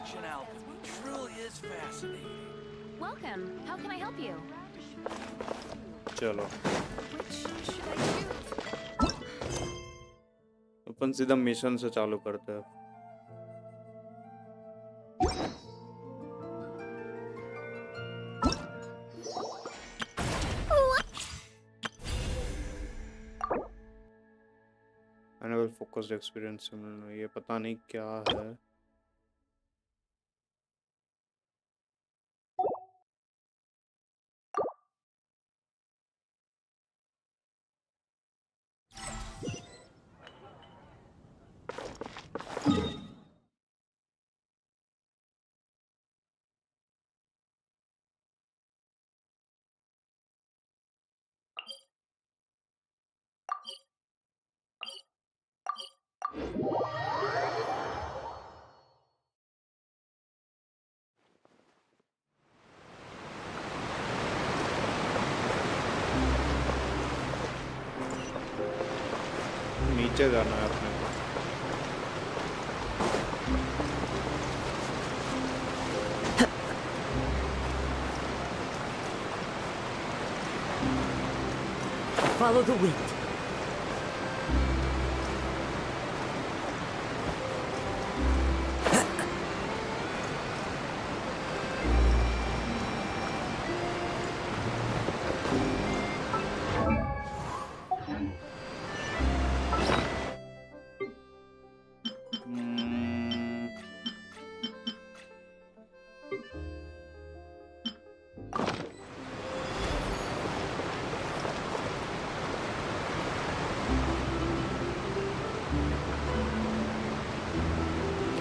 ancient alchemy truly is fascinating. Welcome. How can I help you? चलो Which should I choose? अपन सीधा mission से चालू करते हैं. Annual focused experience. ये पता नहीं क्या है. नीचे जाना है अपने को. Follow the wind.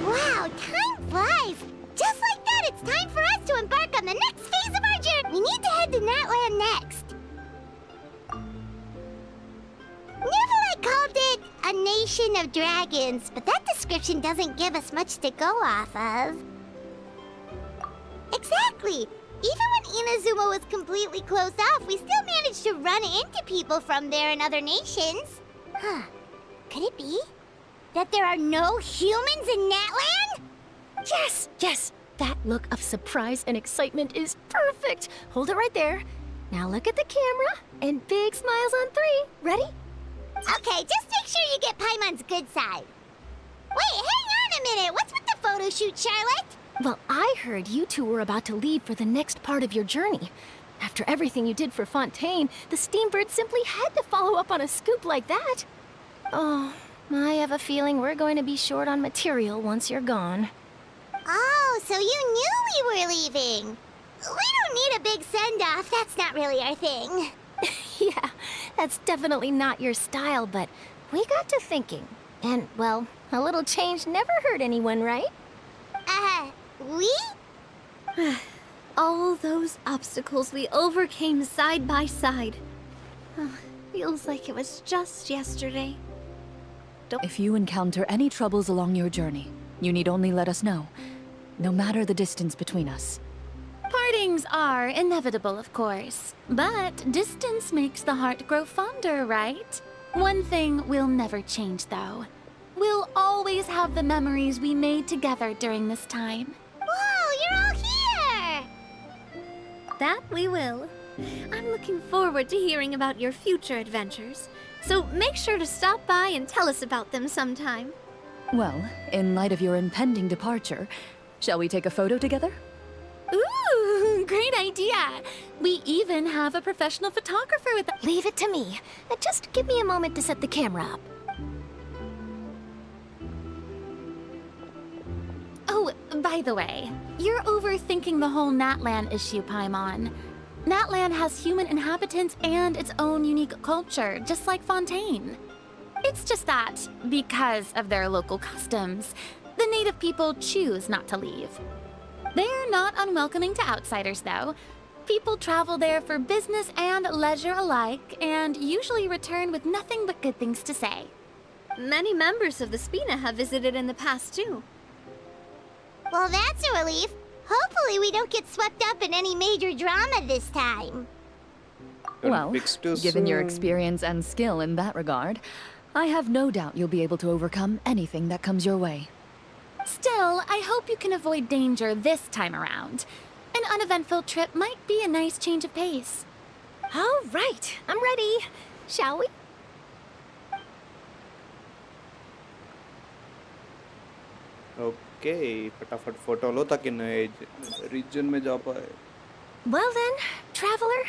Wow, time flies! Just like that, it's time for us to embark on the next phase of our journey! We need to head to Natland next. Neverlight called it a nation of dragons, but that description doesn't give us much to go off of. Exactly! Even when Inazuma was completely closed off, we still managed to run into people from there in other nations. Huh. Could it be that there are no humans in Natland? Yes, yes. That look of surprise and excitement is perfect. Hold it right there. Now look at the camera and big smiles on 3. Ready? Okay, just make sure you get Paimon's good side. Wait, hang on a minute. What's with the photo shoot, Charlotte? Well, I heard you two were about to leave for the next part of your journey. After everything you did for Fontaine, the Steambird simply had to follow up on a scoop like that. Oh, I have a feeling we're going to be short on material once you're gone. Oh, so you knew we were leaving. We don't need a big send-off. That's not really our thing. Yeah, that's definitely not your style, but we got to thinking. And, well, a little change never hurt anyone, right? We? All those obstacles we overcame side by side. Feels like it was just yesterday. If you encounter any troubles along your journey, you need only let us know, no matter the distance between us. Partings are inevitable, of course. But distance makes the heart grow fonder, right? One thing will never change, though. We'll always have the memories we made together during this time. Whoa, you're all here! That we will. I'm looking forward to hearing about your future adventures. So make sure to stop by and tell us about them sometime. Well, in light of your impending departure, shall we take a photo together? Ooh, great idea! We even have a professional photographer with us. Leave it to me. Just give me a moment to set the camera up. Oh, by the way, you're overthinking the whole Natland issue, Paimon. Natland has human inhabitants and its own unique culture, just like Fontaine. It's just that, because of their local customs, the native people choose not to leave. They're not unwelcoming to outsiders, though. People travel there for business and leisure alike, and usually return with nothing but good things to say. Many members of the Spina have visited in the past, too. Well, that's a relief. Hopefully we don't get swept up in any major drama this time. Well, given your experience and skill in that regard, I have no doubt you'll be able to overcome anything that comes your way. Still, I hope you can avoid danger this time around. An uneventful trip might be a nice change of pace. All right, I'm ready. Shall we? Okay फटाफट photo लो ताकि नए reason में जा पाए. Well then, traveler.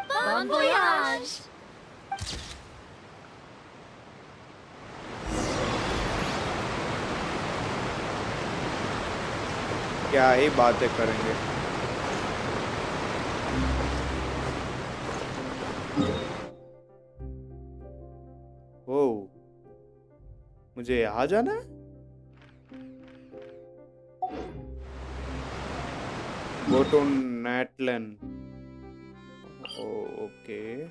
Bon voyage! क्या ही बातें करेंगे. ओ मुझे यहाँ जाना है. Go to Natlan. Oh, okay.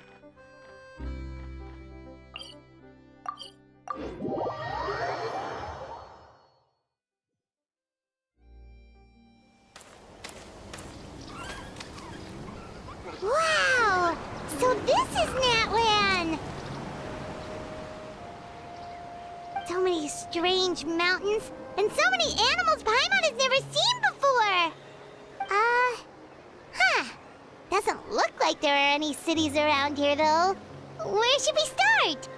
Wow! So this is Natlan! So many strange mountains, and so many animals Paimon has never seen before! Doesn't look like there are any cities around here, though. Where should we start?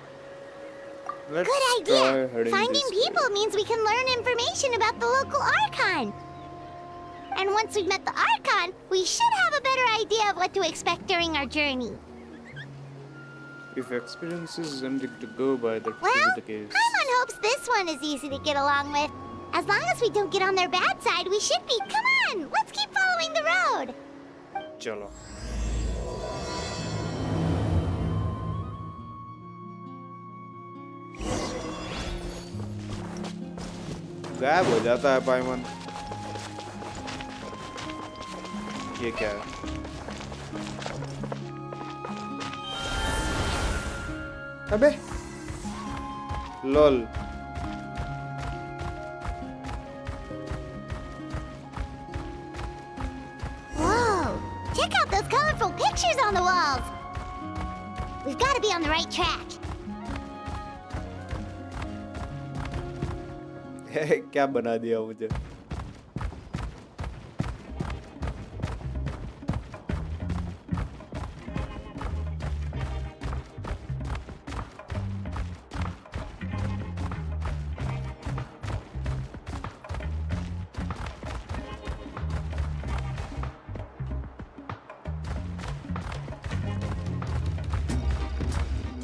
Let's Good try idea! heading Finding this way. people means we can learn information about the local Archon. And once we've met the Archon, we should have a better idea of what to expect during our journey. If experience is something to go by, that Well, should be the case. Paimon hopes this one is easy to get along with. As long as we don't get on their bad side, we should be. Come on, let's keep following the road. चलो. गायब हो जाता है पाइमन. ये क्या है? अबे lol. Whoa! Check out those colorful pictures on the walls. We've got to be on the right track. क्या बना दिया मुझे.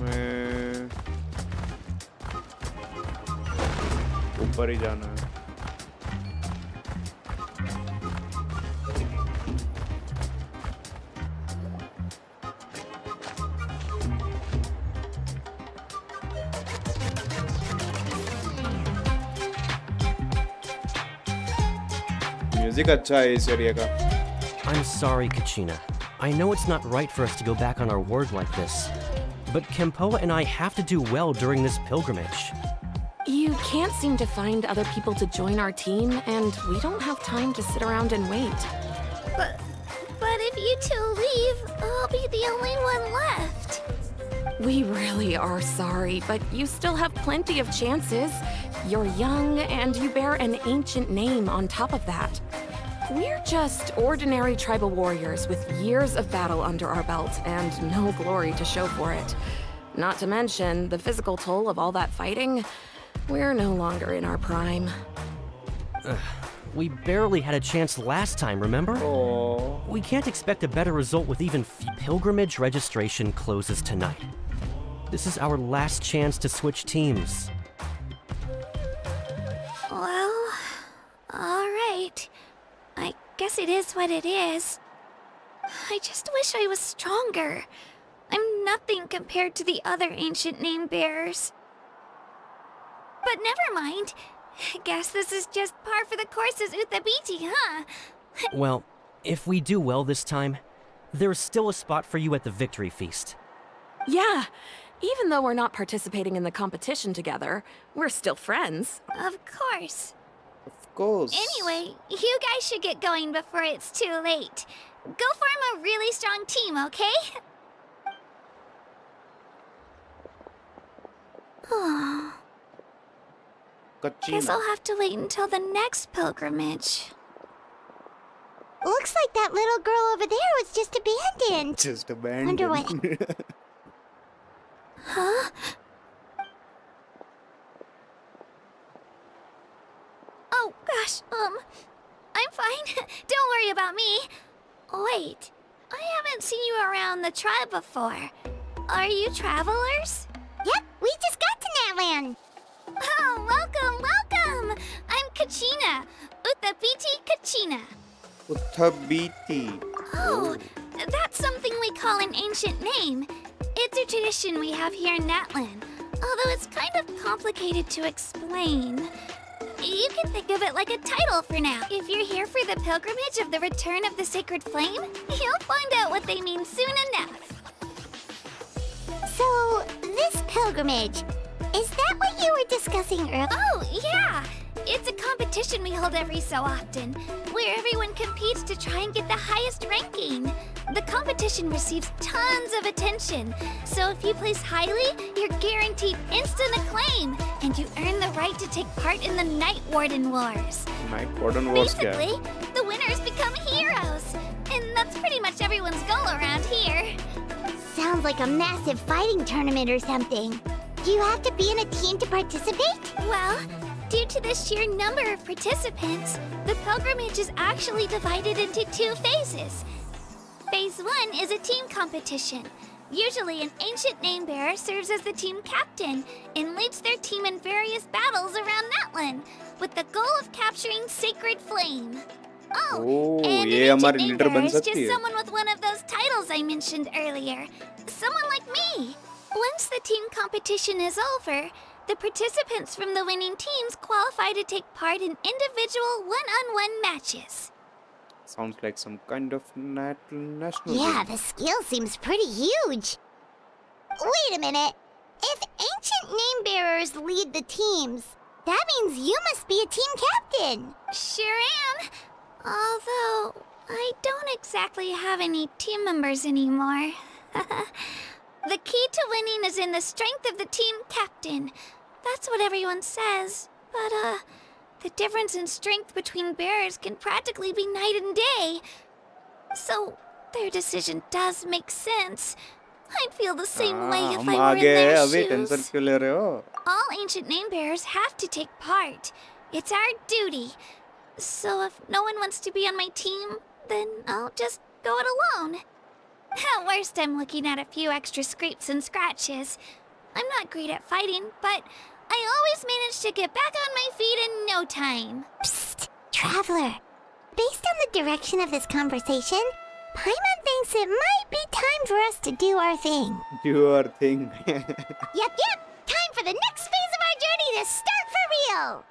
मैं ऊपर ही जाना है. म्यूजिक अच्छा है इस एरिया का. I'm sorry, Kachina. I know it's not right for us to go back on our word like this. But Kempoa and I have to do well during this pilgrimage. You can't seem to find other people to join our team, and we don't have time to sit around and wait. But if you two leave, I'll be the only one left. We really are sorry, but you still have plenty of chances. You're young, and you bear an ancient name on top of that. We're just ordinary tribal warriors with years of battle under our belt and no glory to show for it. Not to mention the physical toll of all that fighting. We're no longer in our prime. We barely had a chance last time, remember? Oh. We can't expect a better result with even pilgrimage registration closes tonight. This is our last chance to switch teams. Well, all right. I guess it is what it is. I just wish I was stronger. I'm nothing compared to the other ancient name bearers. But never mind. Guess this is just par for the course as Uthabiti, huh? Well, if we do well this time, there's still a spot for you at the victory feast. Yeah, even though we're not participating in the competition together, we're still friends. Of course. Of course. Anyway, you guys should get going before it's too late. Go form a really strong team, okay? Guess I'll have to wait until the next pilgrimage. Looks like that little girl over there was just abandoned. Just abandoned. Wonder what... Huh? Oh, gosh, I'm fine. Don't worry about me. Wait, I haven't seen you around the tribe before. Are you travelers? Yep, we just got to Natland. Oh, welcome, welcome! I'm Kachina, Utapiti Kachina. Uthabiti. Oh, that's something we call an ancient name. It's a tradition we have here in Natlan, although it's kind of complicated to explain. You can think of it like a title for now. If you're here for the pilgrimage of the return of the sacred flame, you'll find out what they mean soon enough. So, this pilgrimage, is that what you were discussing earlier? Oh, yeah! It's a competition we hold every so often, where everyone competes to try and get the highest ranking. The competition receives tons of attention, so if you place highly, you're guaranteed instant acclaim, and you earn the right to take part in the Night Warden Wars. Night Warden Wars kya hai? Basically, the winners become heroes, and that's pretty much everyone's goal around here. Sounds like a massive fighting tournament or something. Do you have to be in a team to participate? Well, due to the sheer number of participants, the pilgrimage is actually divided into 2 phases. Phase 1 is a team competition. Usually, an ancient name bearer serves as the team captain and leads their team in various battles around Natlan, with the goal of capturing Sacred Flame. Oh, and ये an हमारी ancient name leader bearer बन is सकती just है. someone with one of those titles I mentioned earlier. Someone like me. Once the team competition is over, the participants from the winning teams qualify to take part in individual one-on-one matches. Sounds like some kind of national Yeah, game. the scale seems pretty huge. Wait a minute. If ancient name bearers lead the teams, that means you must be a team captain. Sure am. Although, I don't exactly have any team members anymore. The key to winning is in the strength of the team captain. That's what everyone says. But, the difference in strength between bearers can practically be night and day. So, their decision does make sense. I'd feel the same way if हम I were in आगे हैं their अभी tension shoes. क्यों ले रहे हो? All ancient name bearers have to take part. It's our duty. So if no one wants to be on my team, then I'll just go it alone. At worst, I'm looking at a few extra scrapes and scratches. I'm not great at fighting, but I always manage to get back on my feet in no time. Psst, Traveler. Based on the direction of this conversation, Paimon thinks it might be time for us to do our thing. Your thing. Yep. Time for the next phase of our journey to start for real.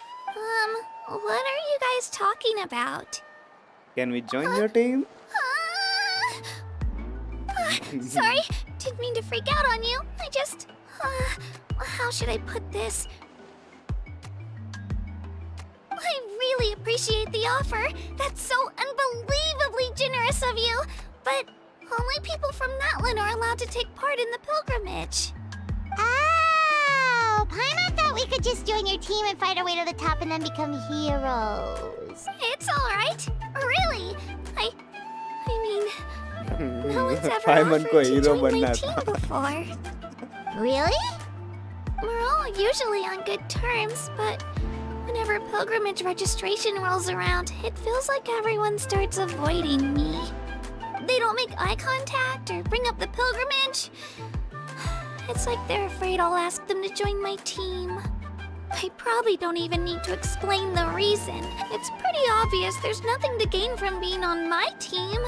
What are you guys talking about? Can we join your team? Sorry, didn't mean to freak out on you. I just... how should I put this? I really appreciate the offer. That's so unbelievably generous of you. But only people from Natlan are allowed to take part in the pilgrimage. Oh, Paimon thought we could just join your team and fight our way to the top and then become heroes. It's alright. Really. I mean... No one's ever Paimon offered को to hero join my बनना team था. before. Really? We're all usually on good terms, but whenever pilgrimage registration rolls around, it feels like everyone starts avoiding me. They don't make eye contact or bring up the pilgrimage. It's like they're afraid I'll ask them to join my team. I probably don't even need to explain the reason. It's pretty obvious there's nothing to gain from being on my team.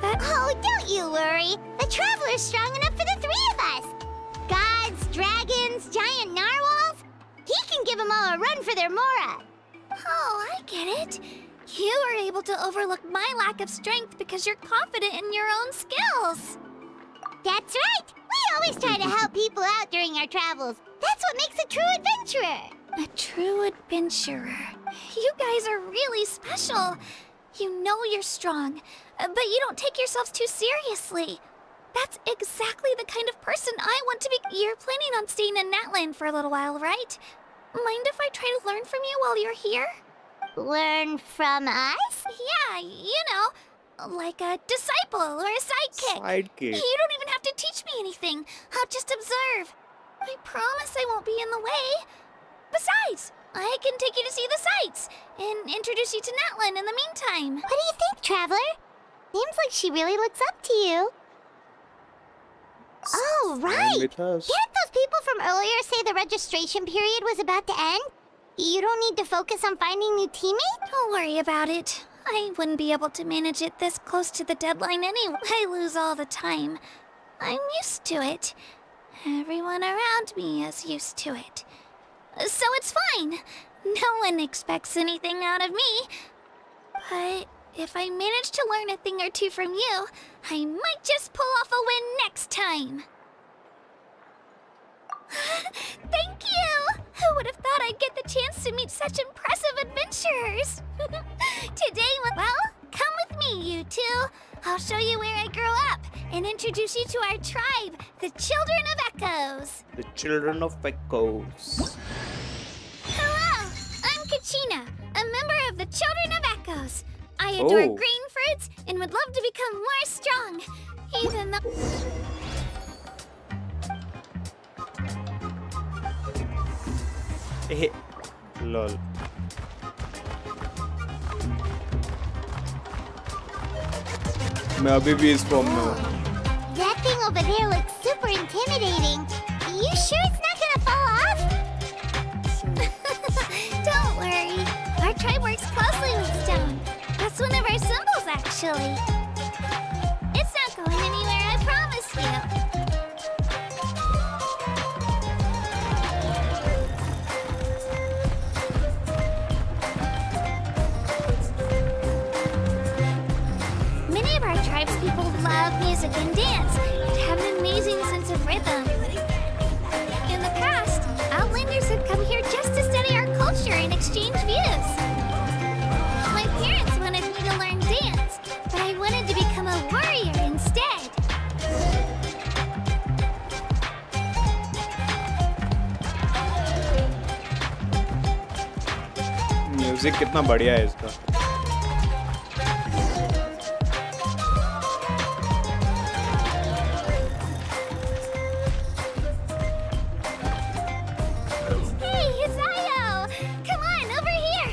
Oh, don't you worry. The Traveler's strong enough for the 3 of us. Gods, dragons, giant narwhals. He can give them all a run for their Mora. Oh, I get it. You were able to overlook my lack of strength because you're confident in your own skills. That's right. We always try to help people out during our travels. That's what makes a true adventurer. A true adventurer. You guys are really special. You know you're strong, but you don't take yourselves too seriously. That's exactly the kind of person I want to be. You're planning on staying in Natland for a little while, right? Mind if I try to learn from you while you're here? Learn from us? Yeah, you know, like a disciple or a sidekick. Sidekick. You don't even have to teach me anything. I'll just observe. I promise I won't be in the way. Besides, I can take you to see the sights and introduce you to Natlan in the meantime. What do you think, Traveler? Seems like she really looks up to you. Oh, Fine right! with us. Didn't those people from earlier say the registration period was about to end? You don't need to focus on finding new teammates? Don't worry about it. I wouldn't be able to manage it this close to the deadline anyway. I lose all the time. I'm used to it. Everyone around me is used to it. So it's fine. No one expects anything out of me. But if I manage to learn a thing or two from you, I might just pull off a win next time. Thank you! Who would have thought I'd get the chance to meet such impressive adventurers? Today, well, come with me, you two. I'll show you where I grew up and introduce you to our tribe, the Children of Echoes. The Children of Echoes. Hello, I'm Kachina, a member of the Children of Echoes. I adore Oh. green fruits and would love to become more strong, even though... Lol. मैं अभी भी इस form में हूँ. That thing over there looks super intimidating. You sure it's not gonna fall off? Don't worry. Our tribe works closely with stone. That's one of our symbols, actually. It's not going anywhere, I promise you. Many of our tribespeople love music and dance and have an amazing sense of rhythm. In the past, Outlanders have come here just to study our culture and exchange views. My parents wanted me to learn dance, but I wanted to become a warrior instead. Music कितना बढ़िया है इसका. Hey, Hisayo! Come on, over here!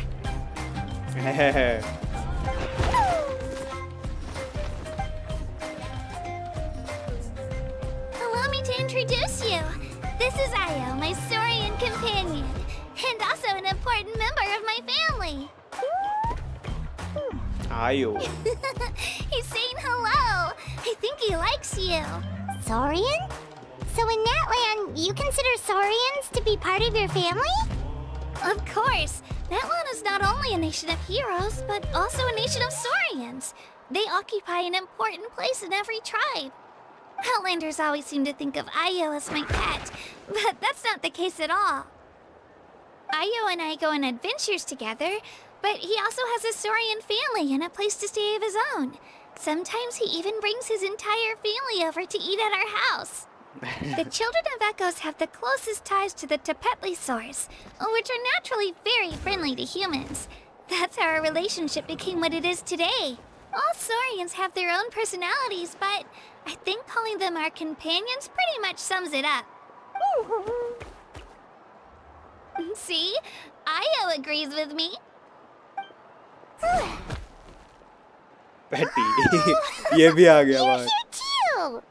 Allow me to introduce you. This is Ayo, my Saurian companion, and also an important member of my family. आयो. He's saying hello. I think he likes you. Saurian? So in Natlan, you consider Saurians to be part of your family? Of course. Natlan is not only a nation of heroes, but also a nation of Saurians. They occupy an important place in every tribe. Outlanders always seem to think of Ayo as my pet, but that's not the case at all. Ayo and I go on adventures together, but he also has a Saurian family and a place to stay of his own. Sometimes he even brings his entire family over to eat at our house. The Children of Echoes have the closest ties to the Tepetli source, which are naturally very friendly to humans. That's how our relationship became what it is today. All Saurians have their own personalities, but I think calling them our companions pretty much sums it up. See? Ayo agrees with me. Patty. ये भी आ गया बाहर. You too!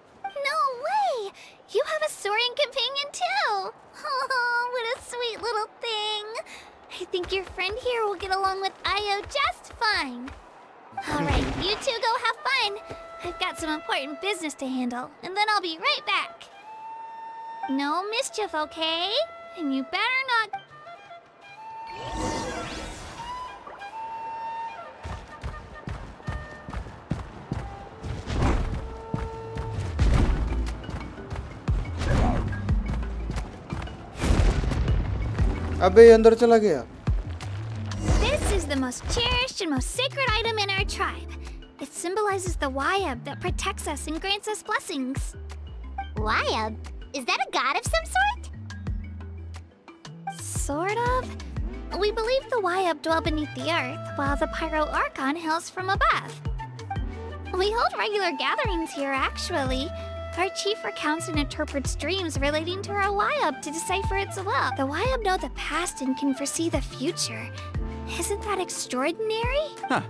No way! You have a Saurian companion too! Oh, what a sweet little thing! I think your friend here will get along with Ayo just fine. Alright, you two go have fun. I've got some important business to handle, and then I'll be right back. No mischief, okay? And you better not... अबे अंदर चला गया. This is the most cherished and most sacred item in our tribe. It symbolizes the Wayab that protects us and grants us blessings. Wayab? Is that a god of some sort? Sort of. We believe the Wyab dwell beneath the earth, while the Pyro Archon hails from above. We hold regular gatherings here, actually. Our chief recounts and interprets dreams relating to our Wyab to decipher its will. The Wyab know the past and can foresee the future. Isn't that extraordinary? Huh.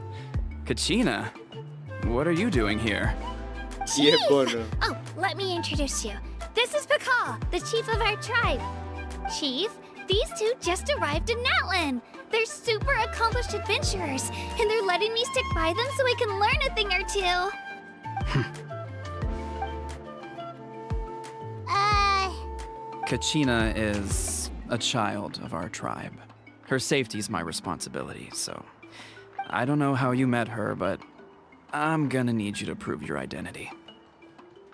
Kachina, what are you doing here? ये कौन है? Oh, let me introduce you. This is Pakal, the chief of our tribe. Chief, these two just arrived in Natlan. They're super accomplished adventurers, and they're letting me stick by them so I can learn a thing or two. Kachina is a child of our tribe. Her safety's my responsibility, so I don't know how you met her, but I'm gonna need you to prove your identity.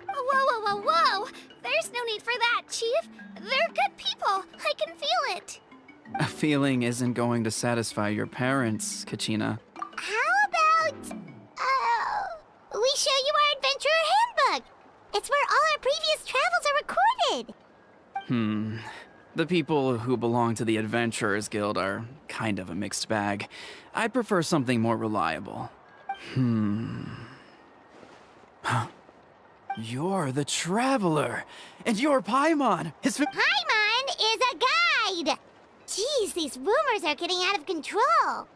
Whoa, whoa, whoa, whoa! There's no need for that, Chief. They're good people. I can feel it. A feeling isn't going to satisfy your parents, Kachina. How about, we show you our adventurer handbook? It's where all our previous travels are recorded. The people who belong to the Adventurers Guild are kind of a mixed bag. I'd prefer something more reliable. You're the Traveler, and you're Paimon. Paimon is a guide! Jeez, these rumors are getting out of control.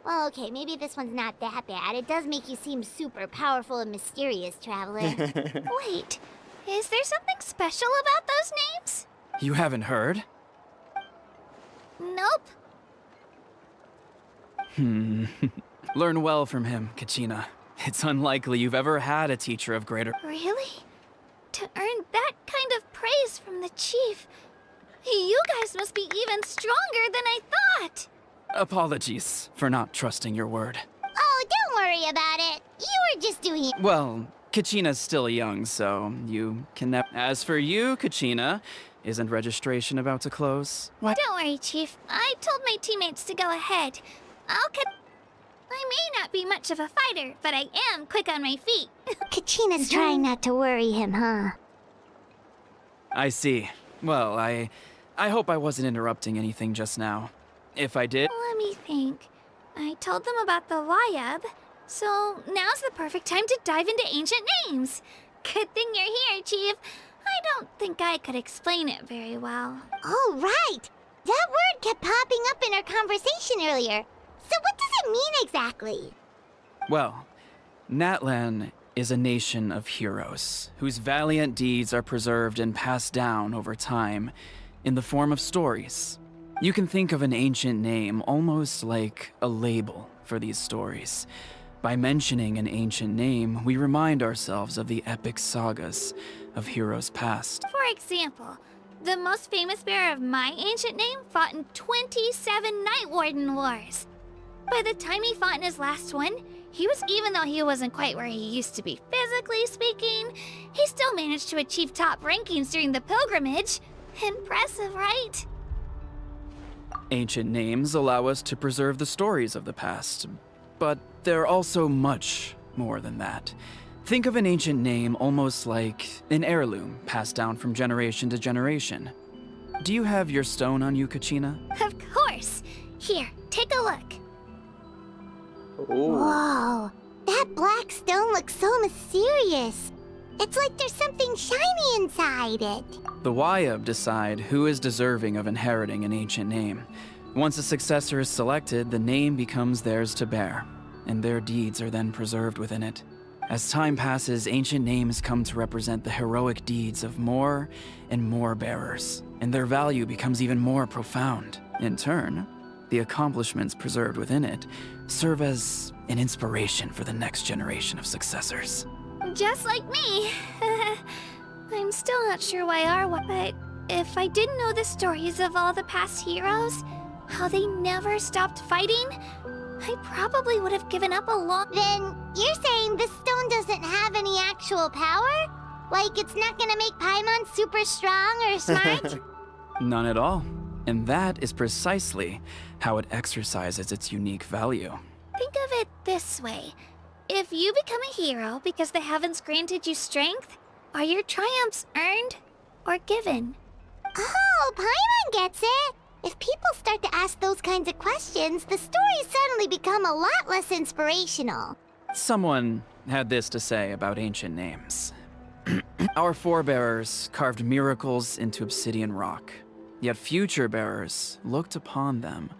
Well, okay, maybe this one's not that bad. It does make you seem super powerful and mysterious, Traveler. Wait, is there something special about those names? You haven't heard? Nope. Learn well from him, Kachina. It's unlikely you've ever had a teacher of greater... Really? To earn that kind of praise from the chief, you guys must be even stronger than I thought. Apologies for not trusting your word. Oh, don't worry about it. You were just doing it. Well, Kachina's still young, so you can never... As for you, Kachina, isn't registration about to close? What? Don't worry, Chief. I told my teammates to go ahead. I may not be much of a fighter, but I am quick on my feet. Kachina's trying not to worry him, huh? I see. Well, I hope I wasn't interrupting anything just now. If I did... Let me think. I told them about the Wyab, so now's the perfect time to dive into ancient names. Good thing you're here, Chief. I don't think I could explain it very well. Oh, right! That word kept popping up in our conversation earlier. So what does it mean exactly? Well, Natlan is a nation of heroes whose valiant deeds are preserved and passed down over time in the form of stories. You can think of an ancient name almost like a label for these stories. By mentioning an ancient name, we remind ourselves of the epic sagas of heroes past. For example, the most famous bearer of my ancient name fought in 27 Night Warden Wars. By the time he fought in his last one, even though he wasn't quite where he used to be physically speaking, he still managed to achieve top rankings during the pilgrimage. Impressive, right? Ancient names allow us to preserve the stories of the past, but they're also much more than that. Think of an ancient name almost like an heirloom passed down from generation to generation. Do you have your stone on you, Kachina? Of course. Here, take a look. Oh, Whoa, that black stone looks so mysterious. It's like there's something shiny inside it. The Wyab decide who is deserving of inheriting an ancient name. Once a successor is selected, the name becomes theirs to bear, and their deeds are then preserved within it. As time passes, ancient names come to represent the heroic deeds of more and more bearers, and their value becomes even more profound. In turn, the accomplishments preserved within it serve as an inspiration for the next generation of successors. Just like me. I'm still not sure why but if I didn't know the stories of all the past heroes, how they never stopped fighting, I probably would have given up a long... Then you're saying this stone doesn't have any actual power? Like it's not gonna make Paimon super strong or smart? None at all. And that is precisely how it exercises its unique value. Think of it this way. If you become a hero because the heavens granted you strength, are your triumphs earned or given? Oh, Paimon gets it! If people start to ask those kinds of questions, the stories suddenly become a lot less inspirational. Someone had this to say about ancient names. Our forebears carved miracles into obsidian rock, yet future bearers looked upon them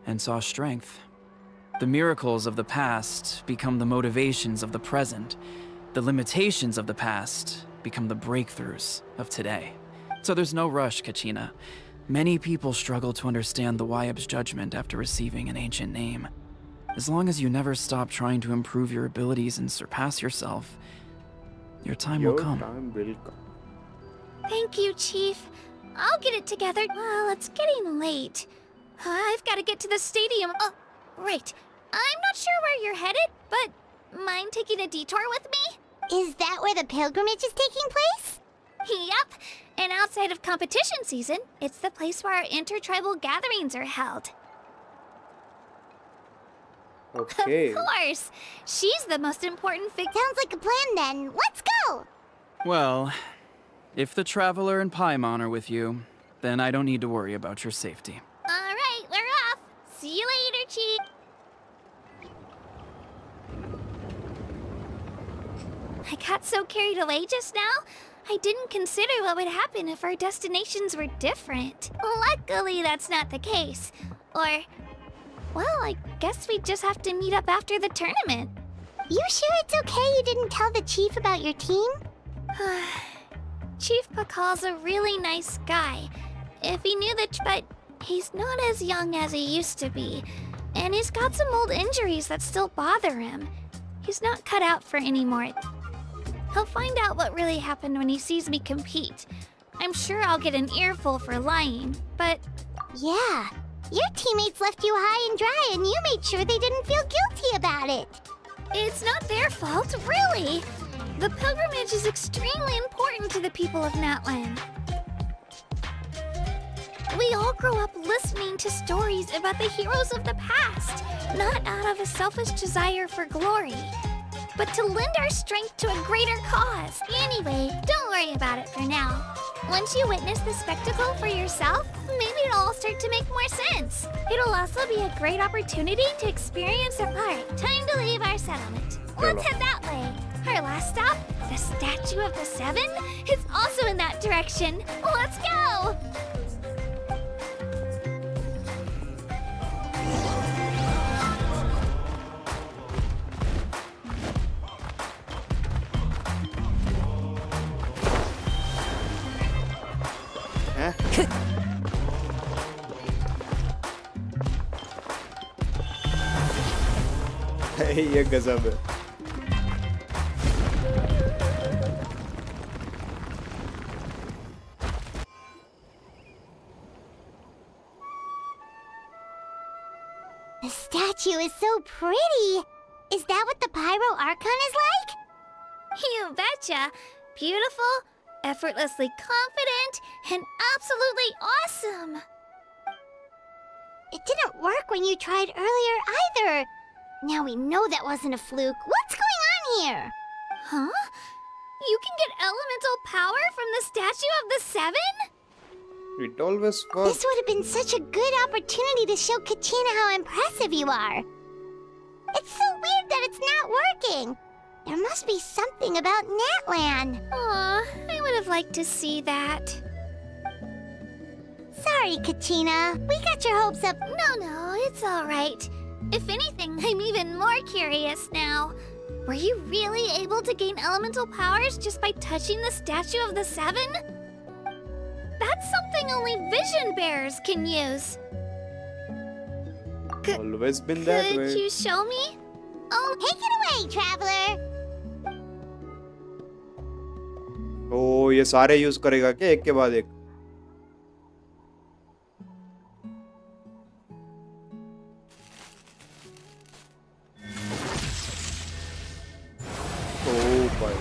and saw strength. The miracles of the past become the motivations of the present. The limitations of the past become the breakthroughs of today. So there's no rush, Kachina. Many people struggle to understand the Wyeb's judgment after receiving an ancient name. As long as you never stop trying to improve your abilities and surpass yourself, your time will come. Thank you, Chief. I'll get it together. Well, it's getting late. I've got to get to the stadium. Oh, right. I'm not sure where you're headed, but mind taking a detour with me? Is that where the pilgrimage is taking place? Yep. And outside of competition season, it's the place where our intertribal gatherings are held. Okay. Of course. She's the most important figure. Sounds like a plan then. Let's go! Well, if the Traveler and Paimon are with you, then I don't need to worry about your safety. All right, we're off. See you later, Chief. I got so carried away just now, I didn't consider what would happen if our destinations were different. Luckily, that's not the case. Or, well, I guess we just have to meet up after the tournament. You sure it's okay you didn't tell the chief about your team? Chief Pakal's a really nice guy. If he knew but he's not as young as he used to be. And he's got some old injuries that still bother him. He's not cut out for any more. He'll find out what really happened when he sees me compete. I'm sure I'll get an earful for lying, but... Yeah, your teammates left you high and dry and you made sure they didn't feel guilty about it. It's not their fault, really. The pilgrimage is extremely important to the people of Natlan. We all grow up listening to stories about the heroes of the past, not out of a selfish desire for glory, but to lend our strength to a greater cause. Anyway, don't worry about it for now. Once you witness the spectacle for yourself, maybe it'll all start to make more sense. It'll also be a great opportunity to experience a part. Time to leave our settlement. Let's head that way. Our last stop, the Statue of the Seven, is also in that direction. Let's go! ये गजब है. The statue is so pretty. Is that what the Pyro Archon is like? You betcha. Beautiful, effortlessly confident, and absolutely awesome. It didn't work when you tried earlier either. Now we know that wasn't a fluke. What's going on here? Huh? You can get elemental power from the Statue of the Seven? It always works. This would have been such a good opportunity to show Kachina how impressive you are. It's so weird that it's not working. There must be something about Natlan. Aw, I would have liked to see that. Sorry, Kachina. We got your hopes up. No, it's all right. If anything, I'm even more curious now. Were you really able to gain elemental powers just by touching the Statue of the Seven? That's something only vision bearers can use. Always been that way. Could you show me? Oh, take it away, traveler. ओ ये सारे use करेगा क्या एक के बाद एक? ओ भाई.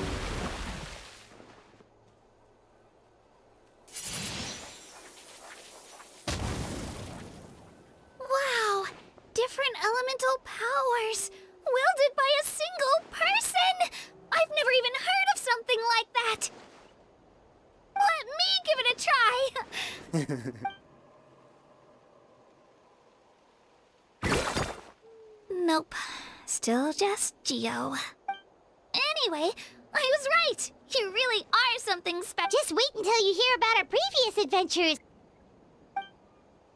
Wow! Different elemental powers, wielded by a single person! I've never even heard of something like that! Let me give it a try! Nope. Still just Geo. Anyway, I was right. You really are something special. Just wait until you hear about our previous adventures.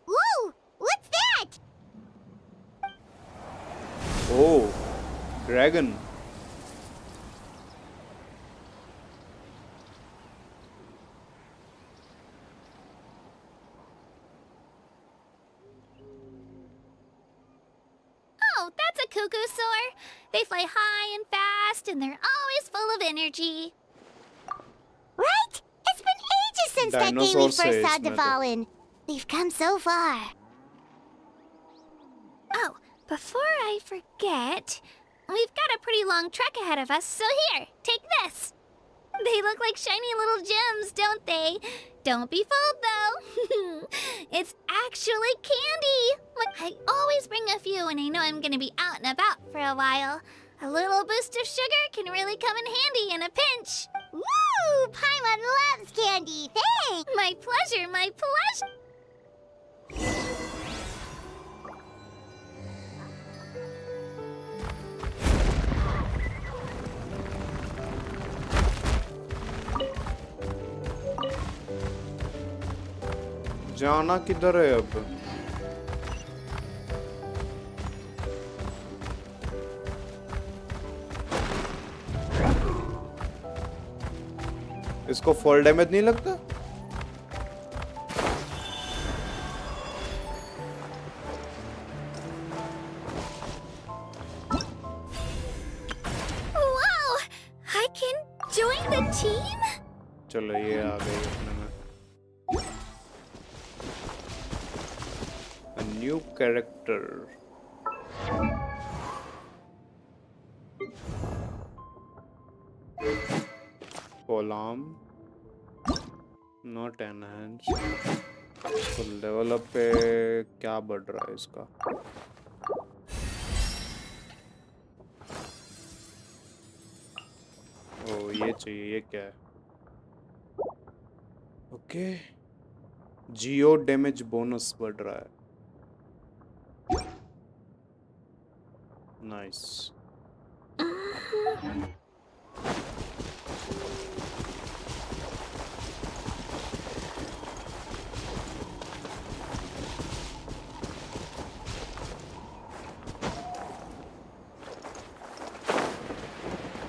Whoa! What's that? Oh, dragon. Oh, that's a cuckoo soar. They fly high and fast, and they're always full of energy. Right? It's been ages since that day we Dinosaur first saw says, Dvalin. We've come so far. Oh, before I forget, we've got a pretty long trek ahead of us, so here, take this. They look like shiny little gems, don't they? Don't be fooled, though. It's actually candy. I always bring a few when I know I'm gonna be out and about for a while. A little boost of sugar can really come in handy in a pinch. Woo! Paimon loves candy, thanks! My pleasure, my pleasure! जाना किधर है अब? इसको fall damage नहीं लगता? Whoa! I can join the team? चलो ये आ गई अपने में. A new character. Column. Not enhanced. तो लेवल अप पे क्या बढ़ रहा है इसका? ओ ये चाहिए, ये क्या है? ओके, जियो डैमेज बोनस बढ़ रहा है. नाइस.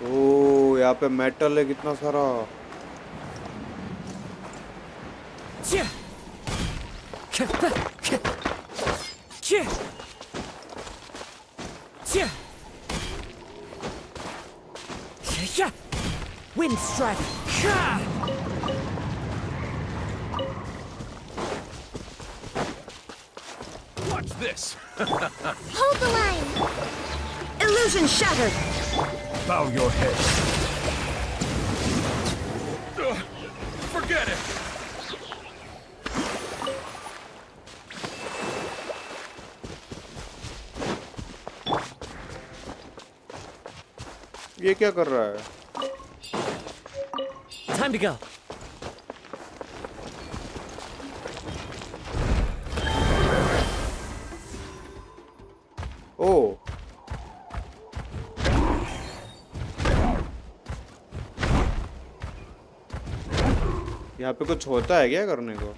ओ यहाँ पे मेटल है कितना सारा. Wind strike. Watch this. Hold the line! Illusion shattered. Bow your head. Forget it. ये क्या कर रहा है? Time to go. ओ यहाँ पे कुछ होता है क्या करने को?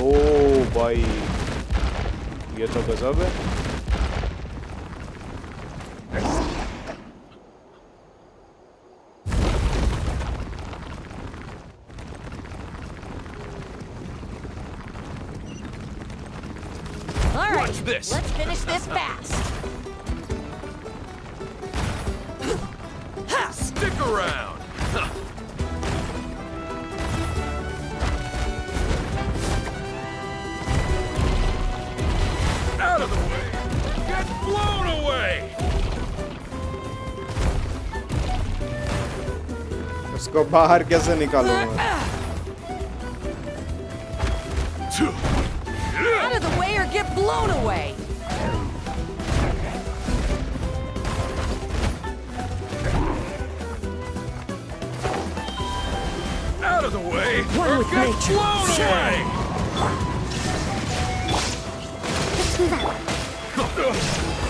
ओ भाई ये तो गजब है. All right. Watch this. Let's finish this fast. Stick around. Out of the way. Get blown away. उसको बाहर कैसे निकालूंगा? Out of the way or get blown away. Out of the way! One or with get nature. blown away! Let's move out.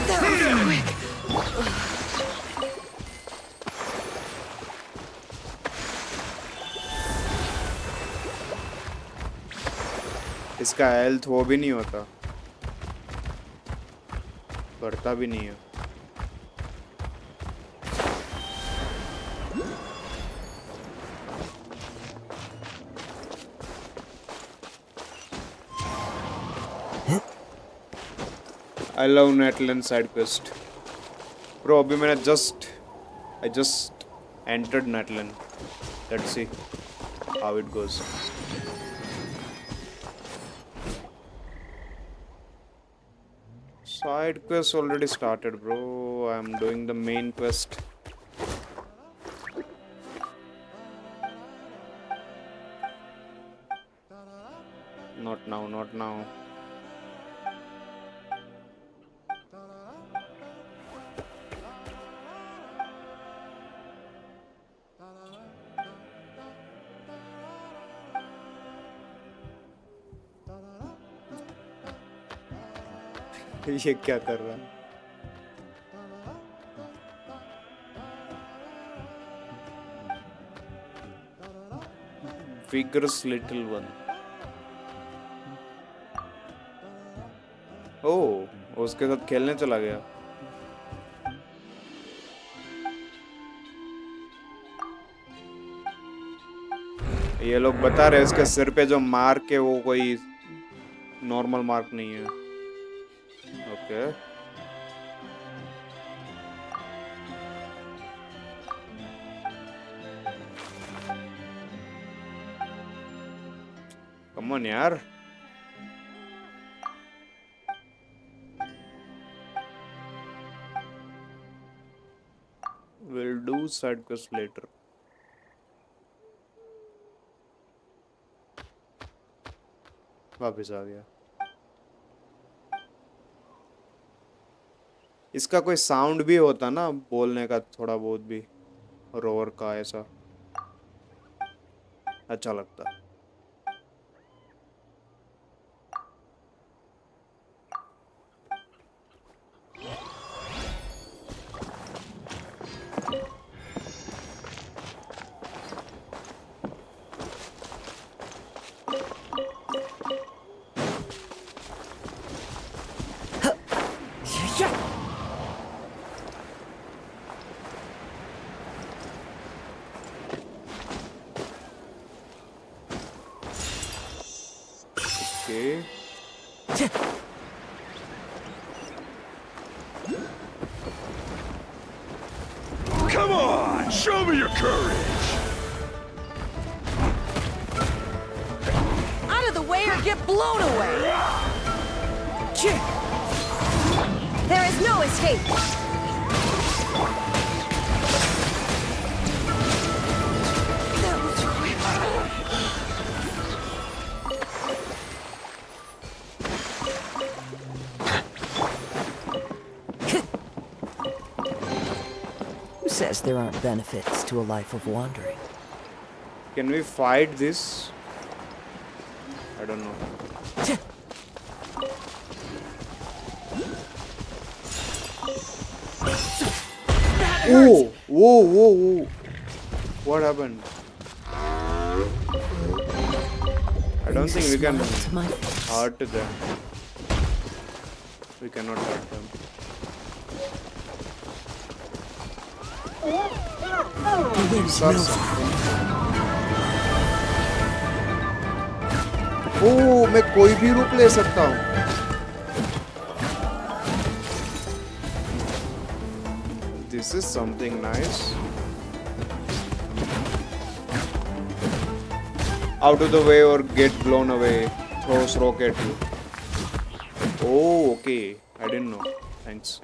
That was quick. इसका health वो भी नहीं होता, बढ़ता भी नहीं है। I love Natlan side quest. Bro, अभी मैंने I just entered Natlan. Let's see how it goes. Side quest already started, bro. I'm doing the main quest. Not now, not now. ये क्या कर रहा है? Vigorous little one. ओह, उसके साथ खेलने चला गया। ये लोग बता रहे हैं इसके सिर पे जो मार्क है वो कोई नॉर्मल मार्क नहीं है। ओके। कम ऑन यार। We'll do side quest later. वापस आ गया। इसका कोई साउंड भी होता ना बोलने का, थोड़ा बहुत भी रोर का, ऐसा अच्छा लगता। Okay. Come on, show me your courage. Out of the way or get blown away. There is no escape. That was quick. Who says there aren't benefits to a life of wandering? Can we fight this? I don't know. Oh, whoa, whoa, whoa. What happened? I don't think we can hurt them. We cannot hurt them. ओह, मैं कोई भी रूप ले सकता हूँ। This is something nice. Out of the way or get blown away. Throws rock at you. Oh, okay. I didn't know. Thanks.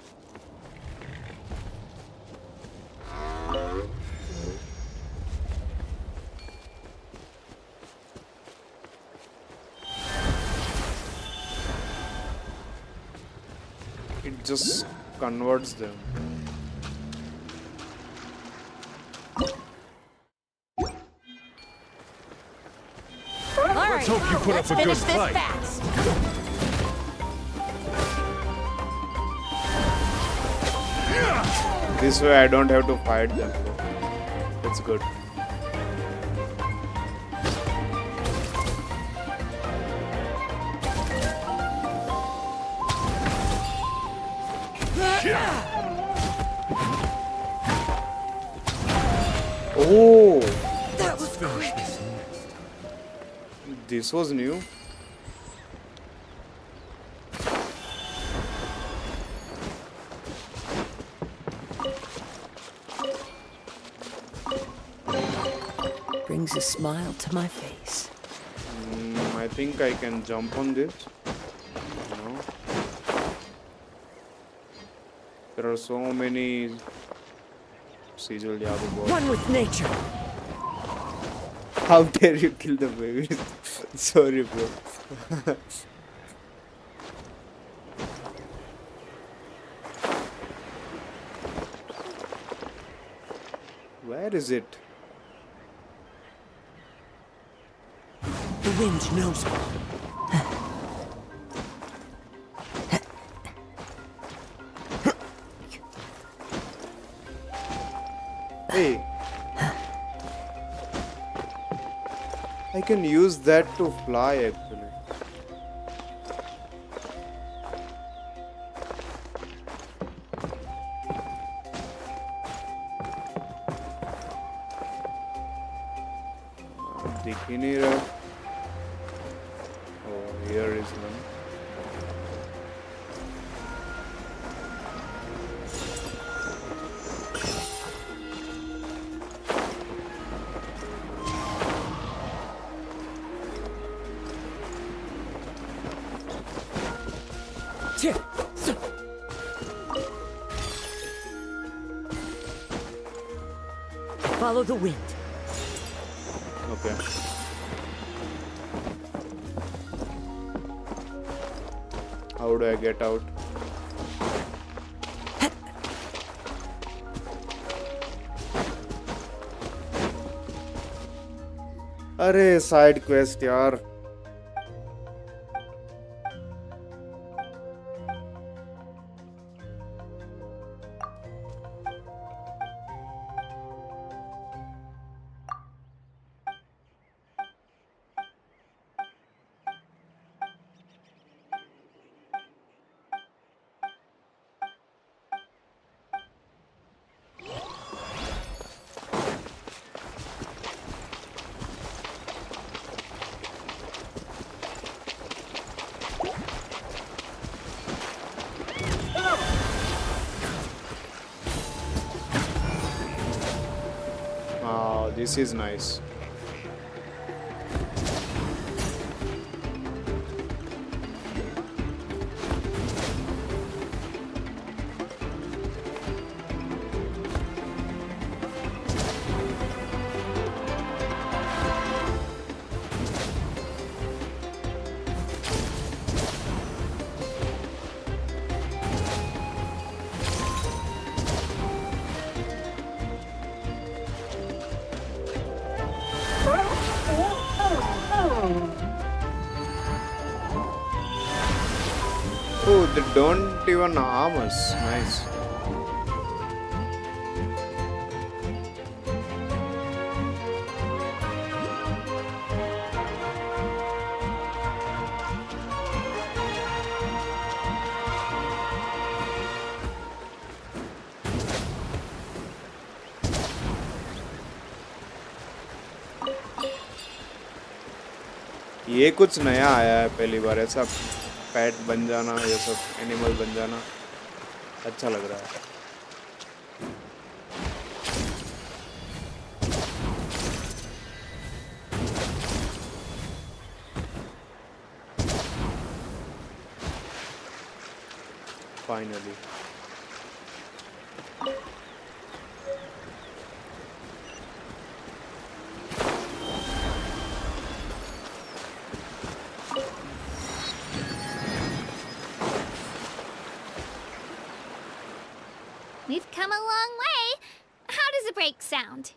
It just converts them. Let's hope you put up a good finish this fight. fast. This way I don't have to fight them. That's good. Oh, That was quick. this was new. Brings a smile to my face. I think I can jump on this. No. There are so many Sigil Yadu boys. One with nature. How dare you kill the baby? Sorry, bro. Where is it? The wind knows me. Hey. I can use that to fly actually. दिख ही नहीं रहा. Oh, here is one. Follow the wind. Okay. How do I get out? अरे side quest यार. Oh, this is nice. Oh, they don't even harm us. Nice. ये कुछ नया आया है पहली बार. ऐसा पैट बन जाना, ये सब एनिमल बन जाना अच्छा लग रहा है. Finally. We've come a long way. How does a break sound?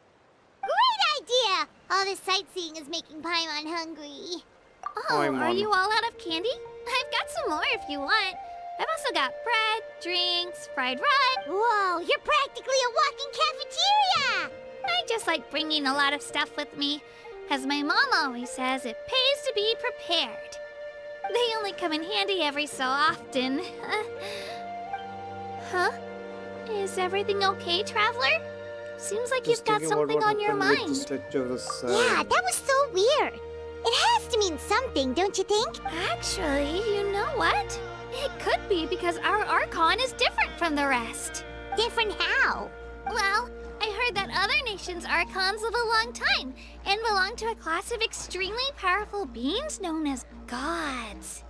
Great idea! All this sightseeing is making Paimon hungry. Oh, Paimon. are you all out of candy? I've got some more if you want. I've also got bread, drinks, fried rice. Whoa, you're practically a walking cafeteria! I just like bringing a lot of stuff with me. As my mom always says, it pays to be prepared. They only come in handy every so often. Huh? Is everything okay, Traveler? Seems like Just you've got thinking about something what on your happened with the mind. statue of the sun. Yeah, that was so weird. It has to mean something, don't you think? Actually, you know what? It could be because our Archon is different from the rest. Different how? Well, I heard that other nations' Archons live a long time and belong to a class of extremely powerful beings known as gods.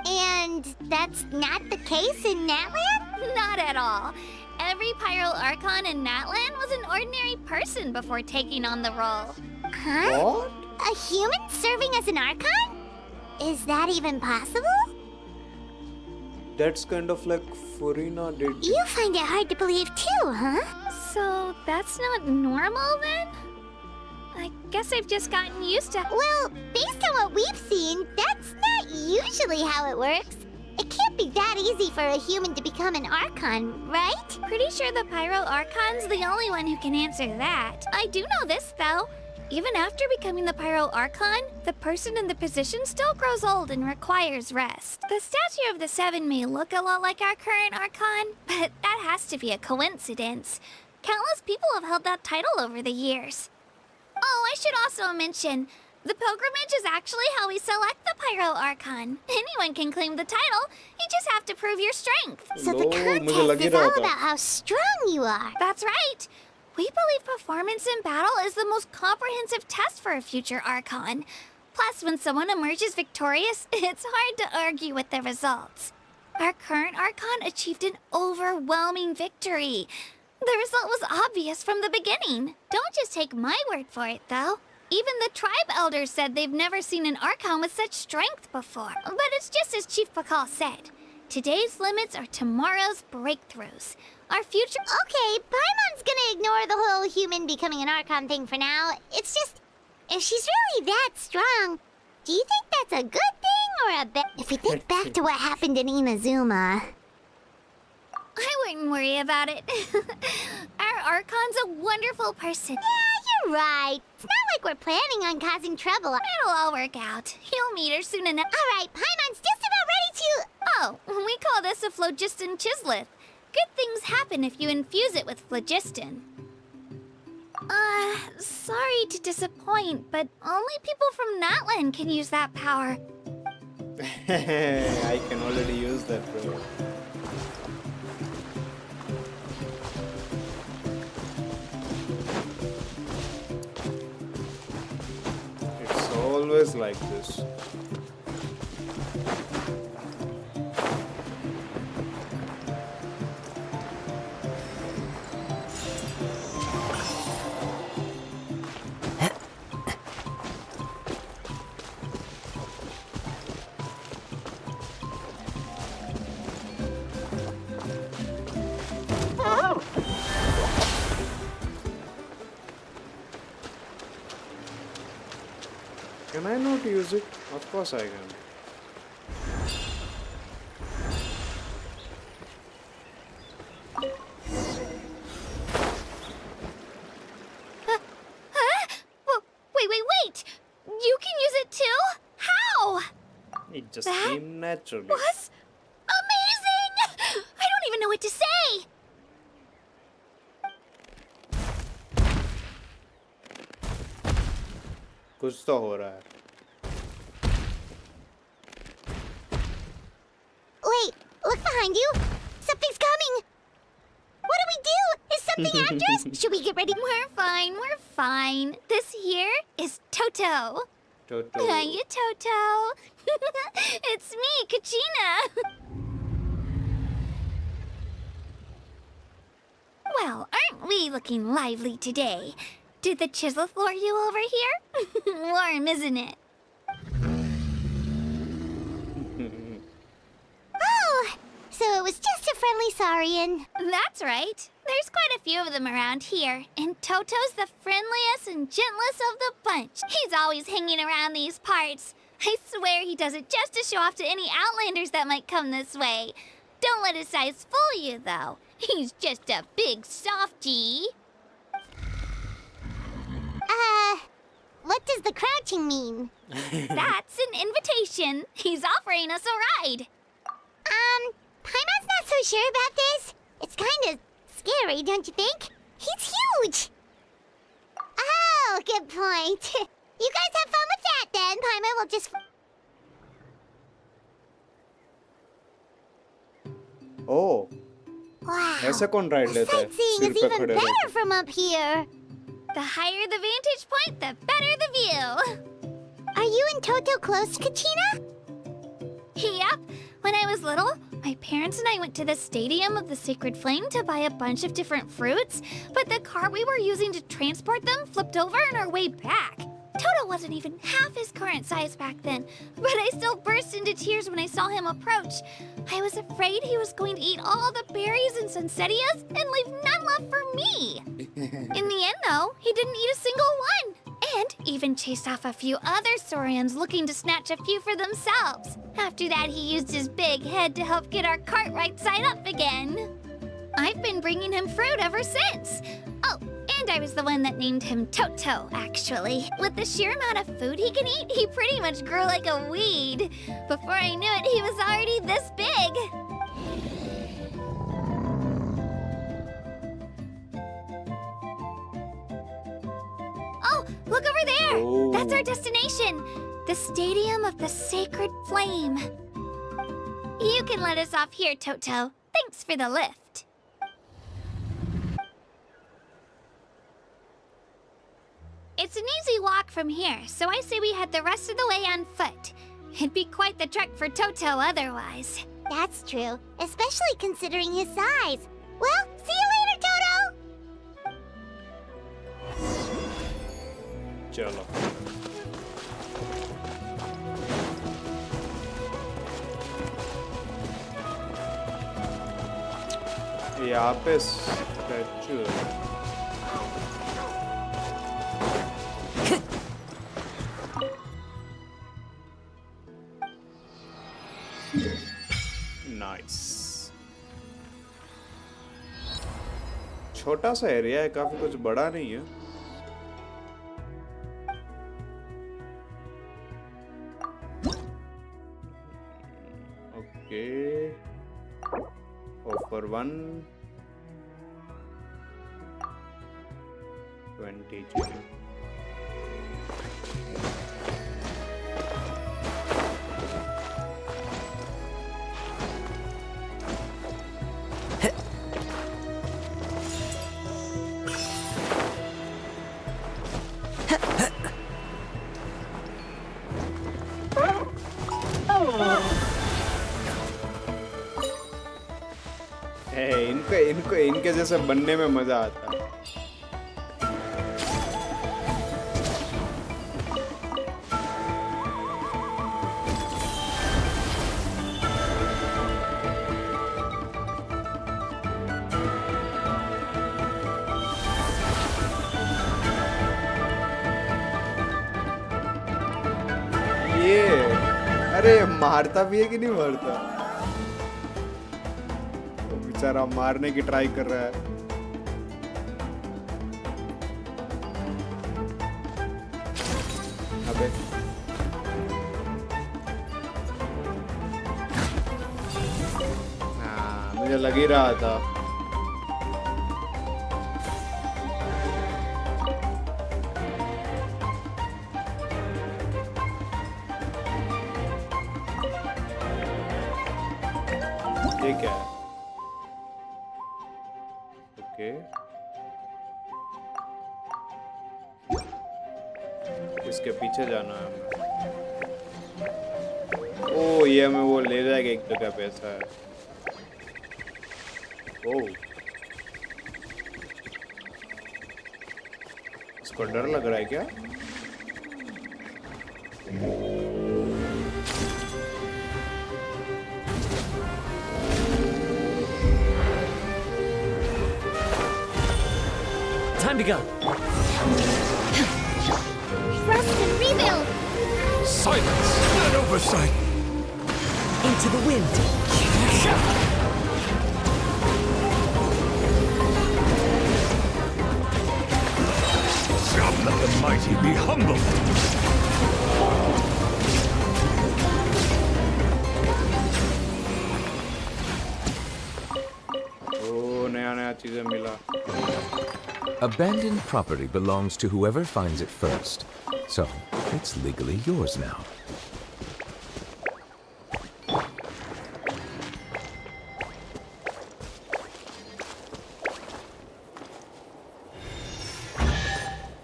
And that's not the case in Natlan? Not at all. Every Pyro Archon in Natlan was an ordinary person before taking on the role. Huh? What? A human serving as an Archon? Is that even possible? That's kind of like Furina did. You find it hard to believe too, huh? So that's not normal then? I guess I've just gotten used to... Well, based on what we've seen, that's not usually how it works. It can't be that easy for a human to become an Archon, right? Pretty sure the Pyro Archon's the only one who can answer that. I do know this, though. Even after becoming the Pyro Archon, the person in the position still grows old and requires rest. The statue of the Seven may look a lot like our current Archon, but that has to be a coincidence. Countless people have held that title over the years. Oh, I should also mention, the pilgrimage is actually how we select the Pyro Archon. Anyone can claim the title, you just have to prove your strength. So the No, मुझे contest लग ही is रहा all था. about how strong you are. That's right. We believe performance in battle is the most comprehensive test for a future Archon. Plus, when someone emerges victorious, it's hard to argue with the results. Our current Archon achieved an overwhelming victory. The result was obvious from the beginning. Don't just take my word for it, though. Even the tribe elders said they've never seen an Archon with such strength before. But it's just as Chief Pakal said. Today's limits are tomorrow's breakthroughs. Our future... Okay, Paimon's gonna ignore the whole human becoming an Archon thing for now. It's just, if she's really that strong, do you think that's a good thing or a bad... If we think back to what happened in Inazuma... I wouldn't worry about it. Our Archon's a wonderful person. Yeah, you're right. It's not like we're planning on causing trouble. It'll all work out. You'll meet her soon enough. All right, Paimon's just about ready to... Oh, we call this a phlogiston chisleth. Good things happen if you infuse it with phlogiston. Sorry to disappoint, but only people from Natlan can use that power. I can already use that, bro. It's always like this. Can I not use it? Of course I can. Wait! You can use it too? How? It just That came naturally. was amazing! I don't even know what to say! कुछ तो हो रहा है. Wait, look behind you! Something's coming! What do we do? Is something after us? Should we get ready? We're fine. This here is Toto. Toto. Hiya, Toto. It's me, Kachina. Well, aren't we looking lively today? Did the Chisleth lure you over here? Warm, isn't it? Oh, so it was just a friendly friendly saurian. That's right. There's quite a few of them around here, and Toto's the friendliest and gentlest of the bunch. He's always hanging around these parts. I swear he does it just to show off to any Outlanders that might come this way. Don't let his size fool you, though. He's just a big softie. What does the crouching mean? That's an invitation. He's offering us a ride. Paimon's not so sure about this. It's kind of scary, don't you think? He's huge! Oh, good point. You guys have fun with that, then. Paimon will just... Oh, Wow. ऐसा कौन ride लेता है? Sightseeing सिर is पे even खड़े better रहकर। from up here. The higher the vantage point, the better the view. Are you and Toto close, Kachina? Yep. When I was little, my parents and I went to the Stadium of the Sacred Flame to buy a bunch of different fruits, but the car we were using to transport them flipped over on our way back. Toto wasn't even half his current size back then, but I still burst into tears when I saw him approach. I was afraid he was going to eat all the berries and sunsettias and leave none left for me. In the end, though, he didn't eat a single one, and even chased off a few other saurians looking to snatch a few for themselves. After that, he used his big head to help get our cart right side up again. I've been bringing him fruit ever since. Oh, and I was the one that named him Toto, actually. With the sheer amount of food he can eat, he pretty much grew like a weed. Before I knew it, he was already this big. Oh, look over there! Oh. That's our destination! The Stadium of the Sacred Flame. You can let us off here, Toto. Thanks for the lift. It's an easy walk from here, so I say we head the rest of the way on foot. It'd be quite the trek for Toto otherwise. That's true, especially considering his size. Well, see you later, Toto! चलो यहाँ पे statue nice छोटा सा area है काफी कुछ बड़ा नहीं है Okay. Offer 1 20 gem. इनके जैसे बनने में मजा आता है ये अरे मारता भी है कि नहीं मारता बेचारा मारने की ट्राई कर रहा है अबे हाँ मुझे लग ही रहा था ये क्या है इसके पीछे जाना है हमें ओ ये हमें वो ले जाएगा एक जगह पे ऐसा है ओ इसको डर लग रहा है क्या begun. Rest and rebuild. Silence! An oversight! Into the wind. God, let the mighty be humble! Oh, नया चीजें मिला. Abandoned property belongs to whoever finds it first. So, it's legally yours now.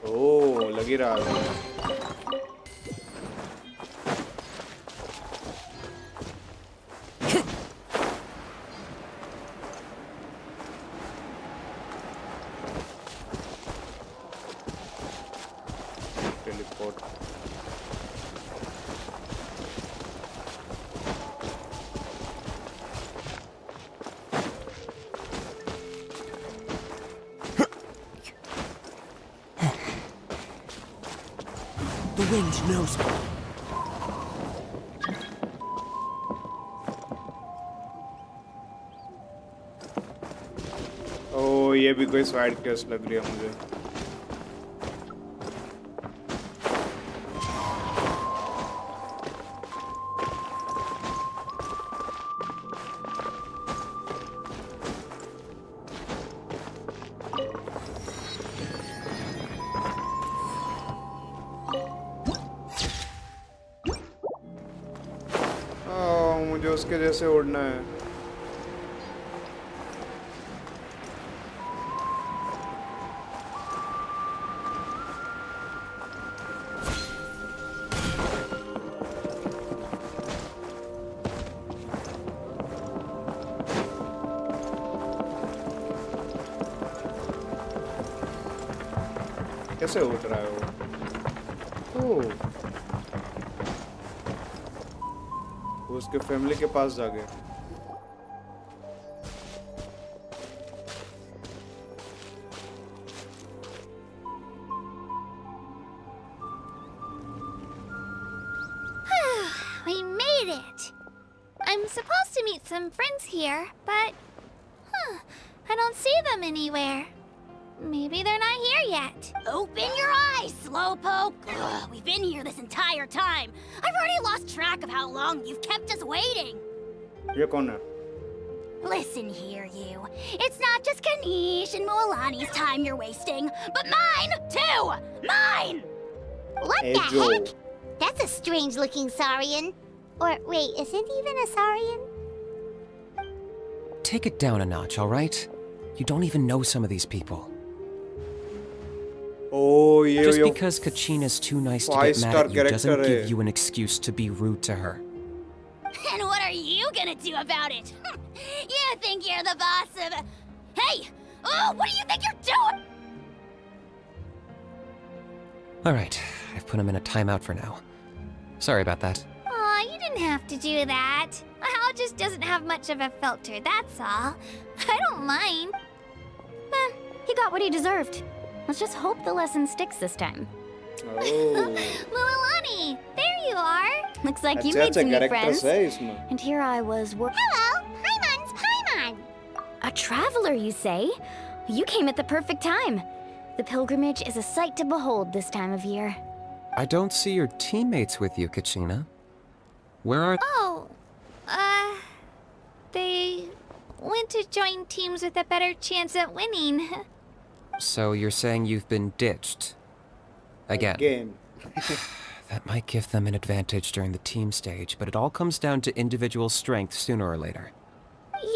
Oh, लगी रहा है. Teleport. The wind knows me. Oh, ये भी कोई side quest लग रही है मुझे. मुझे उसके जैसे उड़ना है. कैसे उड़ रहा है वो? ओह, उसके फैमिली के पास जा गए. We made it! I'm supposed to meet some friends here, but... I don't see them anywhere. Maybe they're not here yet. Open your eyes, Slowpoke! Ugh, we've been here this entire time. I've already lost track of how long you've kept us waiting. ये कौन है? Listen here, you. It's not just Kanish and Moalani's time you're wasting, but mine, too! Mine! What Hey, the Joe. heck? That's a strange-looking Saurian. Or, wait, is it even a Saurian? Take it down a notch, all right? You don't even know some of these people. Oh, ये Just yo because Kachina's too nice to get mad five-star at you doesn't character give है. you an excuse to be rude to her. And what are you gonna do about it? You think you're the boss of... Hey! Oh, what do you think you're doing? All right, I've put him in a timeout for now. Sorry about that. Aw, you didn't have to do that. Hal just doesn't have much of a filter, that's all. I don't mind. He got what he deserved. Let's just hope the lesson sticks this time. Oh. Mualani, there you are. Looks like you अच्छे made अच्छे some new characters friends. है इसमें. And here I was Hello! Paimon's Paimon! a traveler, you say? You came at the perfect time. The pilgrimage is a sight to behold this time of year. I don't see your teammates with you, Kachina. Where are... Oh, they went to join teams with a better chance at winning. So you're saying you've been ditched? Again. Again. That might give them an advantage during the team stage, but it all comes down to individual strength sooner or later.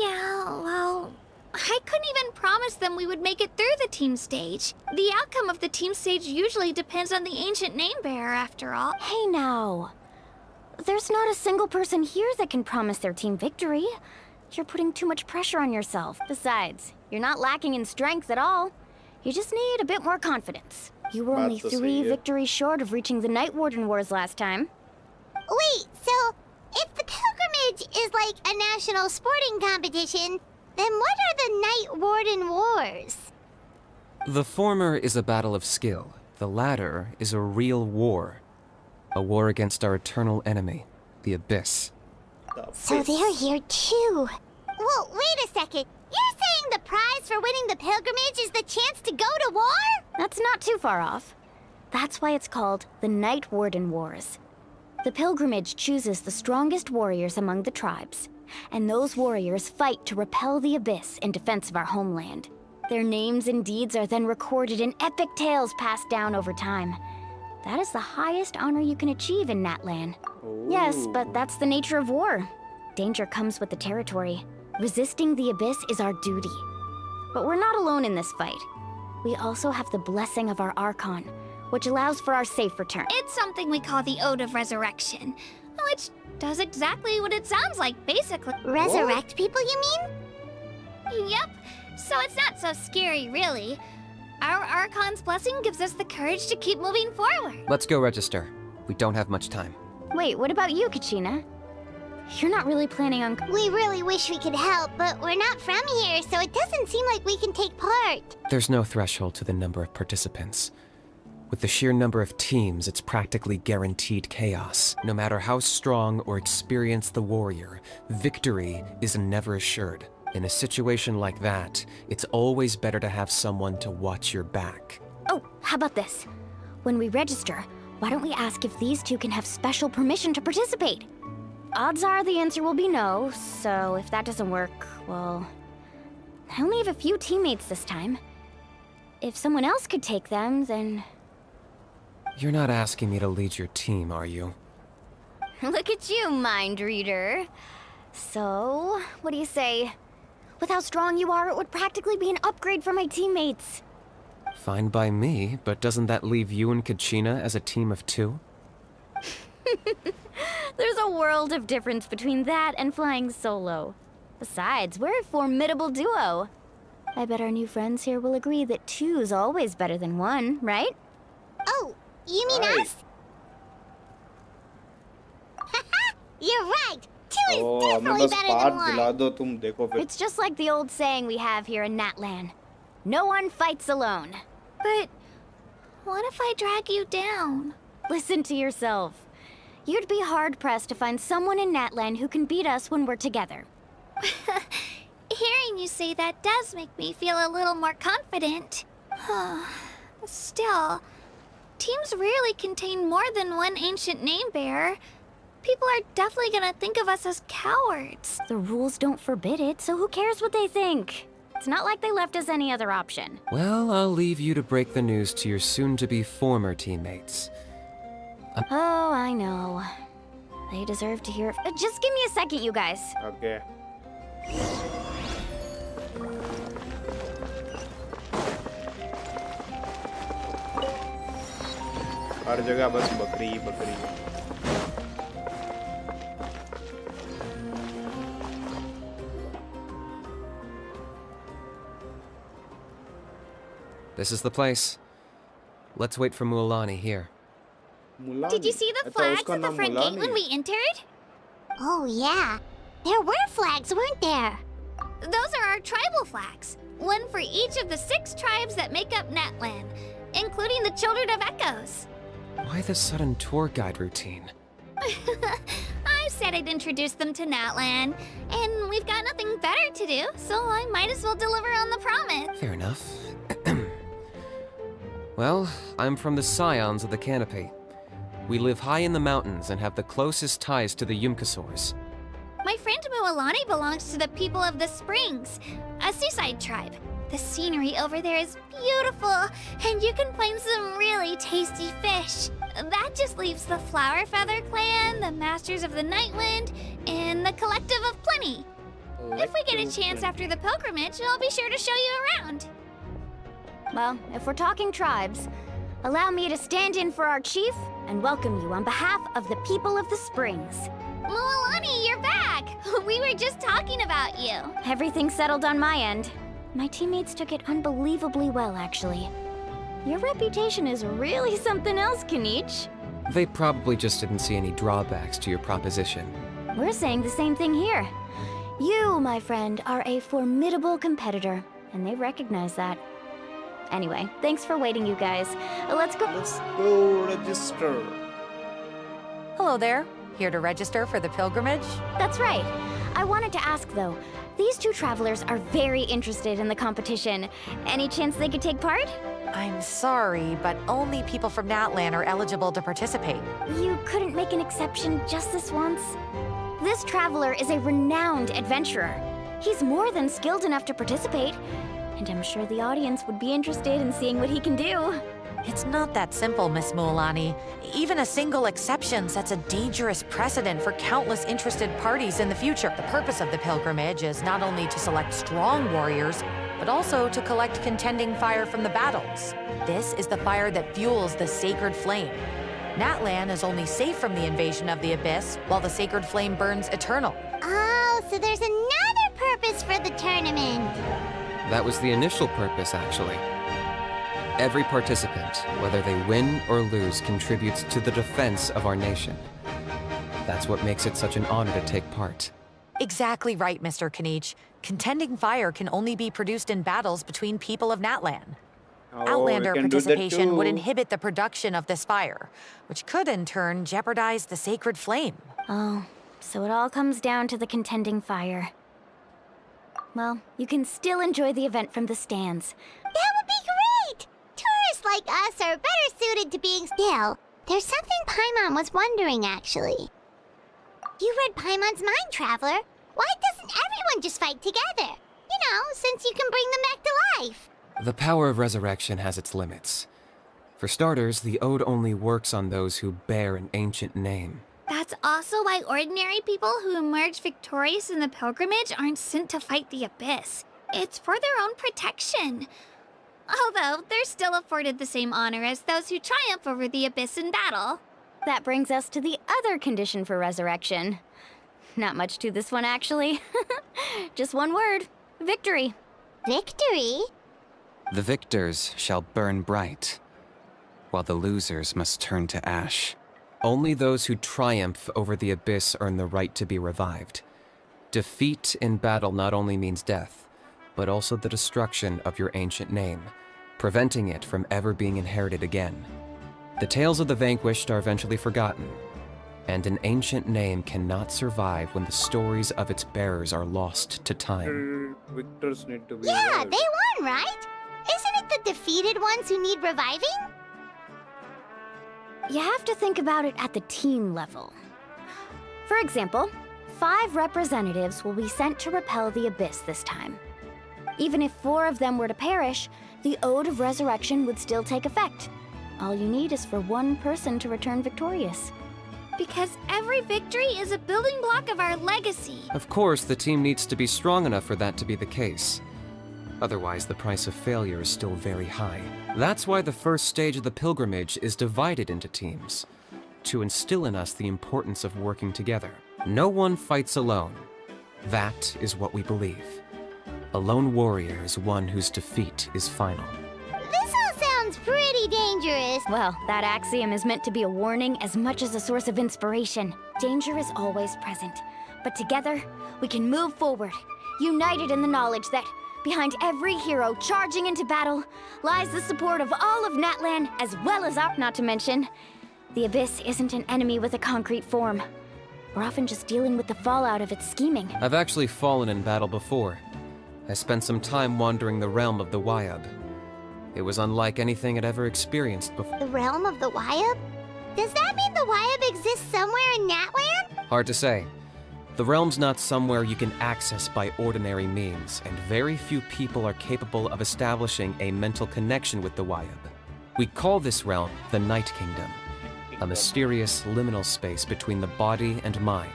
Yeah, well, I couldn't even promise them we would make it through the team stage. The outcome of the team stage usually depends on the ancient name bearer, after all. Hey now. There's not a single person here that can promise their team victory. You're putting too much pressure on yourself. Besides, you're not lacking in strength at all. You just need a bit more confidence. You were only 3 victories short of reaching the Night Warden Wars last time. Wait, so if the pilgrimage is like a national sporting competition, then what are the Night Warden Wars? The former is a battle of skill. The latter is a real war. A war against our eternal enemy, the Abyss. So they're here too. Well, wait a second. You're saying the prize for winning the pilgrimage is the chance to go to war? That's not too far off. That's why it's called the Night Warden Wars. The pilgrimage chooses the strongest warriors among the tribes, and those warriors fight to repel the Abyss in defense of our homeland. Their names and deeds are then recorded in epic tales passed down over time. That is the highest honor you can achieve in Natlan. Yes, but that's the nature of war. Danger comes with the territory. Resisting the Abyss is our duty. But we're not alone in this fight. We also have the blessing of our Archon, which allows for our safe return. It's something we call the Ode of Resurrection, which does exactly what it sounds like, basically. Resurrect people, you mean? Yep. So it's not so scary, really. Our Archon's blessing gives us the courage to keep moving forward. Let's go register. We don't have much time. Wait, what about you, Kachina? You're not really planning on... We really wish we could help, but we're not from here, so it doesn't seem like we can take part. There's no threshold to the number of participants. With the sheer number of teams, it's practically guaranteed chaos. No matter how strong or experienced the warrior, victory is never assured. In a situation like that, it's always better to have someone to watch your back. Oh, how about this? When we register, why don't we ask if these two can have special permission to participate? Odds are the answer will be no, so if that doesn't work, well... I only have a few teammates this time. If someone else could take them, then... You're not asking me to lead your team, are you? Look at you, mind reader. So, what do you say? With how strong you are, it would practically be an upgrade for my teammates. Fine by me, but doesn't that leave you and Kachina as a team of two? There's a world of difference between that and flying solo. Besides, we're a formidable duo. I bet our new friends here will agree that two's always better than one, right? Oh, you mean us? You're right! Two is definitely better than one! It's just like the old saying we have here in Natlan. No one fights alone. But what if I drag you down? Listen to yourself. You'd be hard-pressed to find someone in Natlan who can beat us when we're together. Hearing you say that does make me feel a little more confident. Still, teams rarely contain more than one ancient name bearer. People are definitely gonna think of us as cowards. The rules don't forbid it, so who cares what they think? It's not like they left us any other option. Well, I'll leave you to break the news to your soon-to-be former teammates. Oh, I know. They deserve to hear it. Just give me a second, you guys. Okay. हर जगह बस बकरी ही बकरी. This is the place. Let's wait for Mualani here. Did you see the flags at the front gate when we entered? Oh, yeah. There were flags, weren't there? Those are our tribal flags. One for each of the 6 tribes that make up Natlan, including the Children of Echoes. Why the sudden tour guide routine? I said I'd introduce them to Natlan, and we've got nothing better to do, so I might as well deliver on the promise. Fair enough. Well, I'm from the Scions of the Canopy. We live high in the mountains and have the closest ties to the Yumkasaurs. My friend Mualani belongs to the people of the Springs, a seaside tribe. The scenery over there is beautiful, and you can find some really tasty fish. That just leaves the Flower Feather Clan, the Masters of the Nightwind, and the Collective of Plenty. If we get a chance after the pilgrimage, I'll be sure to show you around. Well, if we're talking tribes, allow me to stand in for our chief and welcome you on behalf of the people of the Springs. Mualani, you're back! We were just talking about you. Everything's settled on my end. My teammates took it unbelievably well, actually. Your reputation is really something else, Kanich. They probably just didn't see any drawbacks to your proposition. We're saying the same thing here. You, my friend, are a formidable competitor, and they recognize that. Anyway, thanks for waiting, you guys. Let's go. Let's go register. Hello there. Here to register for the pilgrimage? That's right. I wanted to ask, though. These two travelers are very interested in the competition. Any chance they could take part? I'm sorry, but only people from Natlan are eligible to participate. You couldn't make an exception just this once? This traveler is a renowned adventurer. He's more than skilled enough to participate, and I'm sure the audience would be interested in seeing what he can do. It's not that simple, Miss Mualani. Even a single exception sets a dangerous precedent for countless interested parties in the future. The purpose of the pilgrimage is not only to select strong warriors, but also to collect contending fire from the battles. This is the fire that fuels the sacred flame. Natlan is only safe from the invasion of the Abyss, while the sacred flame burns eternal. Oh, so there's another purpose for the tournament. That was the initial purpose, actually. Every participant, whether they win or lose, contributes to the defense of our nation. That's what makes it such an honor to take part. Exactly right, Mr. Kanich. Contending fire can only be produced in battles between people of Natlan. Outlander participation would inhibit the production of this fire, which could in turn jeopardize the sacred flame. Oh, so it all comes down to the contending fire. Well, you can still enjoy the event from the stands. That would be great! Tourists like us are better suited to being still. There's something Paimon was wondering, actually. You read Paimon's mind, Traveler. Why doesn't everyone just fight together? You know, since you can bring them back to life. The power of resurrection has its limits. For starters, the ode only works on those who bear an ancient name. That's also why ordinary people who emerge victorious in the pilgrimage aren't sent to fight the Abyss. It's for their own protection. Although, they're still afforded the same honor as those who triumph over the Abyss in battle. That brings us to the other condition for resurrection. Not much to this one, actually. Just one word. Victory. Victory? The victors shall burn bright, while the losers must turn to ash. Only those who triumph over the Abyss earn the right to be revived. Defeat in battle not only means death, but also the destruction of your ancient name, preventing it from ever being inherited again. The tales of the vanquished are eventually forgotten, and an ancient name cannot survive when the stories of its bearers are lost to time. Victors need to be Yeah, revived. they won, right? Isn't it the defeated ones who need reviving? You have to think about it at the team level. For example, 5 representatives will be sent to repel the Abyss this time. Even if 4 of them were to perish, the Ode of Resurrection would still take effect. All you need is for 1 person to return victorious. Because every victory is a building block of our legacy. Of course, the team needs to be strong enough for that to be the case. Otherwise, the price of failure is still very high. That's why the first stage of the pilgrimage is divided into teams, to instill in us the importance of working together. No one fights alone. That is what we believe. A lone warrior is one whose defeat is final. This all sounds pretty dangerous. Well, that axiom is meant to be a warning as much as a source of inspiration. Danger is always present, but together, we can move forward, united in the knowledge that behind every hero charging into battle lies the support of all of Natlan, as well as not to mention, the Abyss isn't an enemy with a concrete form. We're often just dealing with the fallout of its scheming. I've actually fallen in battle before. I spent some time wandering the realm of the Wyab. It was unlike anything I'd ever experienced before. The realm of the Wyab? Does that mean the Wyab exists somewhere in Natlan? Hard to say. The realm's not somewhere you can access by ordinary means, and very few people are capable of establishing a mental connection with the Wyab. We call this realm the Night Kingdom, a mysterious liminal space between the body and mind.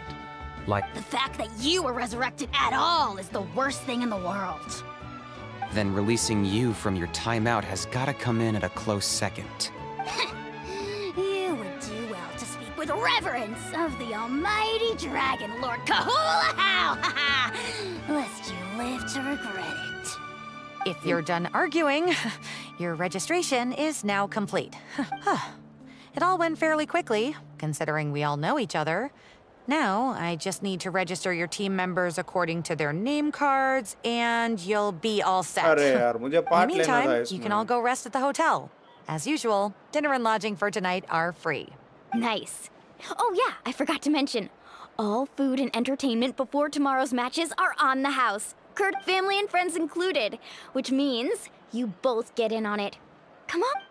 Like the fact that you were resurrected at all is the worst thing in the world. Then releasing you from your timeout has gotta come in at a close second. You would do well to speak with reverence of the almighty Dragon Lord Kahula-How! Lest you live to regret it. If you're done arguing, your registration is now complete. It all went fairly quickly, considering we all know each other. Now, I just need to register your team members according to their name cards, and you'll be all set. अरे यार मुझे In the part लेना था meantime, you इसमें. can all go rest at the hotel. As usual, dinner and lodging for tonight are free. Nice. Oh yeah, I forgot to mention. All food and entertainment before tomorrow's matches are on the house. Kurt family and friends included. Which means you both get in on it. Come on.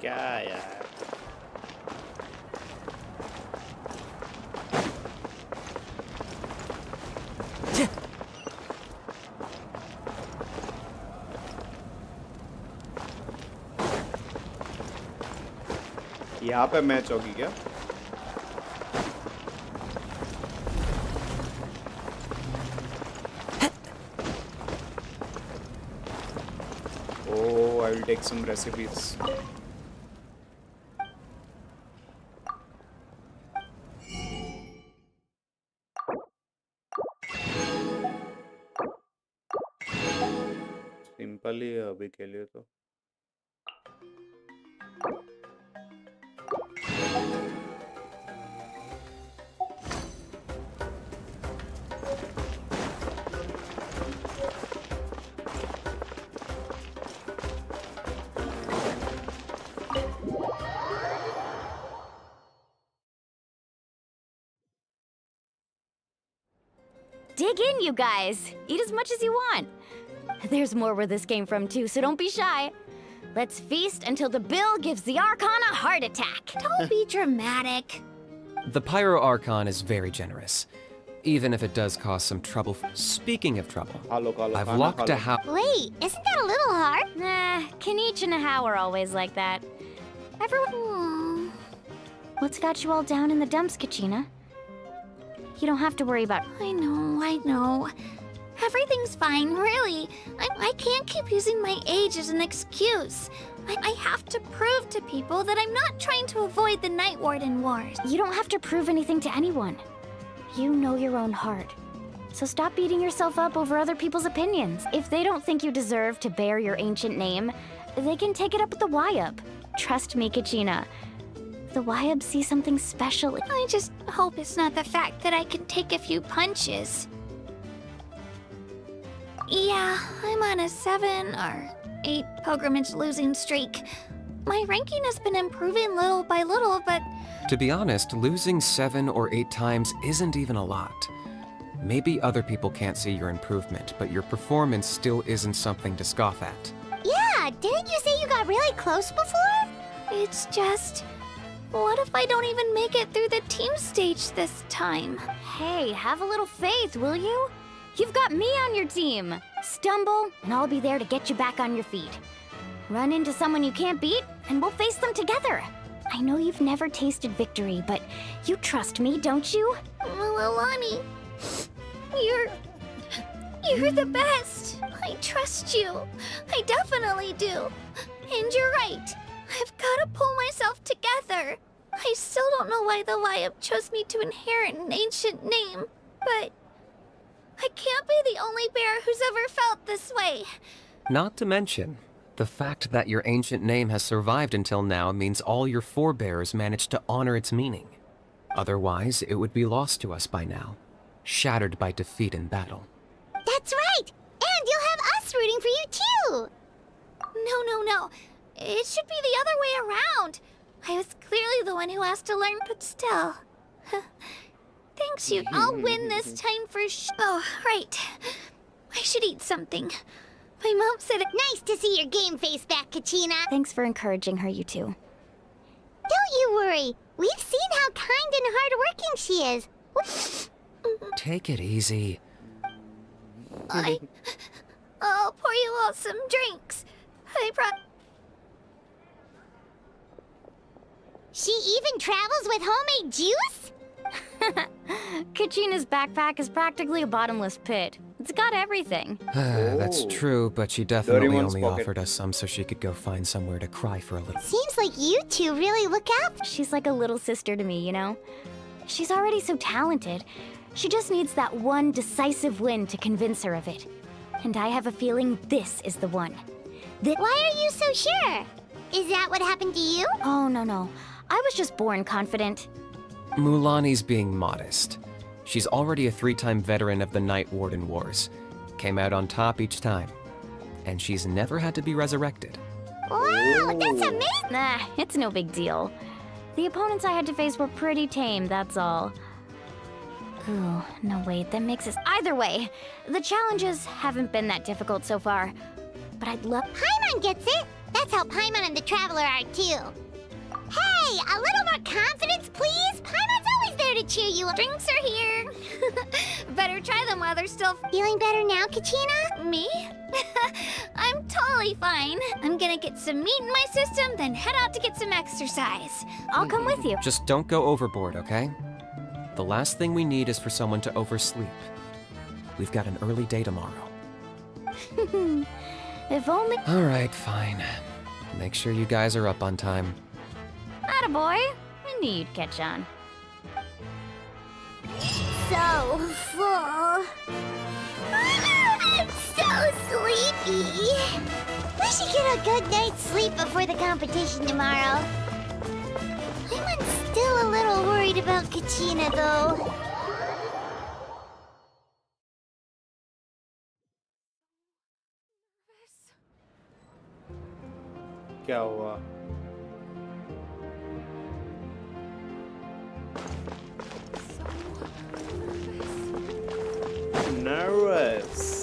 क्या यार? यहाँ पे match होगी क्या? Oh, I will take some recipes. Simple ही है अभी के लिए तो. Dig in, you guys. Eat as much as you want. There's more where this came from, too, so don't be shy. Let's feast until the bill gives the Archon a heart attack. Don't be dramatic. The Pyro Archon is very generous, even if it does cause some trouble. Speaking of trouble, I've locked a house. Wait, isn't that a little hard? Nah, Kanich and Ahau are always like that. Everyone... What's got you all down in the dumps, Kachina? You don't have to worry about... I know. Everything's fine, really. I can't keep using my age as an excuse. I have to prove to people that I'm not trying to avoid the Night Warden Wars. You don't have to prove anything to anyone. You know your own heart. So stop beating yourself up over other people's opinions. If they don't think you deserve to bear your ancient name, they can take it up with the Wyup. Trust me, Kachina. The Wyup see something special. I just hope it's not the fact that I can take a few punches. Yeah, I'm on a 7 or 8 pilgrimage losing streak. My ranking has been improving little by little, but... To be honest, losing 7 or 8 times isn't even a lot. Maybe other people can't see your improvement, but your performance still isn't something to scoff at. Yeah, didn't you say you got really close before? It's just... What if I don't even make it through the team stage this time? Hey, have a little faith, will you? You've got me on your team. Stumble, and I'll be there to get you back on your feet. Run into someone you can't beat, and we'll face them together. I know you've never tasted victory, but you trust me, don't you? Mililani, you're the best. I trust you. I definitely do. And you're right. I've got to pull myself together. I still don't know why the Wyup chose me to inherit an ancient name, but I can't be the only bear who's ever felt this way. Not to mention, the fact that your ancient name has survived until now means all your forebears managed to honor its meaning. Otherwise, it would be lost to us by now, shattered by defeat in battle. That's right! And you'll have us rooting for you too! No. It should be the other way around. I was clearly the one who asked to learn, but still. Thanks, you. I'll win this time for Oh, right. I should eat something. My mom said it. Nice to see your game face back, Kachina. Thanks for encouraging her, you two. Don't you worry. We've seen how kind and hardworking she is. Take it easy. I'll pour you all some drinks. I brought... She even travels with homemade juice? Kachina's backpack is practically a bottomless pit. It's got everything. That's true, but she definitely Doraemon's only pocket. offered us some so she could go find somewhere to cry for a little. Seems like you two really look out. She's like a little sister to me, you know? She's already so talented. She just needs that one decisive win to convince her of it. And I have a feeling this is the one. Why are you so sure? Is that what happened to you? Oh, no. I was just born confident. Mulaney's being modest. She's already a 3-time veteran of the Night Warden Wars. Came out on top each time. And she's never had to be resurrected. Wow, that's amazing! Nah, it's no big deal. The opponents I had to face were pretty tame, that's all. Ooh, no wait, that makes us... Either way, the challenges haven't been that difficult so far. But I'd love... Paimon gets it! That's how Paimon and the Traveler are too. Hey, a little more confidence, please? Paimon's always there to cheer you up. Drinks are here. Better try them while they're still... Feeling better now, Kachina? Me? I'm totally fine. I'm gonna get some meat in my system, then head out to get some exercise. I'll come with you. Just don't go overboard, okay? The last thing we need is for someone to oversleep. We've got an early day tomorrow. If only... Alright, fine. Make sure you guys are up on time. Attaboy. I knew you'd catch on. So full. I'm so sleepy. We should get a good night's sleep before the competition tomorrow. I'm still a little worried about Kachina, though. क्या हुआ? Nervous.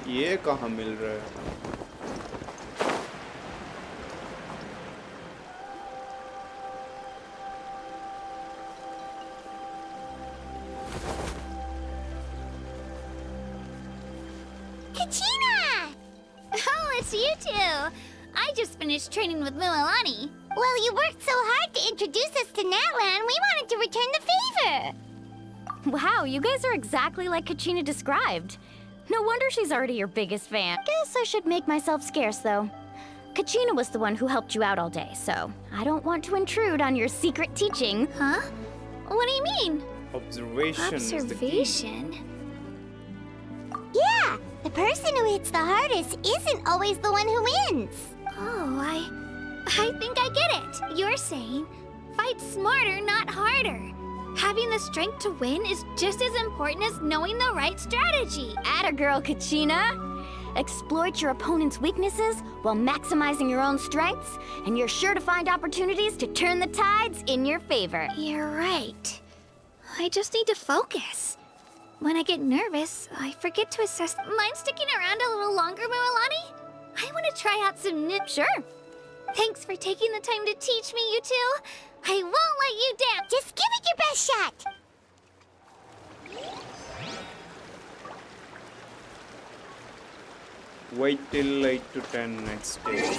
ये कहाँ मिल रहा है? Kachina! Oh, it's you two. I just finished training with Mililani. Well, you worked so hard to introduce us to Natlan, we wanted to return the favor. Wow, you guys are exactly like Kachina described. No wonder she's already your biggest fan. Guess I should make myself scarce, though. Kachina was the one who helped you out all day, so I don't want to intrude on your secret teaching. Huh? What do you mean? Observation. Observation? Yeah, the person who hits the hardest isn't always the one who wins. Oh, I think I get it. You're saying, fight smarter, not harder. Having the strength to win is just as important as knowing the right strategy. Atta girl, Kachina! Exploit your opponent's weaknesses while maximizing your own strengths, and you're sure to find opportunities to turn the tides in your favor. You're right. I just need to focus. When I get nervous, I forget to assess. Mind sticking around a little longer, Mililani? I want to try out some new... Sure. Thanks for taking the time to teach me, you two. I won't let you down. Just give it your best shot. Wait till 8 to 10 next day.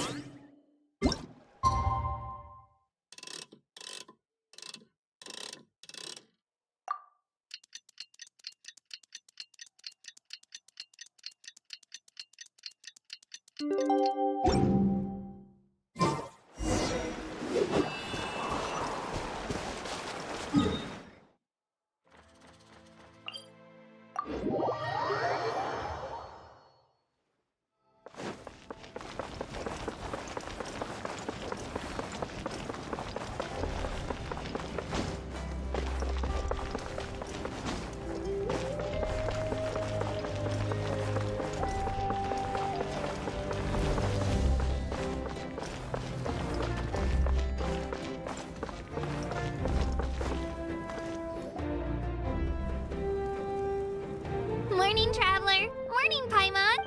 Morning, Traveler. Morning, Paimon.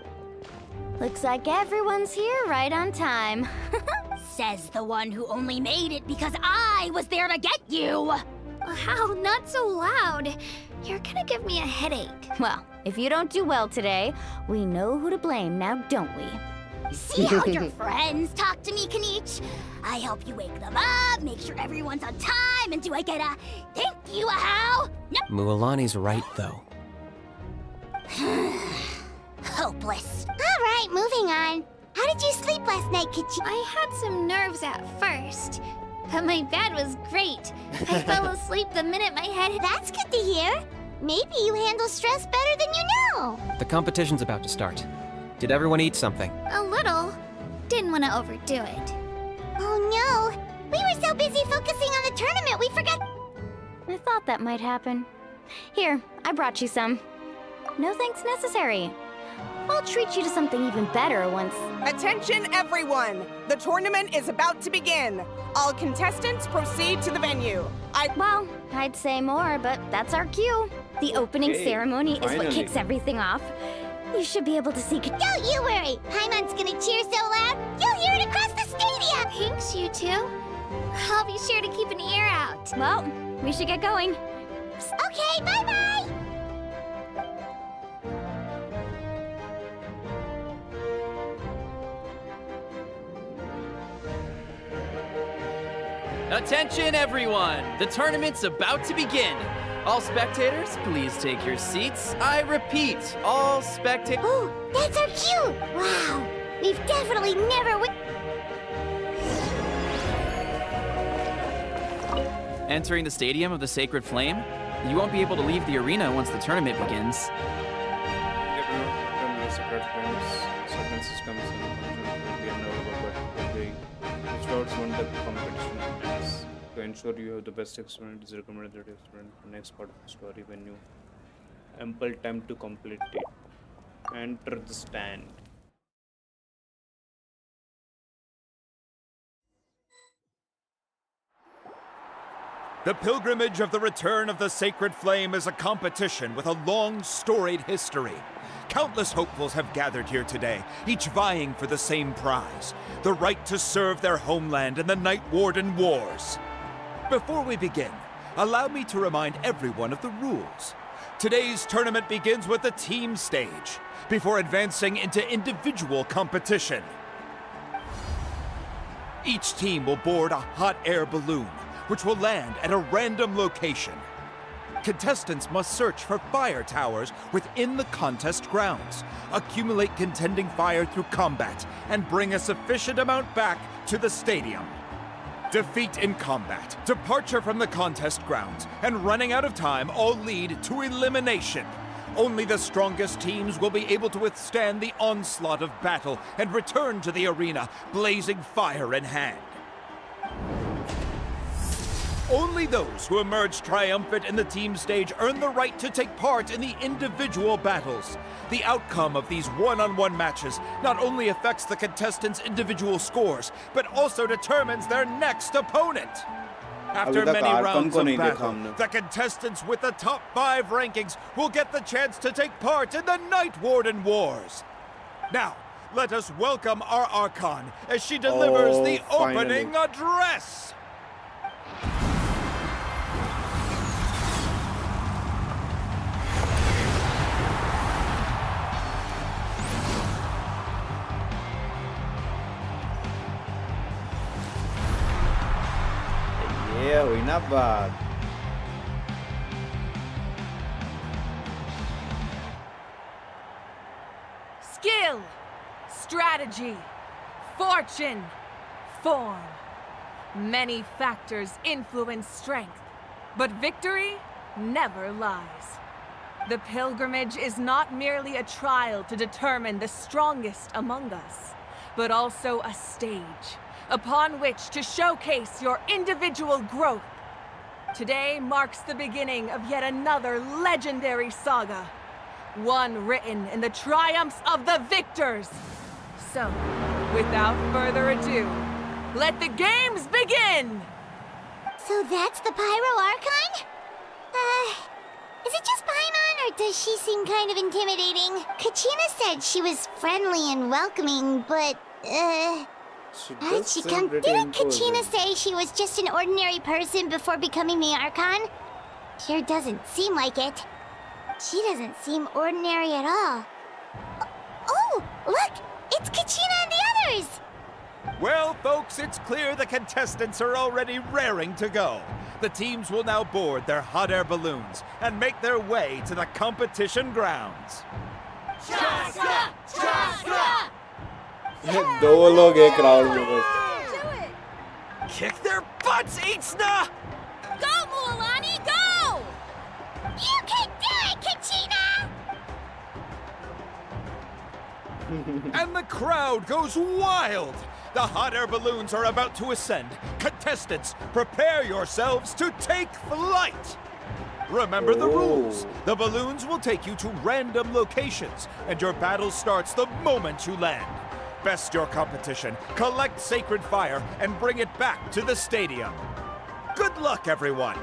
Looks like everyone's here right on time. Says the one who only made it because I was there to get you! How? Not so loud. You're gonna give me a headache. Well, if you don't do well today, we know who to blame now, don't we? See how your friends talk to me, Kanich? I help you wake them up, make sure everyone's on time, and do I get a thank you, how? No. Mualani's right, though. Hopeless. All right, moving on. How did you sleep last night, Kachina? I had some nerves at first, but my bed was great. I fell asleep the minute my head hit. That's good to hear. Maybe you handle stress better than you know. The competition's about to start. Did everyone eat something? A little. Didn't want to overdo it. Oh no! We were so busy focusing on the tournament, we forgot. I thought that might happen. Here, I brought you some. No thanks necessary. I'll treat you to something even better once. Attention, everyone! The tournament is about to begin. All contestants proceed to the venue. Well, I'd say more, but that's our cue. The opening Okay, ceremony is what finally. kicks everything off. You should be able to see. Don't you worry! Paimon's gonna cheer so loud, you'll hear it across the stadium! Thanks, you two. I'll be sure to keep an ear out. Well, we should get going. Okay, bye-bye! Attention, everyone! The tournament's about to begin. All spectators, please take your seats. I repeat, all spectators. Oh, that's our cue! Wow, we've definitely never Entering the stadium of the Sacred Flame, you won't be able to leave the arena once the tournament begins. To ensure you have the best experience, it is recommended that you experience the next part of the story when you ample time to complete it. Enter the stand. The pilgrimage of the return of the Sacred Flame is a competition with a long, storied history. Countless hopefuls have gathered here today, each vying for the same prize, the right to serve their homeland in the Night Warden Wars. Before we begin, allow me to remind everyone of the rules. Today's tournament begins with the team stage, before advancing into individual competition. Each team will board a hot air balloon, which will land at a random location. Contestants must search for fire towers within the contest grounds, accumulate contending fire through combat, and bring a sufficient amount back to the stadium. Defeat in combat, departure from the contest grounds, and running out of time all lead to elimination. Only the strongest teams will be able to withstand the onslaught of battle and return to the arena, blazing fire in hand. Only those who emerge triumphant in the team stage earn the right to take part in the individual battles. The outcome of these one-on-one matches not only affects the contestants' individual scores, but also determines their next opponent. After many rounds of battle, the contestants with the top 5 rankings will get the chance to take part in the Night Warden Wars. Now, let us welcome our Archon as she delivers the opening address. Yeah, we're not bad. Skill, strategy, fortune, form. Many factors influence strength, but victory never lies. The pilgrimage is not merely a trial to determine the strongest among us, but also a stage upon which to showcase your individual growth. Today marks the beginning of yet another legendary saga, one written in the triumphs of the victors. So, without further ado, let the games begin! So that's the Pyro Archon? Is it just Paimon, or does she seem kind of intimidating? Kachina said she was friendly and welcoming, but, didn't Kachina say she was just an ordinary person before becoming the Archon? Sure doesn't seem like it. She doesn't seem ordinary at all. Oh, look! It's Kachina and the Well, folks, it's clear the contestants are already raring to go. The teams will now board their hot air balloons and make their way to the competition grounds. Chaska! Chaska! दो लोग एक crowd में बस. Kick their butts, Itzna! Go, Mualani, go! You can do it, Kachina! And the crowd goes wild. The hot air balloons are about to ascend. Contestants, prepare yourselves to take flight. Remember the rules. The balloons will take you to random locations, and your battle starts the moment you land. Best your competition, collect sacred fire, and bring it back to the stadium. Good luck, everyone.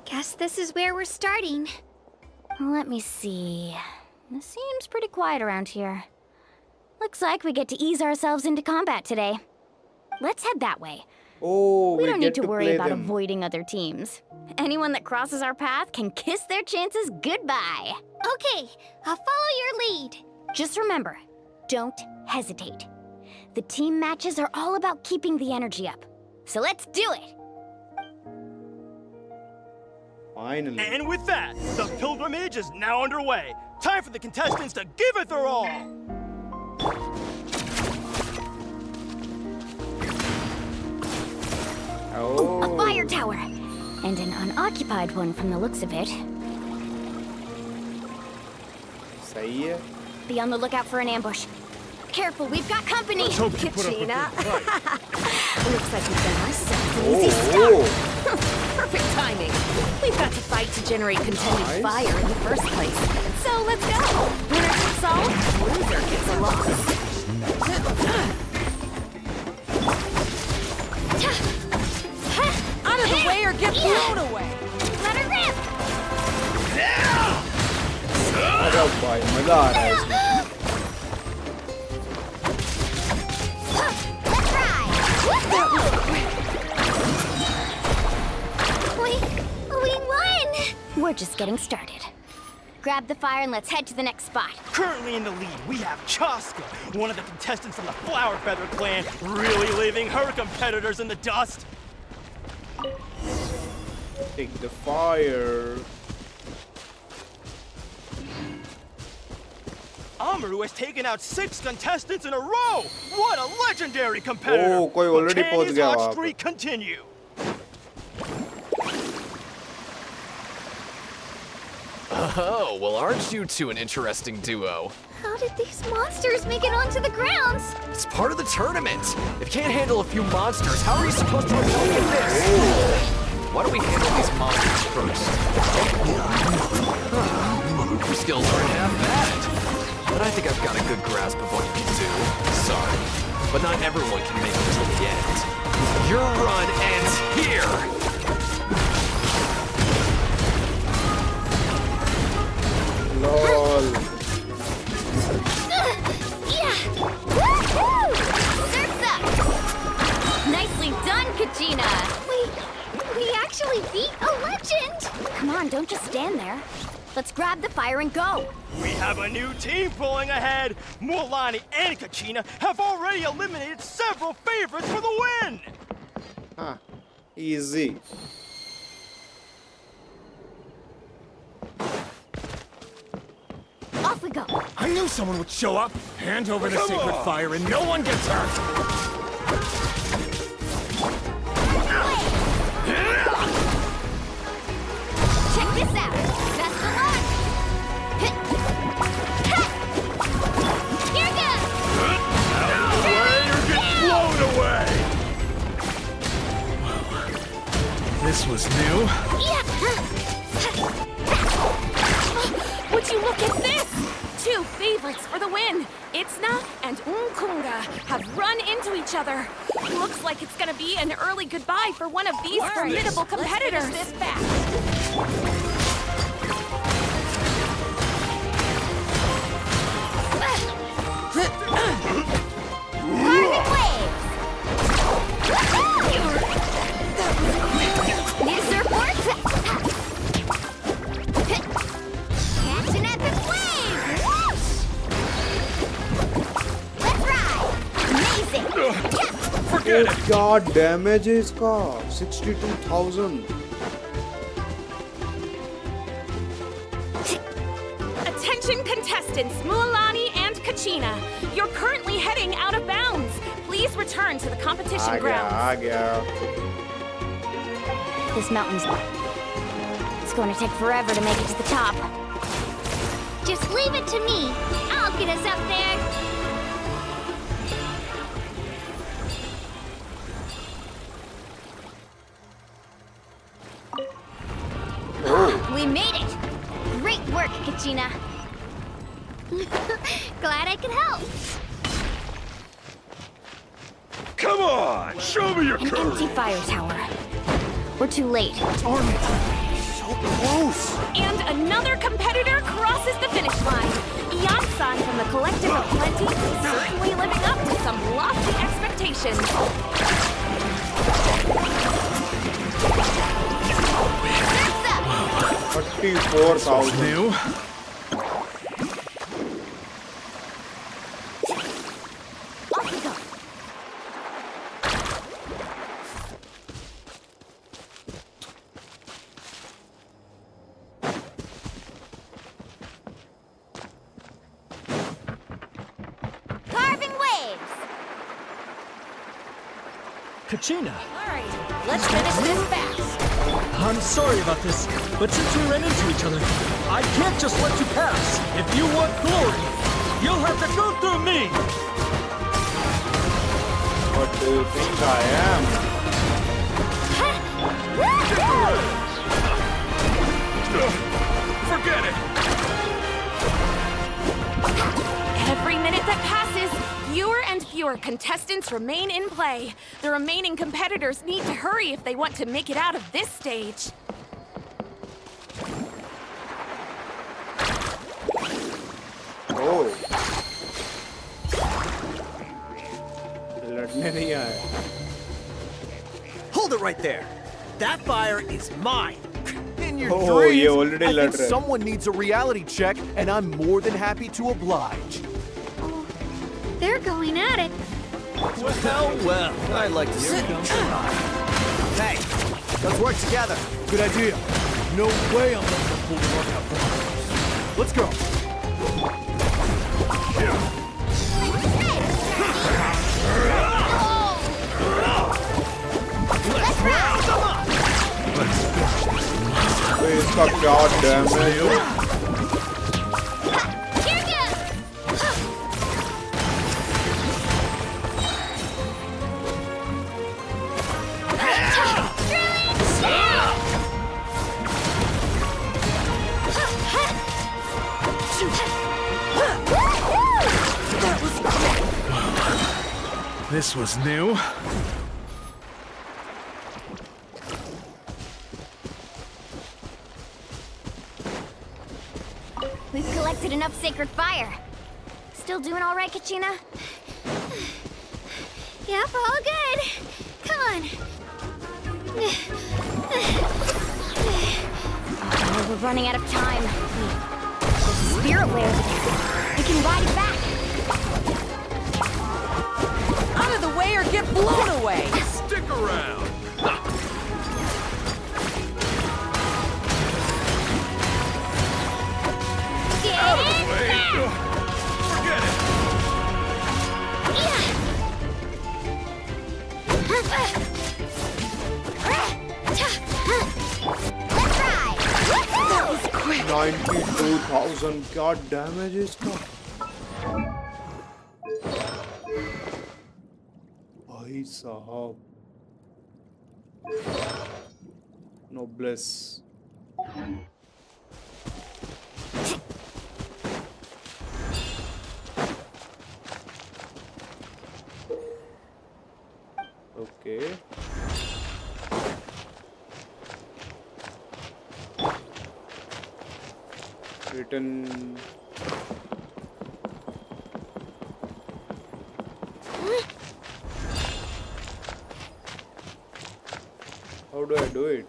Guess this is where we're starting. Let me see. It seems pretty quiet around here. Looks like we get to ease ourselves into combat today. Let's head that way. Oh, We don't need get to worry play about them. avoiding other teams. Anyone that crosses our path can kiss their chances goodbye. Okay, I'll follow your lead. Just remember, don't hesitate. The team matches are all about keeping the energy up. So let's do it! Finally. And with that, the pilgrimage is now underway. Time for the contestants to give it their all. Oh. A fire tower! And an unoccupied one from the looks of it. सही है. Be on the lookout for an ambush. Careful, we've got company! Kachina. Looks like we've done ourselves an Oh, easy oh. start. Perfect timing. We've got to fight to generate contended fire in the first place. So let's go. Winner takes all, loser gets a loss. Out of the way or get blown away! Let her rip! अरे भाई मजा आ रहा है इसमें. We won! We're just getting started. Grab the fire and let's head to the next spot. Currently in the lead, we have Chaska, one of the contestants from the Flower Feather clan, really leaving her competitors in the dust. Take the fire. Amaru has taken out 6 contestants in a row. What a legendary competitor! Oh, कोई already But can पहुंच his गया hot वहाँ पे. streak continue? Oh, well, aren't you two an interesting duo? How did these monsters make it onto the grounds? It's part of the tournament. If you can't handle a few monsters, how are you supposed to win this? Why don't we handle these monsters first? Your skills aren't half bad. But I think I've got a good grasp of what you can do. Sorry, but not everyone can make it till the end. Your run ends here! LOL. Yeah! Woohoo! Surf's up! Nicely done, Kachina! We actually beat a legend! Come on, don't just stand there. Let's grab the fire and go! We have a new team pulling ahead. Mualani and Kachina have already eliminated several favorites for the win. Huh. Easy. Off we go! I knew someone would show up. Hand over the sacred fire and no one gets hurt. Check this out! Best of luck! Here goes! Blown away! This was new. Would you look at this? 2 favorites for the win. Itzna and Unkunga have run into each other. Looks like it's gonna be an early goodbye for one of these formidable competitors. Let's finish this fast. Need a surfboard? Forget it. क्या damage है इसका 62,000 Attention contestants, Mualani and Kachina. You're currently heading out of bounds. Please return to the competition grounds. आ गया This mountain's... It's going to take forever to make it to the top. Just leave it to me. I'll get us up there. We made it! Great work, Kachina. Glad I could help. Come on, show me your An courage. empty fire tower. We're too late. Darn it. So close. And another competitor crosses the finish line. Ian-san from the Collective of Plenty is certainly living up to some lofty expectations. 34,000 New. Off we go. Carving waves. Kachina, Alright, let's finish this fast. I'm sorry about this, but since we ran into each other, I can't just let you pass. If you want glory, you'll have to go through me. What do you think I am? Forget it. Every minute that passes, fewer and fewer contestants remain in play. The remaining competitors need to hurry if they want to make it out of this stage. Oh लड़ने नहीं आया Hold it right there. That fire is mine. In your Oh, dreams, ये already I लड़ think रहे हैं। someone needs a reality check, and I'm more than happy to oblige. They're going at it. Well, I like to see them try. Hey, let's work together. Good idea. No way I'm letting them pull the rug out from under us. Let's go. तो इसका क्या damage है This was new. We've collected enough sacred fire. Still doing all right, Kachina? Yep, all good. Come on. Oh, we're running out of time. There's a spirit way over there. We can ride it back. Out of the way or get blown away! Stick around. Out of the way. Forget it. Let's ride. That was quick. 92,000 क्या damage है इसका भाई साहब नोब्लेस okay written how do I do it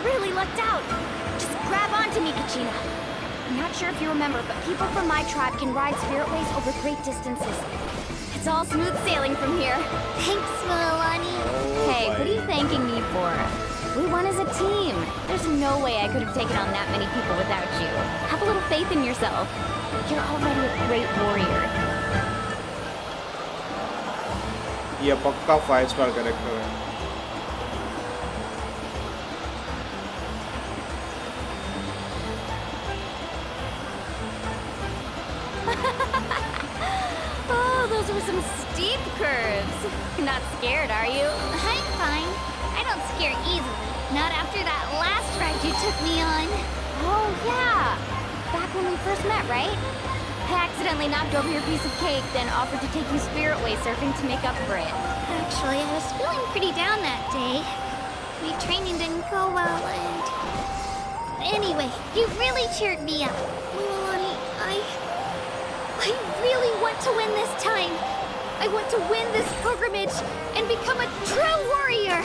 really lucked out. Just grab onto me, Kachina. I'm not sure if you remember, but people from my tribe can ride spiritways over great distances. It's all smooth sailing from here. Thanks, Milani. Hey, what are you thanking me for? We won as a team. There's no way I could have taken on that many people without you. Have a little faith in yourself. You're already a great warrior. ये पक्का 5-star character है. Oh, those were some steep curves. Not scared, are you? I'm fine. I don't scare easily. Not after that last ride you took me on. Oh, yeah. Back when we first met, right? I accidentally knocked over your piece of cake, then offered to take you spiritway surfing to make up for it. Actually, I was feeling pretty down that day. My training didn't go well, and... Anyway, you really cheered me up. Milani, I really want to win this time. I want to win this pilgrimage and become a true warrior.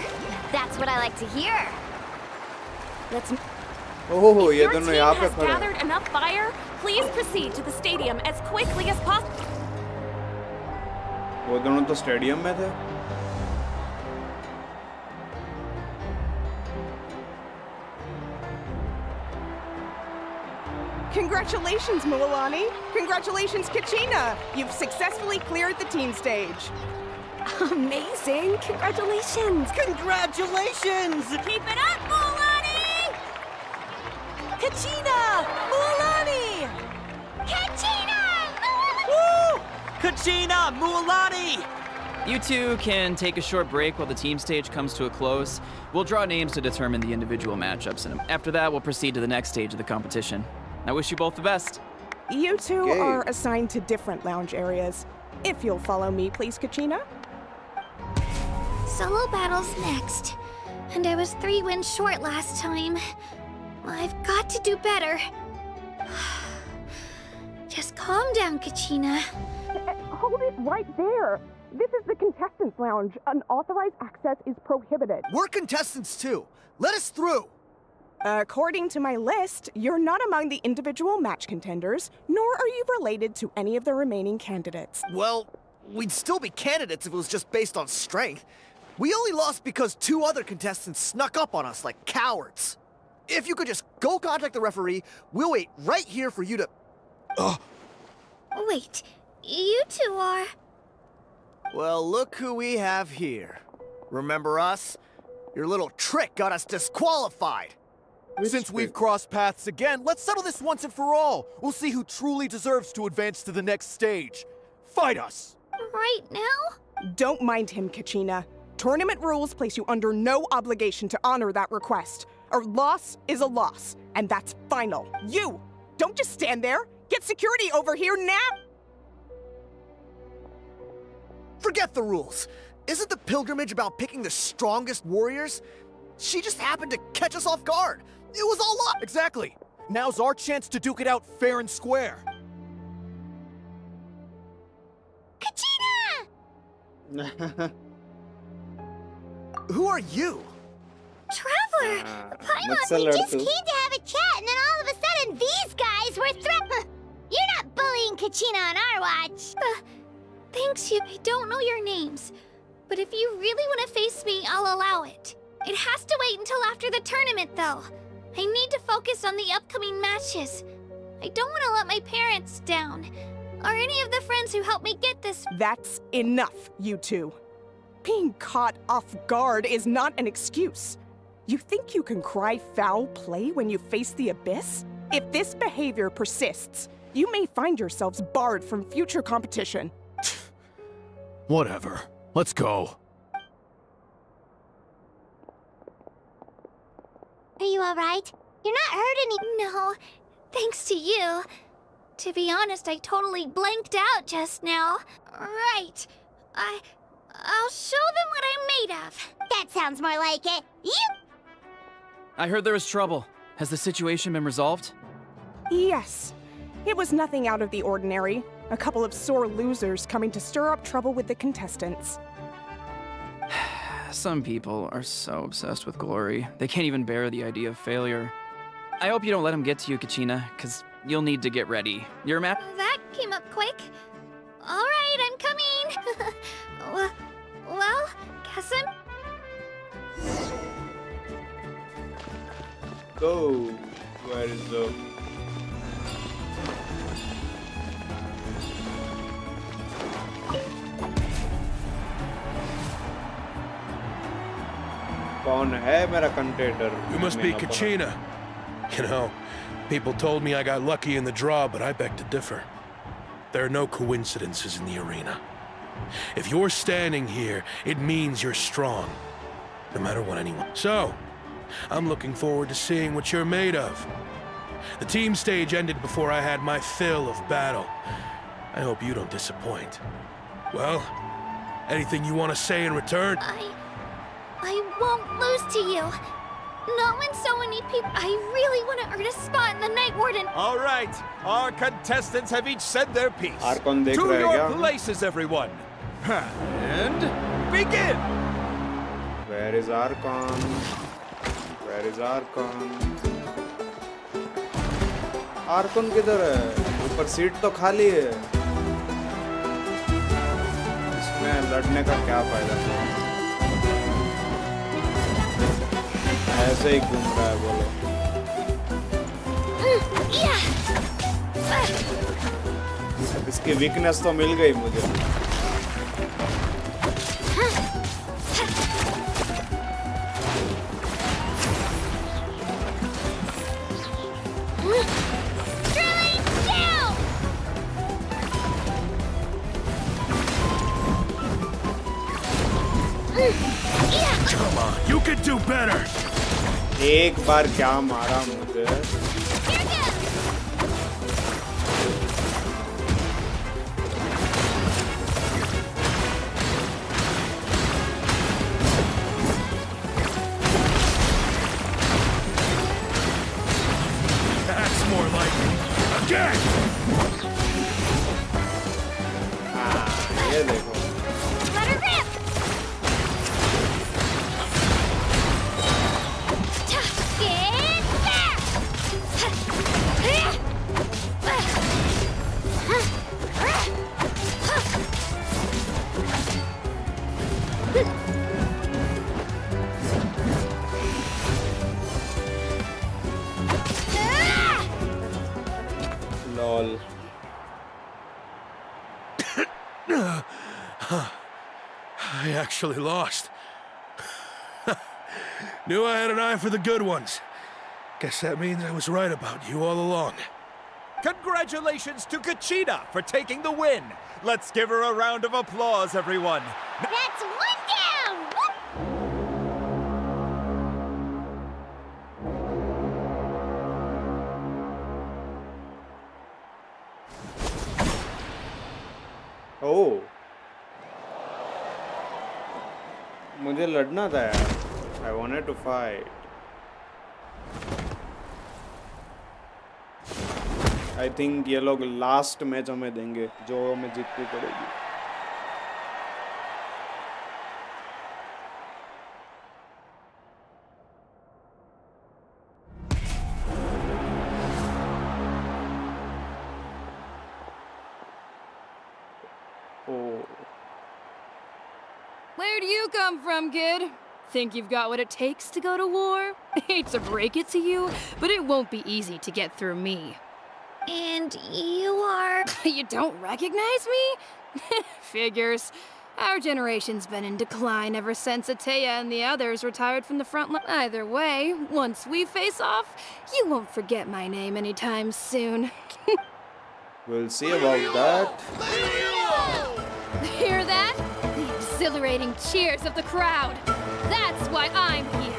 That's what I like to hear. Let's... Oh, If ये your दोनों team यहाँ पे has खड़े हैं. gathered enough fire, please proceed to the stadium as quickly as possible. वो दोनों तो stadium में थे. Congratulations, Milani. Congratulations, Kachina. You've successfully cleared the team stage. Amazing! Congratulations! Congratulations! Keep it up, Mualani! Kachina! Mualani! Kachina! Woo! Kachina! Mualani! You two can take a short break while the team stage comes to a close. We'll draw names to determine the individual matchups, and after that, we'll proceed to the next stage of the competition. I wish you both the best. You two Okay. are assigned to different lounge areas. If you'll follow me, please, Kachina. Solo battle's next. And I was 3 wins short last time. I've got to do better. Just calm down, Kachina. Hold it right there. This is the contestants' lounge. Unauthorized access is prohibited. We're contestants too. Let us through. According to my list, you're not among the individual match contenders, nor are you related to any of the remaining candidates. Well, we'd still be candidates if it was just based on strength. We only lost because 2 other contestants snuck up on us like cowards. If you could just go contact the referee, we'll wait right here for you to... Wait, you two are... Well, look who we have here. Remember us? Your little trick got us disqualified. Since we've crossed paths again, let's settle this once and for all. We'll see who truly deserves to advance to the next stage. Fight us! Right now? Don't mind him, Kachina. Tournament rules place you under no obligation to honor that request. A loss is a loss, and that's final. You! Don't just stand there! Get security over here now! Forget the rules. Isn't the pilgrimage about picking the strongest warriors? She just happened to catch us off guard. It was all luck. Exactly. Now's our chance to duke it out fair and square. Kachina! Who are you? Traveler! Paimon, we just came to have a chat, and then all of a sudden these guys were You're not bullying Kachina on our watch. Thanks, you. I don't know your names. But if you really want to face me, I'll allow it. It has to wait until after the tournament, though. I need to focus on the upcoming matches. I don't want to let my parents down, or any of the friends who helped me get this. That's enough, you two. Being caught off guard is not an excuse. You think you can cry foul play when you face the abyss? If this behavior persists, you may find yourselves barred from future competition. Whatever. Let's go. Are you alright? You're not hurt any... No, thanks to you. To be honest, I totally blanked out just now. Right. I'll show them what I'm made of. That sounds more like it. You... I heard there was trouble. Has the situation been resolved? Yes. It was nothing out of the ordinary. A couple of sore losers coming to stir up trouble with the contestants. Some people are so obsessed with glory, they can't even bear the idea of failure. I hope you don't let him get to you, Kachina, because you'll need to get ready. Your map? That came up quick. All right, I'm coming. well, guess I'm... Go. Where is the... कौन है मेरा कंटेटर? You must be Kachina. You know, people told me I got lucky in the draw, but I beg to differ. There are no coincidences in the arena. If you're standing here, it means you're strong. No matter what anyone... So, I'm looking forward to seeing what you're made of. The team stage ended before I had my fill of battle. I hope you don't disappoint. Well, anything you want to say in return? I won't lose to you. Not when so many people... I really want to earn a spot in the Night Warden. All right, our contestants have each said their piece. Archon dekh To raha hai your kya? places, everyone. And begin. Where is Archon? Where is Archon? Archon किधर है? ऊपर seat तो खाली है. इसमें लड़ने का क्या फायदा? ऐसे ही घूम रहा है बोलो. इसकी वीकनेस तो मिल गई मुझे. Come on, you can do better. एक बार क्या मारा मुझे. That's more like it. Again. हाँ, ये देखो. Let her rip! Get back! LOL. I actually lost. Knew I had an eye for the good ones. Guess that means I was right about you all along. Congratulations to Kachina for taking the win. Let's give her a round of applause, everyone. That's one down! Oh. मुझे लड़ना था यार. I wanted to fight. I think ये लोग last match हमें देंगे जो हमें जीतनी पड़ेगी. Where do you come from, kid? Think you've got what it takes to go to war? Hate to break it to you, but it won't be easy to get through me. And you are... You don't recognize me? Figures. Our generation's been in decline ever since Ateya and the others retired from the front line. Either way, once we face off, you won't forget my name anytime soon. We'll see about that. Hear that? The exhilarating cheers of the crowd. That's why I'm here.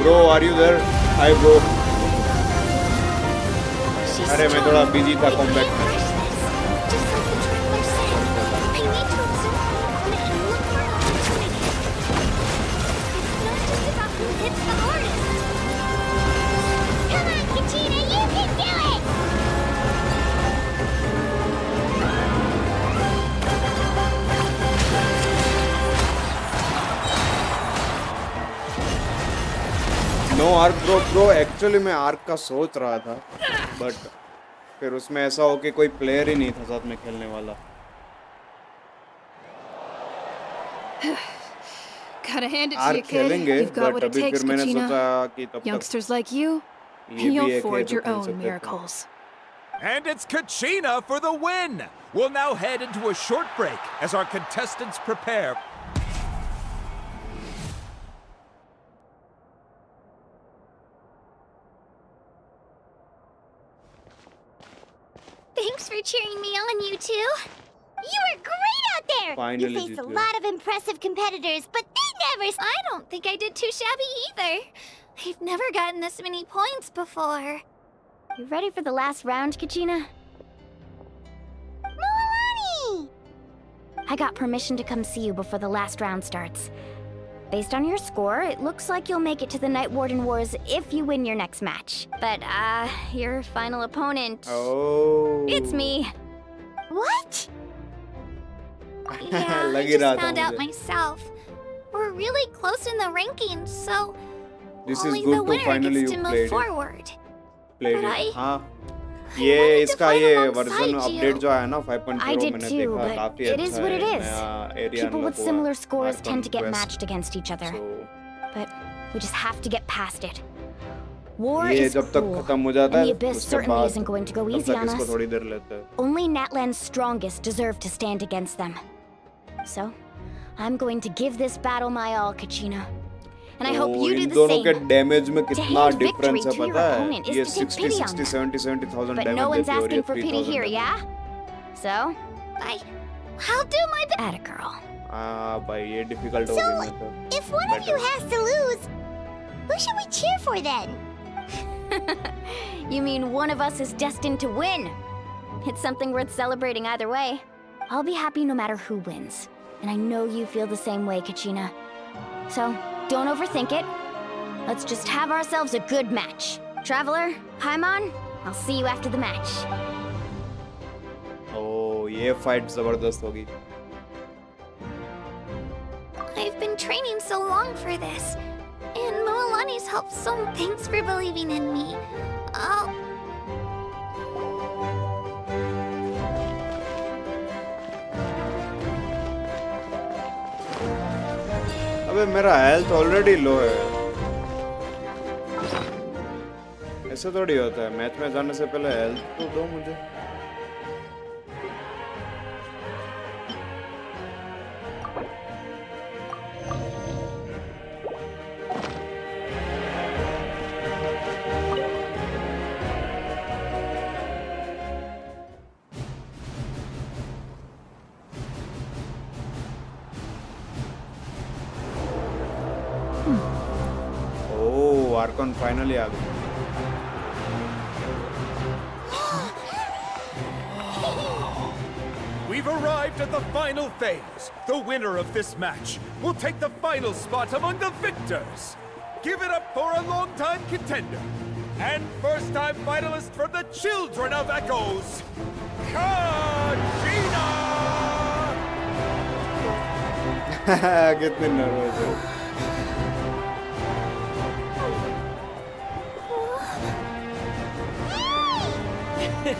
Bro, are you there? Hi, bro. अरे मैं थोड़ा busy था combat में. No arc bro actually मैं arc का सोच रहा था बट फिर उसमें ऐसा हो कि कोई प्लेयर ही नहीं था साथ में खेलने वाला. Gotta hand it to arc you, kid. खेलेंगे You've got but what it अभी takes, फिर मैंने Kachina. सोचा कि तब तक Youngsters like you, ये भी you'll एक है forge जो your खेल own सकते थे. miracles. And it's Kachina for the win! We'll now head into a short break as our contestants prepare. Thanks for cheering me on, you two. You were great out there. Finally, you faced a Juju. lot of impressive competitors, but they never. I don't think I did too shabby either. I've never gotten this many points before. You ready for the last round, Kachina? Milani! I got permission to come see you before the last round starts. Based on your score, it looks like you'll make it to the Night Warden Wars if you win your next match. But, your final opponent... Oh. It's me. What? Yeah, I just found out myself. We're really close in the rankings, so This is only good the to winner finally gets you to move played it. forward. Played But it. I हाँ. ये इसका ये alongside version you. Update जो आया ना 5.0 I did मैंने too, देखा but काफी it अच्छा is what it है. is. नया area People with unlock हुआ. similar scores Archon tend to get Quest. matched against each other. So, But we just have to get past it. War ये is जब तक cruel, खत्म हो जाता and the है Abyss उसके certainly बाद isn't going to go तब easy तक on इसको us. थोड़ी देर लेते हैं. Only Natlan's strongest deserve to stand against them. So, I'm going to give this battle my all, Kachina. And I hope तो you do इन the दोनों same. के damage में To कितना hand डिफरेंस victory है to your पता है? opponent is ये to take 60 pity on 60 them. 70 70,000 But damage no one's देती है और ये asking for pity 3,000 here, damage. yeah? So, I'll do my best. atta girl. हाँ भाई ये डिफिकल्ट हो गई मैं तो. If one of you has to lose, who should we cheer for then? You mean one of us is destined to win? It's something worth celebrating either way. I'll be happy no matter who wins. And I know you feel the same way, Kachina. So, don't overthink it. Let's just have ourselves a good match. Traveler, Paimon, I'll see you after the match. ओह ये fight जबरदस्त होगी. I've been training so long for this. And Moalani's helped so. Thanks for believing in me. Oh, अबे मेरा health already लो है. ऐसे थोड़ी होता है. मैच में जाने से पहले हेल्थ तो दो मुझे. ओह आर्कन फाइनली आ गई. We've arrived at the final phase. The winner of this match will take the final spot among the victors. Give it up for a long-time contender and first-time finalist from the Children of Echoes, Kachina! कितने nervous है. You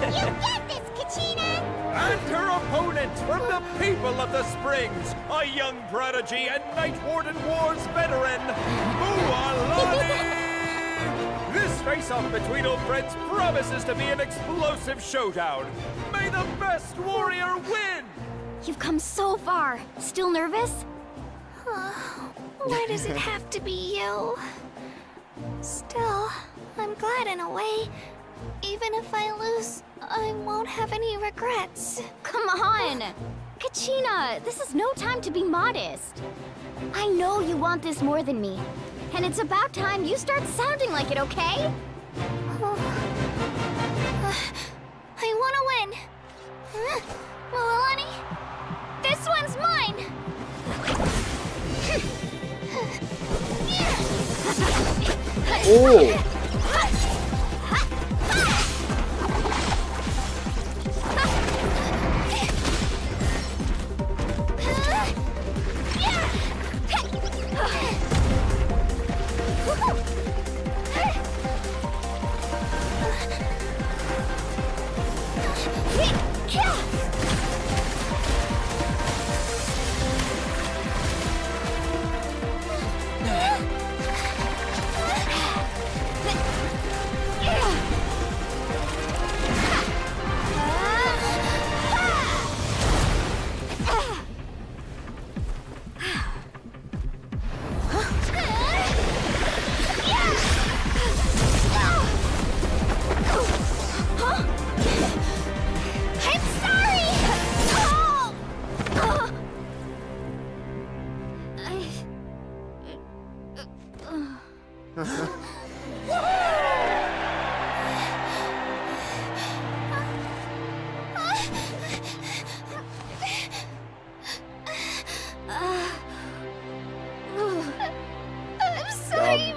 get this, Kachina! And her opponent from the people of the Springs, a young prodigy and Night Warden Wars veteran, Mualani! This face-off between old friends promises to be an explosive showdown. May the best warrior win! You've come so far. Still nervous? why does it have to be you? Still, I'm glad in a way. Even if I lose, I won't have any regrets. Come on! Kachina, this is no time to be modest. I know you want this more than me. And it's about time you start sounding like it, okay? I want to win. Milani, this one's mine. Oh!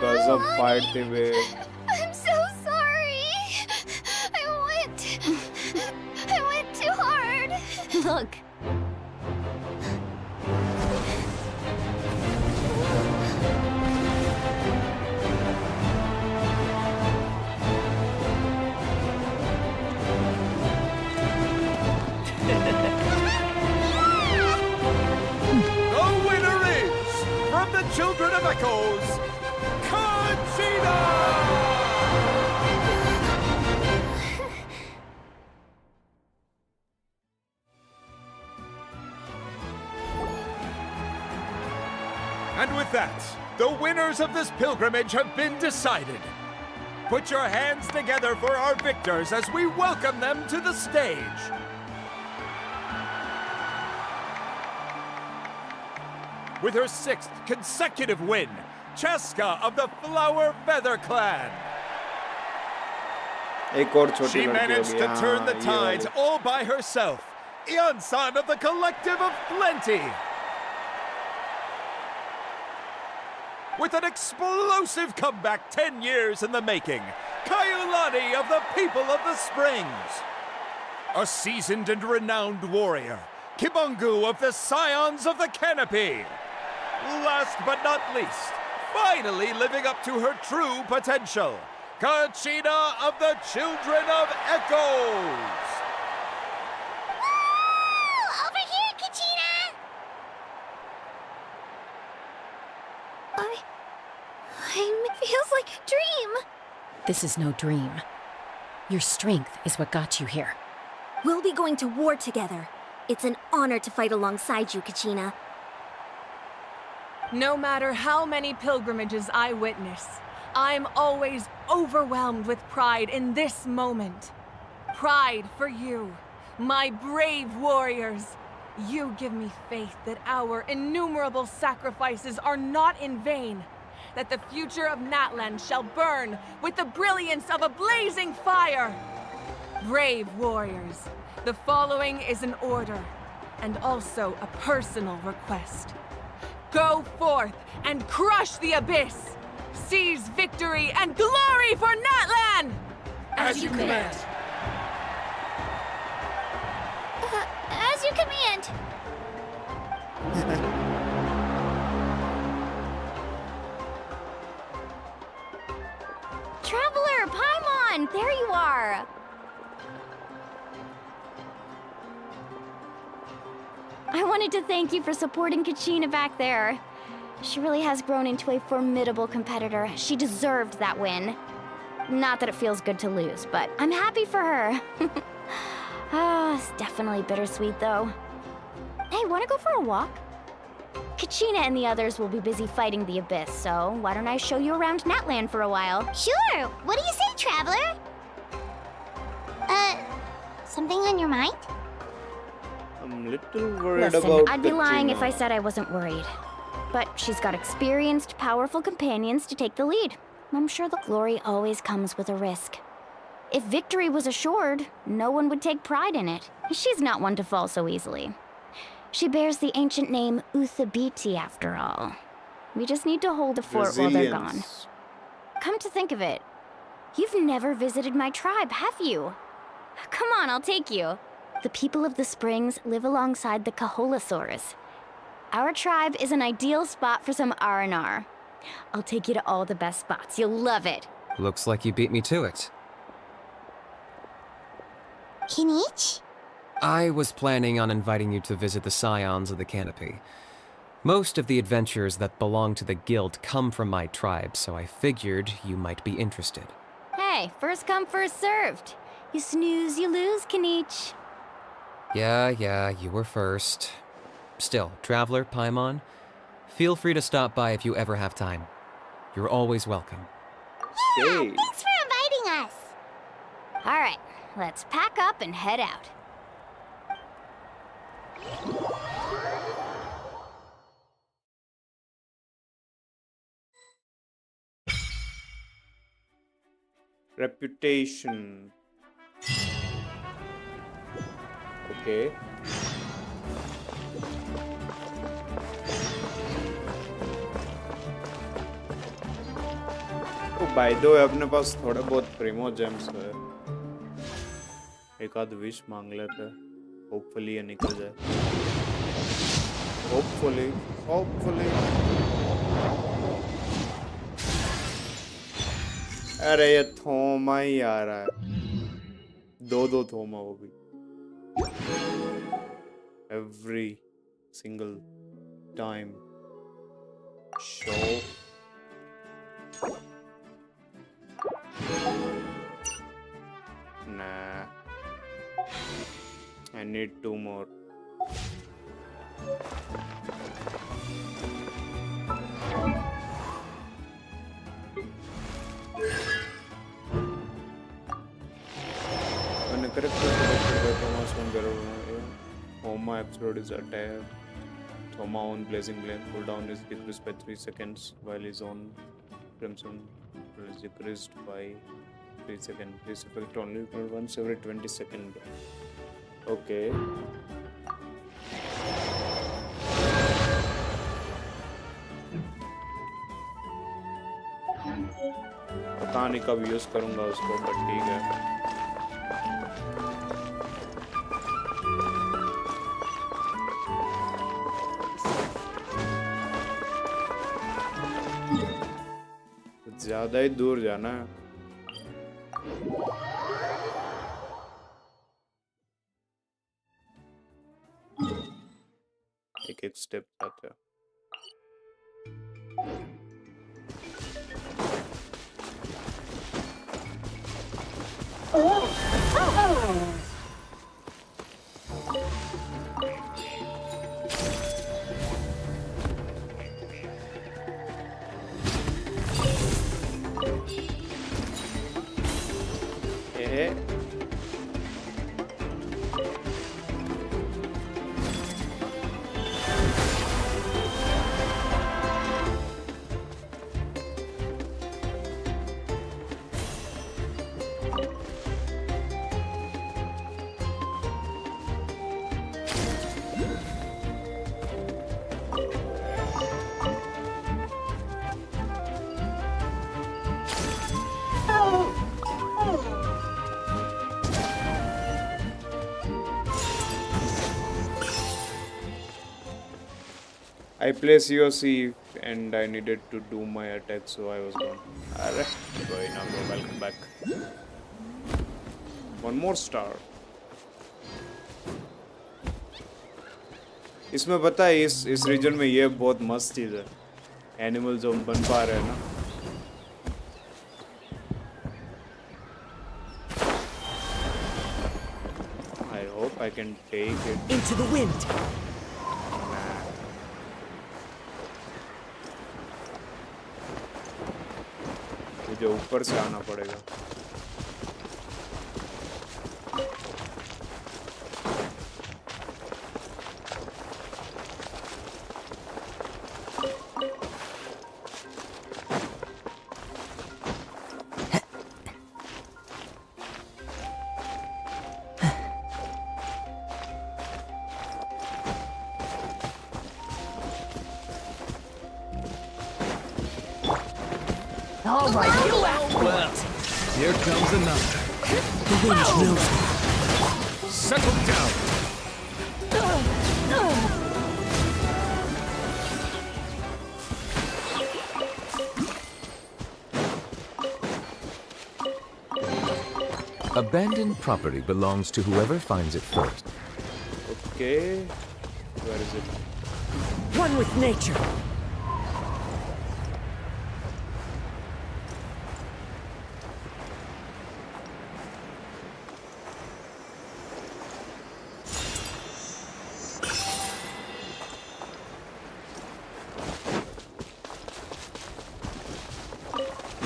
गजब fight थे वे I'm so sorry. I went too hard. Look. The winner is, from the Children of Echoes, And with that, the winners of this pilgrimage have been decided. Put your hands together for our victors as we welcome them to the stage. With her 6th consecutive win, Cheska of the Flower Feather Clan. एक और छोटी She लड़की managed होगी, to turn the हाँ, ये tides वाली। all by herself. Ian-san of the Collective of Plenty. With an explosive comeback 10 years in the making, Kaiulani of the People of the Springs. A seasoned and renowned warrior, Kibangu of the Scions of the Canopy. Last but not least, finally living up to her true potential, Kachina of the Children of Echoes. Over here, Kachina! It feels like a dream. This is no dream. Your strength is what got you here. We'll be going to war together. It's an honor to fight alongside you, Kachina. No matter how many pilgrimages I witness, I'm always overwhelmed with pride in this moment. Pride for you, my brave warriors. You give me faith that our innumerable sacrifices are not in vain, that the future of Natlan shall burn with the brilliance of a blazing fire. Brave warriors, the following is an order, and also a personal request. Go forth and crush the abyss! Seize victory and glory for Natlan! As you command. As you command. Traveler, Paimon, there you are. I wanted to thank you for supporting Kachina back there. She really has grown into a formidable competitor. She deserved that win. Not that it feels good to lose, but I'm happy for her. It's definitely bittersweet, though. Hey, wanna go for a walk? Kachina and the others will be busy fighting the Abyss, so why don't I show you around Natlan for a while? Sure! What do you say, Traveler? Something on your mind? I'm a little worried Listen, about I'd be lying Kachina. if I said I wasn't worried. But she's got experienced, powerful companions to take the lead. I'm sure the glory always comes with a risk. If victory was assured, no one would take pride in it. She's not one to fall so easily. She bears the ancient name Uthabiti, after all. We just need to hold the fort while they're gone. Come to think of it, you've never visited my tribe, have you? Come on, I'll take you. The people of the Springs live alongside the Kaholasaurus. Our tribe is an ideal spot for some R&R. I'll take you to all the best spots. You'll love it. Looks like you beat me to it. Kinich? I was planning on inviting you to visit the Scions of the Canopy. Most of the adventures that belong to the guild come from my tribe, so I figured you might be interested. Hey, first come, first served. You snooze, you lose, Kinich. Yeah, you were first. Still, Traveler, Paimon, feel free to stop by if you ever have time. You're always welcome. Yeah, thanks for inviting us. All right, let's pack up and head out. Reputation. Okay. तो by the way अपने पास थोड़े बहुत Primo James है। एक आध wish मांग लेते हैं। होपफुली ये निकल जाए। होपफुली। अरे ये थोमा ही आ रहा है। दो थोमा वो भी। Every single time. Show. Nah. I need 2 more. When a character is selected by Thomas when there Thoma episode is attacked. Thoma on Blazing Blade cooldown is decreased by 3 seconds, while his own Crimson is decreased by 3 seconds. This effect only occurs once every 20 seconds. Okay. पता नहीं कब use करूंगा उसको, but ठीक है। ज्यादा ही दूर जाना है। एक स्टेप जाते हैं। I place UOC and I needed to do my attack, so I was gone. Alright, now go. Welcome back. 1 more star. इसमें पता है इस रीजन में ये बहुत मस्त चीज है, एनिमल जो बन पा रहे हैं ना। I hope I can take it into the wind. मुझे ऊपर से आना पड़ेगा। All right, you out. Well, here comes another. The wind knows me. Settle down. Abandoned property belongs to whoever finds it first. Okay. Where is it? One with nature.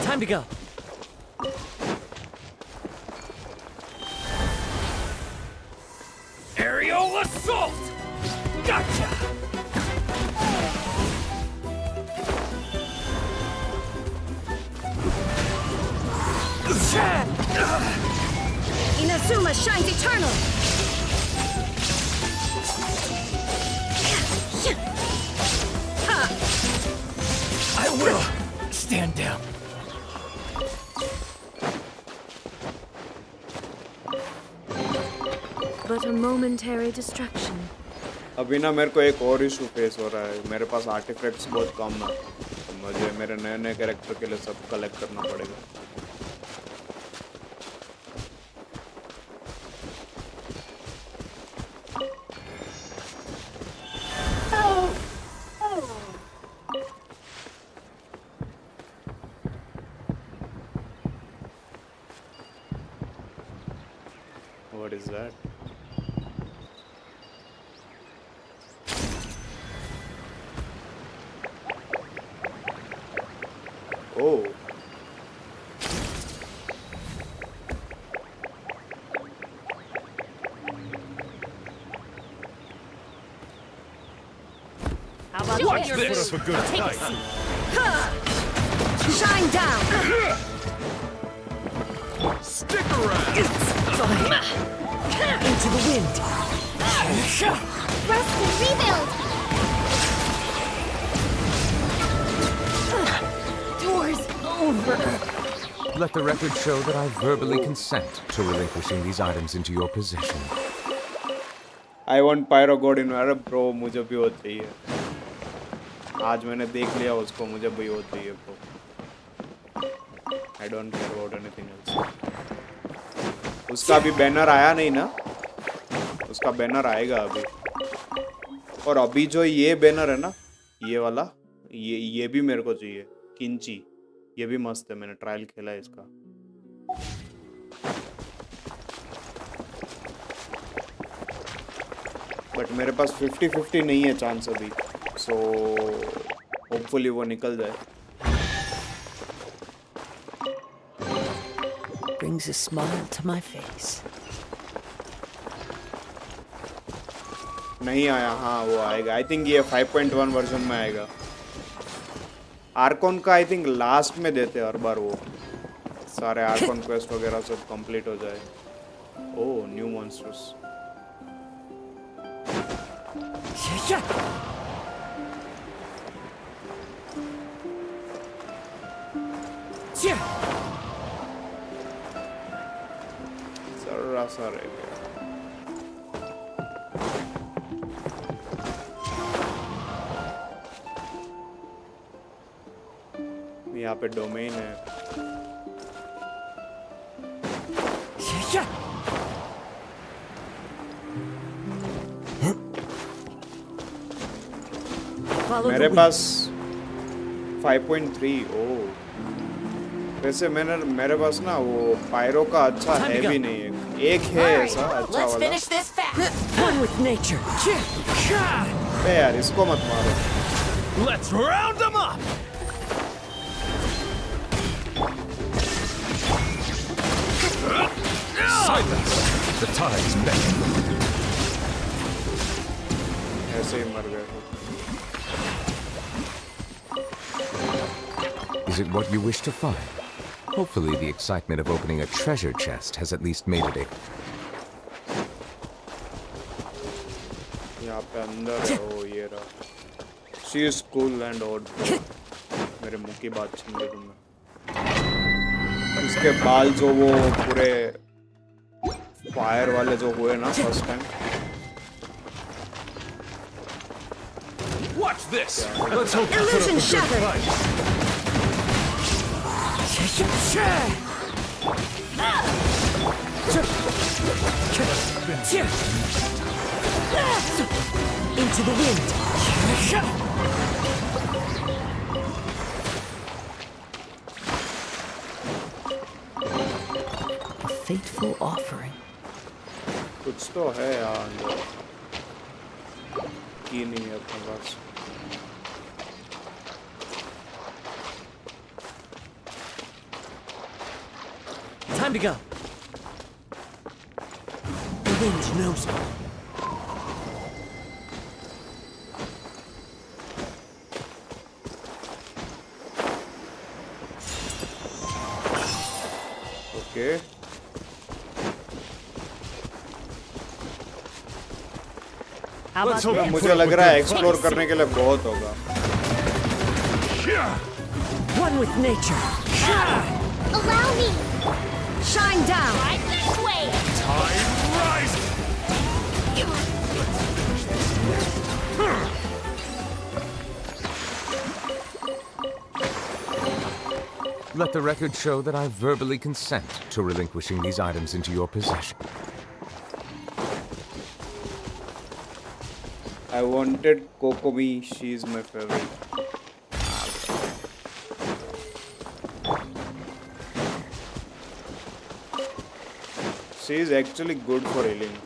Time to go. Aerial assault! Gotcha! Inazuma shines eternal! I will! Stand down. But a momentary distraction. अभी ना मेरे को एक और issue face हो रहा है. मेरे पास आर्टिफैक्ट्स बहुत कम है. तो मुझे मेरे नए कैरेक्टर के लिए सब कलेक्ट करना पड़ेगा. What is that? Oh. How about Watch your this! food? For good Take a night. seat. Shine down! Stick around! Into the wind! Rest and rebuild! Doors over! Let the record show that I verbally consent to relinquishing these items into your possession. I want pyro god in अरे bro मुझे भी वो चाहिए. आज मैंने देख लिया उसको मुझे भी वो चाहिए bro. I don't care about anything else. उसका अभी बैनर आया नहीं ना? उसका बैनर आएगा अभी. और अभी जो ये बैनर है ना, ये वाला, ये भी मेरे को चाहिए. किंची, ये भी मस्त है. मैंने ट्रायल खेला है इसका. बट मेरे पास 50-50 नहीं है चांस अभी. सो होपफुली वो निकल जाए. Brings a smile to my face. नहीं आया. हाँ वो आएगा. आई थिंक ये 5.1 वर्जन में आएगा. आर्कॉन का आई थिंक लास्ट में देते हैं हर बार. वो सारे आर्कॉन क्वेस्ट वगैरह सब कंप्लीट हो जाए. ओह न्यू मॉन्स्टर्स. जरा सा रह गया. यहाँ पे डोमेन है. मेरे पास 5.3. ओह वैसे मेरे पास ना वो पायरो का अच्छा है भी नहीं है. एक है ऐसा अच्छा वाला. बे यार इसको मत मारो. Let's round them up! Silence! The tide's beckoning. ऐसे ही मर गए. Is it what you wish to find? Hopefully the excitement of opening a treasure chest has at least made it a... यहाँ पे अंदर है. ओ ये रहा. She is cool and odd. मेरे मुंह की बात छीन ली तुमने. उसके बाल जो वो पूरे फायर वाले जो हुए ना first time. Watch this. Let's hope you put up a Illusion good shattered. fight. Into the wind. A fateful offering. कुछ तो है यार अंदर. की नहीं है अपने पास. Time to go. The wind knows me. Okay. मुझे लग रहा है एक्सप्लोर करने के लिए बहुत होगा. One with nature. Allow me. Shine down. Right this way. Time rises. Let the record show that I verbally consent to relinquishing these items into your possession. I wanted Kokomi. She's my favorite. She is actually good for healing.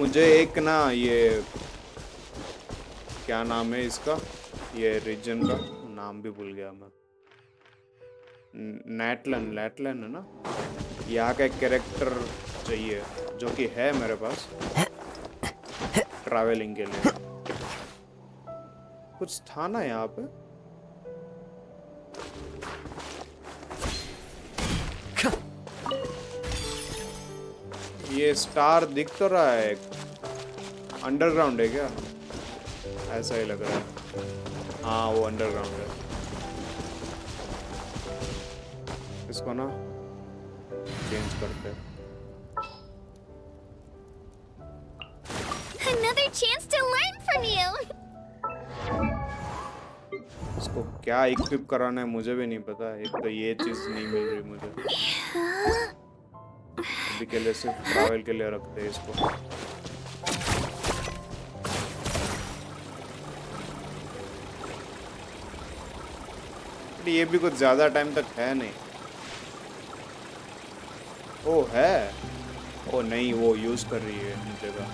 मुझे एक ना ये क्या नाम है इसका, ये reason का नाम भी भूल गया मैं. लैटलन है ना, यहाँ का एक कैरेक्टर चाहिए जो कि है मेरे पास ट्रैवलिंग के लिए. कुछ था ना यहाँ पे. ये स्टार दिख तो रहा है. अंडरग्राउंड है क्या? ऐसा ही लग रहा है. हाँ वो अंडरग्राउंड है. इसको ना चेंज करते हैं. Another chance to learn from you. इसको क्या इक्विप कराना है मुझे भी नहीं पता. एक तो ये चीज नहीं मिल रही मुझे. अभी के लिए सिर्फ ट्रैवल के लिए रखते हैं इसको. ये भी कुछ ज्यादा टाइम तक है नहीं. ओ है. ओ नहीं वो यूज कर रही है जगह.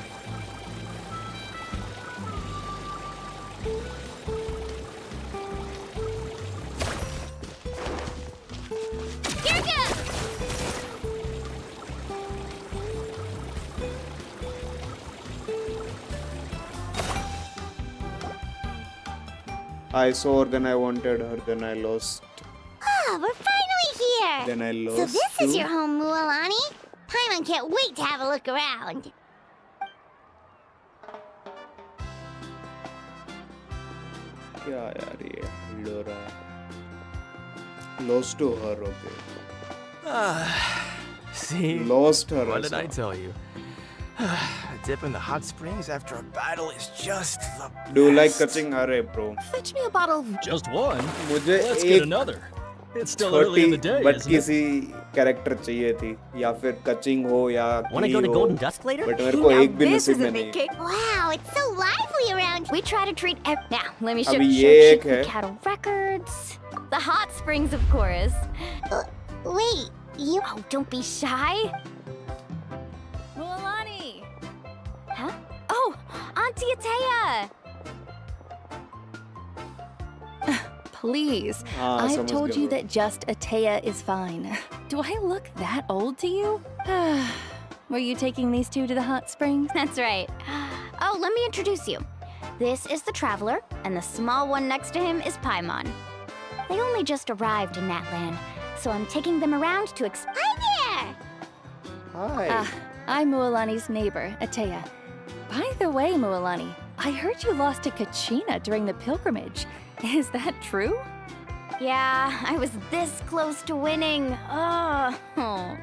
I saw her, then I wanted her, then I lost. Ah, we're finally here. Then I lost. So this is too. your home, Mualani. Paimon can't wait to have a look around. क्या यार ये लोरा. Lost to her, okay. See? Lost her. What did I tell you? A dip in the hot springs after a battle is just the best. Do you like catching array, bro? Fetch me a bottle of... Just one? मुझे Let's एक get another. It's still early in the day, but isn't it? किसी character चाहिए थी या फिर कचिंग हो या Wanna go to Golden Dusk later? But मेरे को Now एक भी this नसीब is में a नहीं big है. cake. Wow, it's so lively around. We try to treat now. Let me show अभी you. ये एक है. Cattle records. The hot springs, of course. Wait, you... Oh, don't be shy. Mualani. Huh? Oh, Auntie Atea. Please, I've समझ told गया you मैं. that just Atea is fine. Do I look that old to you? Were you taking these two to the hot springs? That's right. Oh, let me introduce you. This is the Traveler, and the small one next to him is Paimon. They only just arrived in Natlan, so I'm taking them around to Hi there! Hi. I'm Mualani's neighbor, Atea. By the way, Mualani, I heard you lost to Kachina during the pilgrimage. Is that true? Yeah, I was this close to winning. Oh,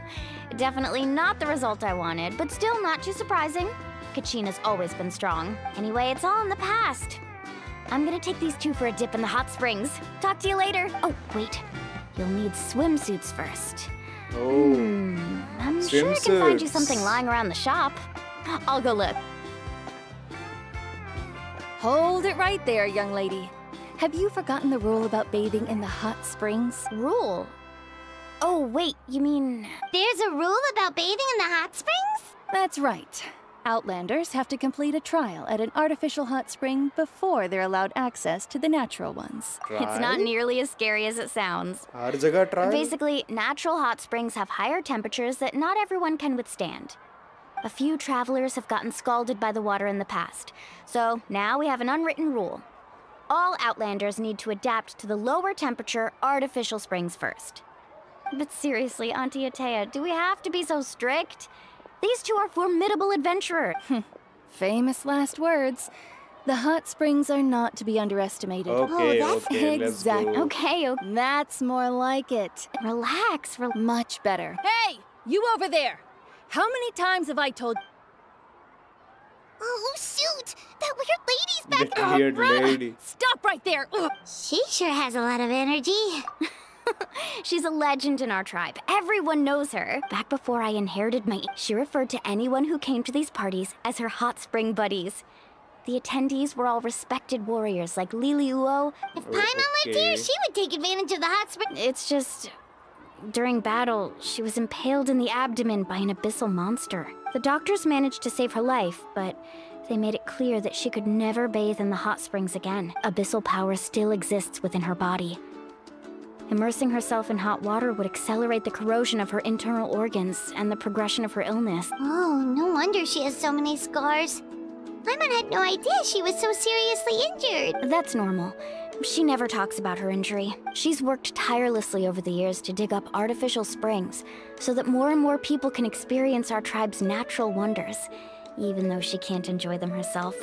definitely not the result I wanted, but still not too surprising. Kachina's always been strong. Anyway, it's all in the past. I'm gonna take these two for a dip in the hot springs. Talk to you later. Oh, wait. You'll need swimsuits first. Oh. I'm sure I can find you Swimsuits. something lying around the shop. I'll go look. Hold it right there, young lady. Have you forgotten the rule about bathing in the hot springs? Rule? Oh, wait, you mean... There's a rule about bathing in the hot springs? That's right. Outlanders have to complete a trial at an artificial hot spring before they're allowed access to the natural ones. It's not nearly as scary as it sounds. हर जगह try. Basically, natural hot springs have higher temperatures that not everyone can withstand. A few travelers have gotten scalded by the water in the past, so now we have an unwritten rule. All Outlanders need to adapt to the lower temperature artificial springs first. But seriously, Auntie Atea, do we have to be so strict? These two are formidable adventurers. Famous last words. The hot springs are not to be underestimated. Okay, okay, let's go. Okay, that's more like it. Relax. Much better. Hey, you over there! How many times have I told... Oh, shoot! That weird lady's back The weird lady. Stop right there! Ugh. She sure has a lot of energy. She's a legend in our tribe. Everyone knows her. Back before I inherited she referred to anyone who came to these parties as her hot spring buddies. The attendees were all respected warriors like Lili Uo. If Paimon lived here, she would take advantage of the hot spring. It's just... During battle, she was impaled in the abdomen by an abyssal monster. The doctors managed to save her life, but they made it clear that she could never bathe in the hot springs again. Abyssal power still exists within her body. Immersing herself in hot water would accelerate the corrosion of her internal organs and the progression of her illness. Oh, no wonder she has so many scars. Paimon had no idea she was so seriously injured. That's normal. She never talks about her injury. She's worked tirelessly over the years to dig up artificial springs so that more and more people can experience our tribe's natural wonders, even though she can't enjoy them herself.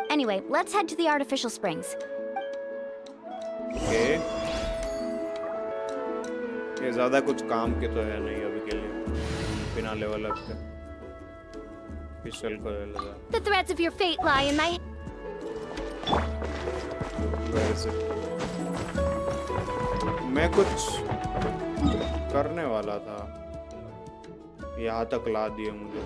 Anyway, let's head to the artificial springs. Okay. ये ज़्यादा कुछ काम के तो है नहीं अभी के लिए बिना लेवल अप के पिस्टल को ले लगा The threads of your fate lie in my... Where is it? मैं कुछ करने वाला था यहाँ तक ला दिए मुझे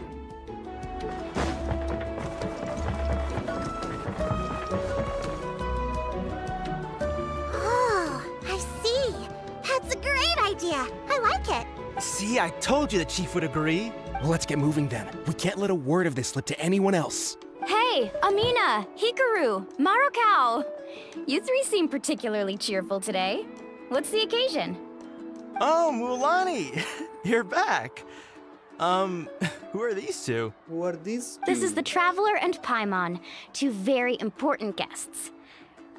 Oh, I see. That's a great idea. I like it. See, I told you the chief would agree. Well, let's get moving then. We can't let a word of this slip to anyone else. Hey, Amina, Hikaru, Marukao. You three seem particularly cheerful today. What's the occasion? Oh, Mualani, you're back. Who are these two? Who are these two? This is the Traveler and Paimon, two very important guests.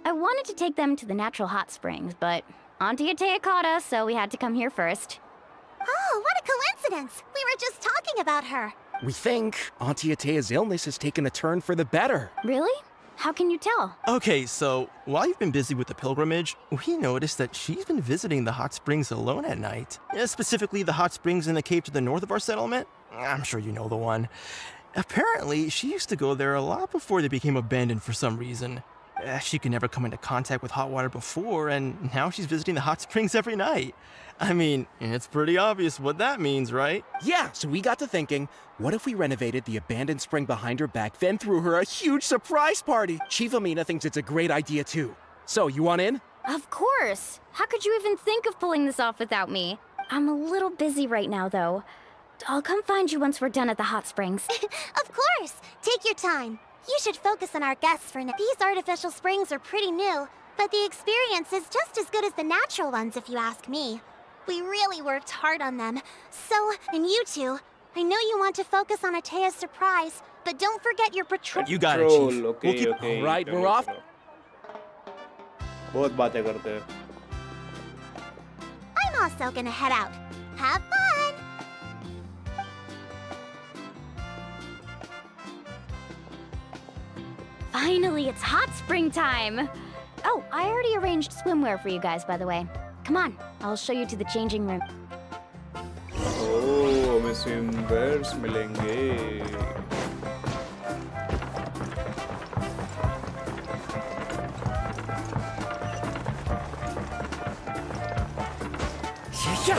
I wanted to take them to the natural hot springs, but Auntie Atea caught us, so we had to come here first. Oh, what a coincidence. We were just talking about her. We think Auntie Atea's illness has taken a turn for the better. Really? How can you tell? Okay, so while you've been busy with the pilgrimage, we noticed that she's been visiting the hot springs alone at night. Specifically, the hot springs in the cave to the north of our settlement. I'm sure you know the one. Apparently, she used to go there a lot before they became abandoned for some reason. She could never come into contact with hot water before, and now she's visiting the hot springs every night. I mean, it's pretty obvious what that means, right? Yeah, so we got to thinking, what if we renovated the abandoned spring behind her back, then threw her a huge surprise party? Chief Amina thinks it's a great idea too. So, you want in? Of course! How could you even think of pulling this off without me? I'm a little busy right now, though. I'll come find you once we're done at the hot springs. Of course! Take your time. You should focus on our guests for now. These artificial springs are pretty new, but the experience is just as good as the natural ones if you ask me. We really worked hard on them. So, and you two, I know you want to focus on Atea's surprise, but don't forget your patrol. You got it, Chief. Okay, We'll keep... okay. All right, चलो, we're off. चलो. बहुत बातें करते हैं. I'm also gonna head out. Have fun! Finally, it's hot spring time! Oh, I already arranged swimwear for you guys, by the way. Come on, I'll show you to the changing room. Oh, हमें swimwears मिलेंगे. Yeah.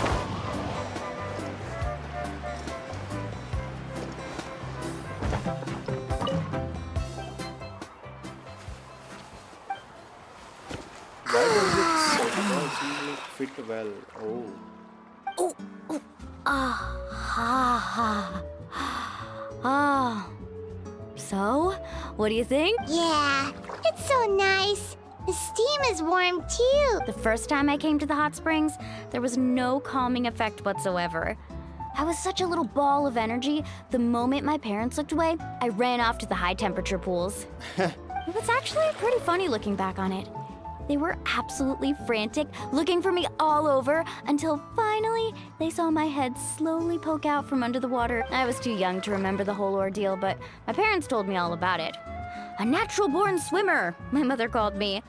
Why does it fit well? Oh. So, what do you think? Yeah, it's so nice. The steam is warm too. The first time I came to the hot springs, there was no calming effect whatsoever. I was such a little ball of energy. The moment my parents looked away, I ran off to the high temperature pools. It was actually pretty funny looking back on it. They were absolutely frantic, looking for me all over, until finally they saw my head slowly poke out from under the water. I was too young to remember the whole ordeal, but my parents told me all about it. A natural-born swimmer, my mother called me.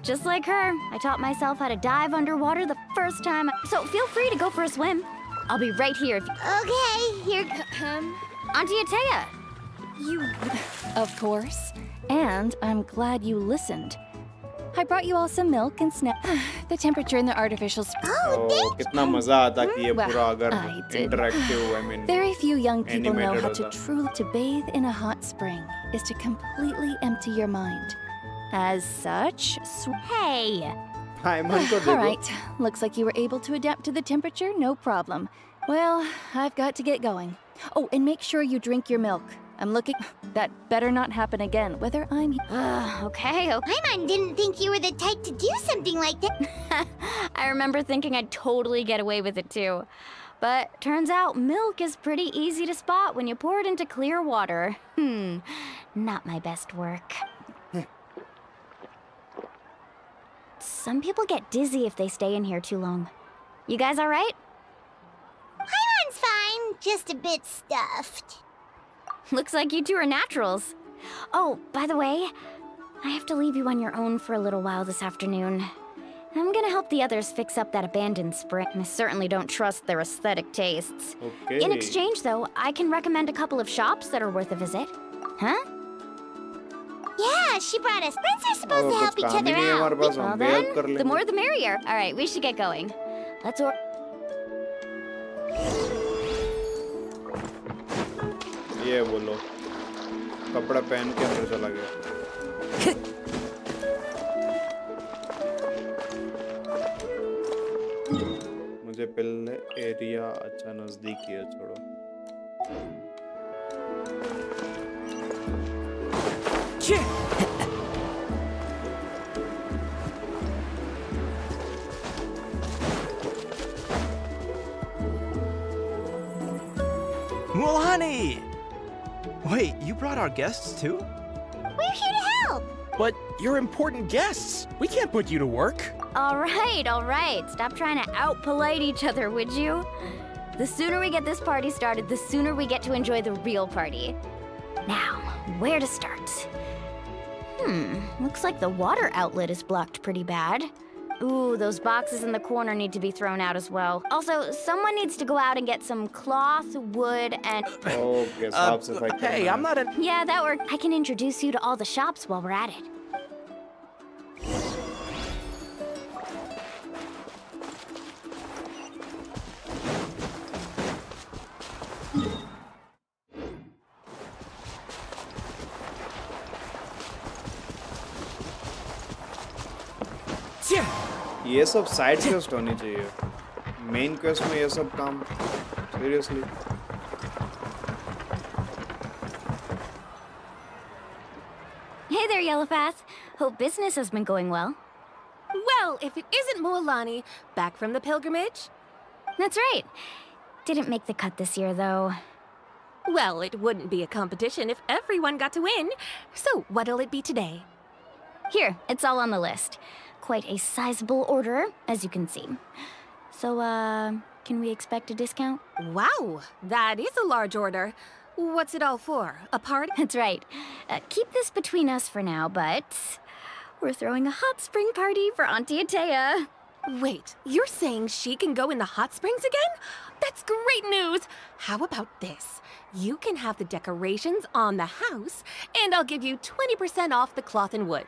Just like her, I taught myself how to dive underwater the first time, so feel free to go for a swim. I'll be right here if you... Okay, here... Auntie Atea! You... Of course. And I'm glad you listened. I brought you all some milk and snack. The temperature in the artificial spring. Oh, कितना मजा आता कि ये पूरा अगर I did. interactive, I mean. Very few young people know animated how to होता. truly to bathe in a hot spring is to completely empty your mind. As such, Hey! Hyman को all देखो. right. Looks like you were able to adapt to the temperature, no problem. Well, I've got to get going. Oh, and make sure you drink your milk. I'm looking... That better not happen again, whether I'm... Okay. Paimon didn't think you were the type to do something like that. I remember thinking I'd totally get away with it too. But turns out milk is pretty easy to spot when you pour it into clear water. Not my best work. Some people get dizzy if they stay in here too long. You guys all right? Paimon's fine, just a bit stuffed. Looks like you two are naturals. Oh, by the way, I have to leave you on your own for a little while this afternoon. I'm gonna help the others fix up that abandoned spring. I certainly don't trust their aesthetic tastes. Okay. In exchange, though, I can recommend a couple of shops that are worth a visit. Huh? Yeah, she brought us. Friends are supposed to help each other out. Well then, the more the merrier. All right, we should get going. Let's order. ये बोलो कपड़ा पहन के अंदर चला गया मुझे पहले एरिया अच्छा नजदीक ही है छोड़ो Mulani! Wait, you brought our guests too? We're here to help. But you're important guests. We can't put you to work. All right. Stop trying to out-polite each other, would you? The sooner we get this party started, the sooner we get to enjoy the real party. Now, where to start? Looks like the water outlet is blocked pretty bad. Ooh, those boxes in the corner need to be thrown out as well. Also, someone needs to go out and get some cloth, wood, and... Oh, guess hey, I'm not a... Yeah, that worked. I can introduce you to all the shops while we're at it. ये सब side quest होनी चाहिए main quest में ये सब काम seriously Hey there, Yellowpath. Hope business has been going well. Well, if it isn't Moalani, back from the pilgrimage? That's right. Didn't make the cut this year, though. Well, it wouldn't be a competition if everyone got to win. So, what'll it be today? Here, it's all on the list. Quite a sizable order, as you can see. So, can we expect a discount? Wow, that is a large order. What's it all for? A party? That's right. Keep this between us for now, but we're throwing a hot spring party for Auntie Atea. Wait, you're saying she can go in the hot springs again? That's great news! How about this? You can have the decorations on the house, and I'll give you 20% off the cloth and wood.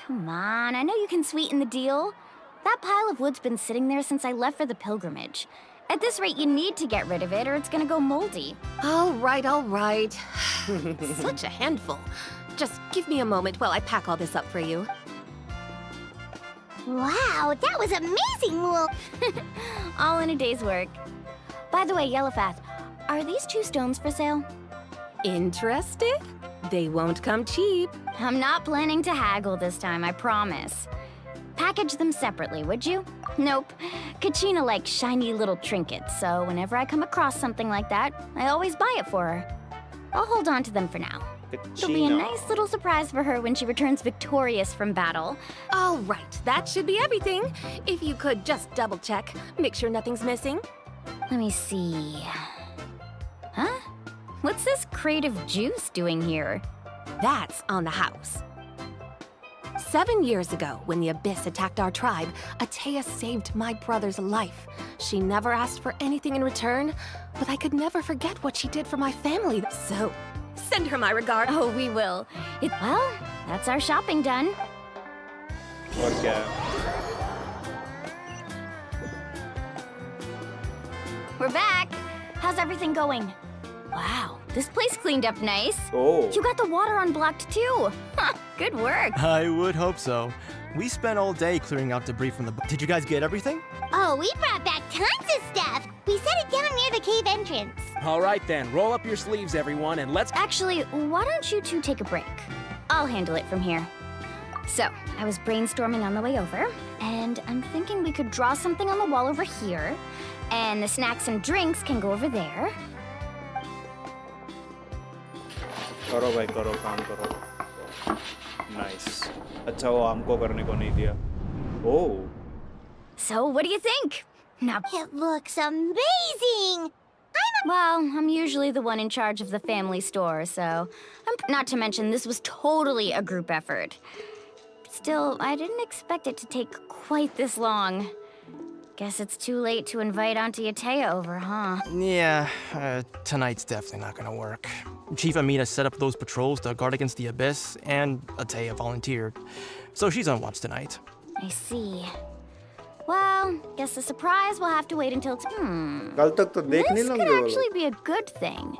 Come on, I know you can sweeten the deal. That pile of wood's been sitting there since I left for the pilgrimage. At this rate, you need to get rid of it or it's gonna go moldy. All right, all right. Such a handful. Just give me a moment while I pack all this up for you. Wow, that was amazing, Wool. All in a day's work. By the way, Yellowfath, are these 2 stones for sale? Interested? They won't come cheap. I'm not planning to haggle this time, I promise. Package them separately, would you? Nope. Kachina likes shiny little trinkets, so whenever I come across something like that, I always buy it for her. I'll hold on to them for now. It'll be a nice little surprise for her when she returns victorious from battle. All right, that should be everything. If you could just double check, make sure nothing's missing. Let me see. Huh? What's this crate of juice doing here? That's on the house. 7 years ago, when the Abyss attacked our tribe, Atea saved my brother's life. She never asked for anything in return, but I could never forget what she did for my family. So, send her my regard. Oh, we will. Well, that's our shopping done. Okay. We're back. How's everything going? Wow, this place cleaned up nice. Oh. You got the water unblocked too. Good work. I would hope so. We spent all day clearing out debris from the... Did you guys get everything? Oh, we brought back tons of stuff. We set it down near the cave entrance. All right then, roll up your sleeves, everyone, and let's... Actually, why don't you 2 take a break? I'll handle it from here. So, I was brainstorming on the way over, and I'm thinking we could draw something on the wall over here, and the snacks and drinks can go over there. करो भाई करो काम करो nice अच्छा वो हमको करने को नहीं दिया Oh. So, what do you think? Now, it looks amazing. I'm usually the one in charge of the family store, so not to mention this was totally a group effort. Still, I didn't expect it to take quite this long. Guess it's too late to invite Auntie Atea over, huh? Yeah, tonight's definitely not gonna work. Chief Amina set up those patrols to guard against the Abyss, and Atea volunteered. So she's on watch tonight. I see. Well, guess the surprise will have to wait until कल तक तो देख नहीं This लगे could actually be a good thing.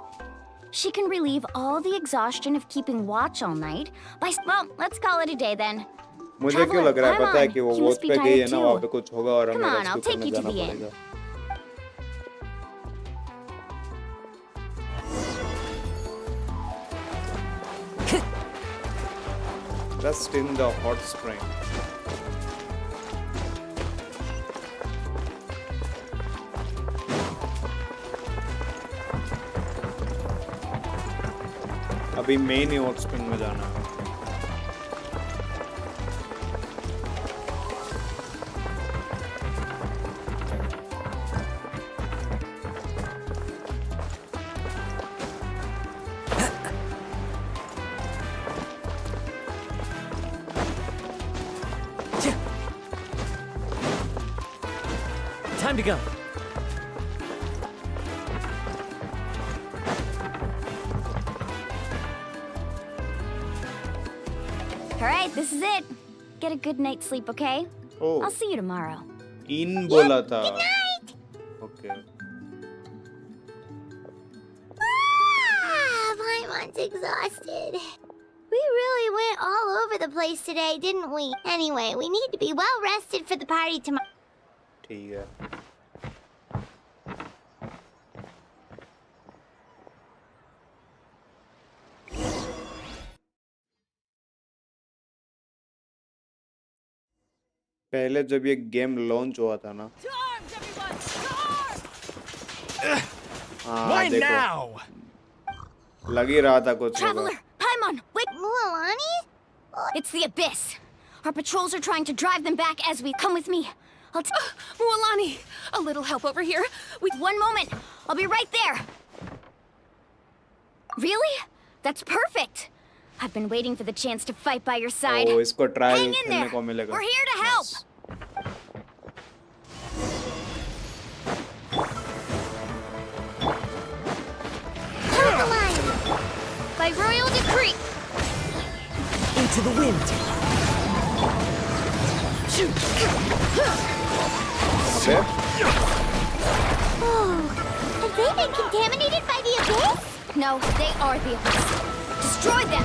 She can relieve all the exhaustion of keeping watch all night by... Well, let's call it a day then. मुझे क्यों लग रहा है पता है कि वो You must वोट be पे गई है tired ना too. वहाँ पे कुछ होगा और Come हमें on, I'll रेस्क्यू take करने you to जाना the inn. पड़ेगा Just in the hot spring. अभी मेन ही हॉट स्प्रिंग में जाना है Time to go. All right, this is it. Get a good night's sleep, okay? Oh. I'll see you tomorrow. इन बोला था Good night. Okay. Paimon's exhausted. We really went all over the place today, didn't we? Anyway, we need to be well rested for the party tomorrow. ठीक है पहले जब ये game launch हुआ था ना Why देखो now? लग ही रहा था कुछ होगा। Traveler, Paimon, wait! Mualani? It's the Abyss. Our patrols are trying to drive them back as we... Come with me. Mualani, a little help over here. One moment. I'll be right there. Really? That's perfect. I've been waiting for the chance to fight by your side. Oh, इसको trial Hang in खेलने there. को मिलेगा। We're here to help. Hold the line. By royal decree. Into the wind. अबे Oh, have they been contaminated by the Abyss? No, they are the Abyss. Destroy them.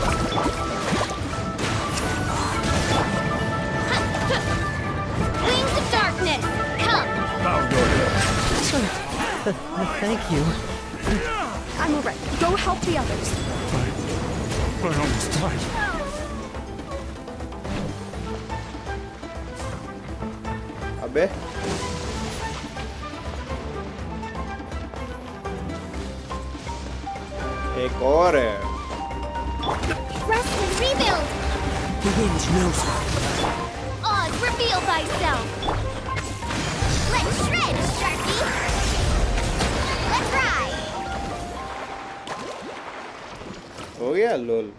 Wings of darkness, come. Thank you. I'm alright. Go help the others. I almost died. अबे एक और है। Rest and rebuild. The wind knows me. Oz, reveal thyself. Let's shred, Sharky. Let's ride. हो गया लोल।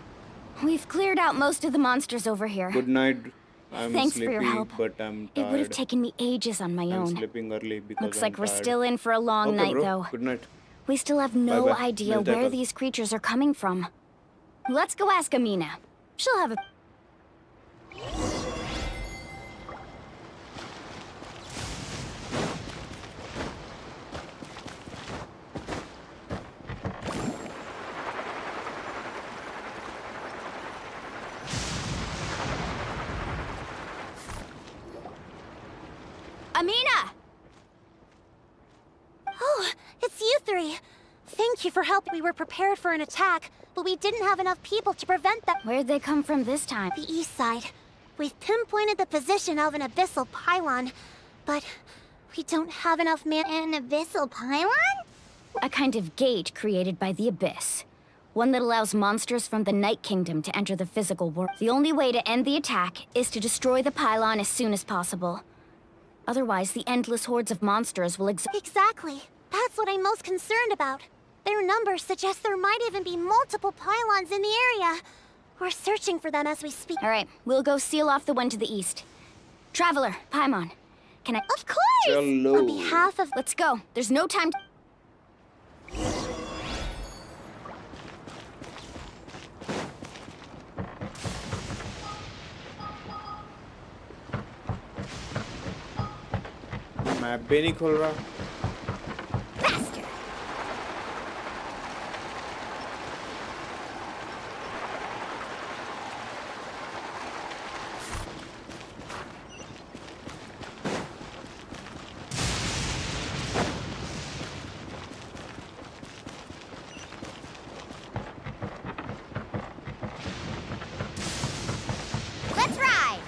We've cleared out most of the monsters over here. Good night. I'm Thanks sleepy, for your help. but I'm It would have tired. taken me ages on my I'm own. sleeping early because Looks I'm like we're tired. still in for a long Okay, night, bro. though. Good night. We still have no Bye-bye. idea Milte where kal. these creatures are coming from. Let's go ask Amina. She'll have a... Amina! Oh, it's you three. Thank you for helping. We were prepared for an attack, but we didn't have enough people to prevent them. Where'd they come from this time? The east side. We've pinpointed the position of an abyssal pylon, but we don't have enough man. An abyssal pylon? A kind of gate created by the Abyss. One that allows monsters from the Night Kingdom to enter the physical world. The only way to end the attack is to destroy the pylon as soon as possible. Otherwise, the endless hordes of monsters will Exactly. That's what I'm most concerned about. Their numbers suggest there might even be multiple pylons in the area. We're searching for them as we speak. All right, we'll go seal off the one to the east. Traveler, Paimon, can I... Of course! Hello. On behalf of... Let's go. There's no time... map भी नहीं खुल रहा। Faster! Let's ride!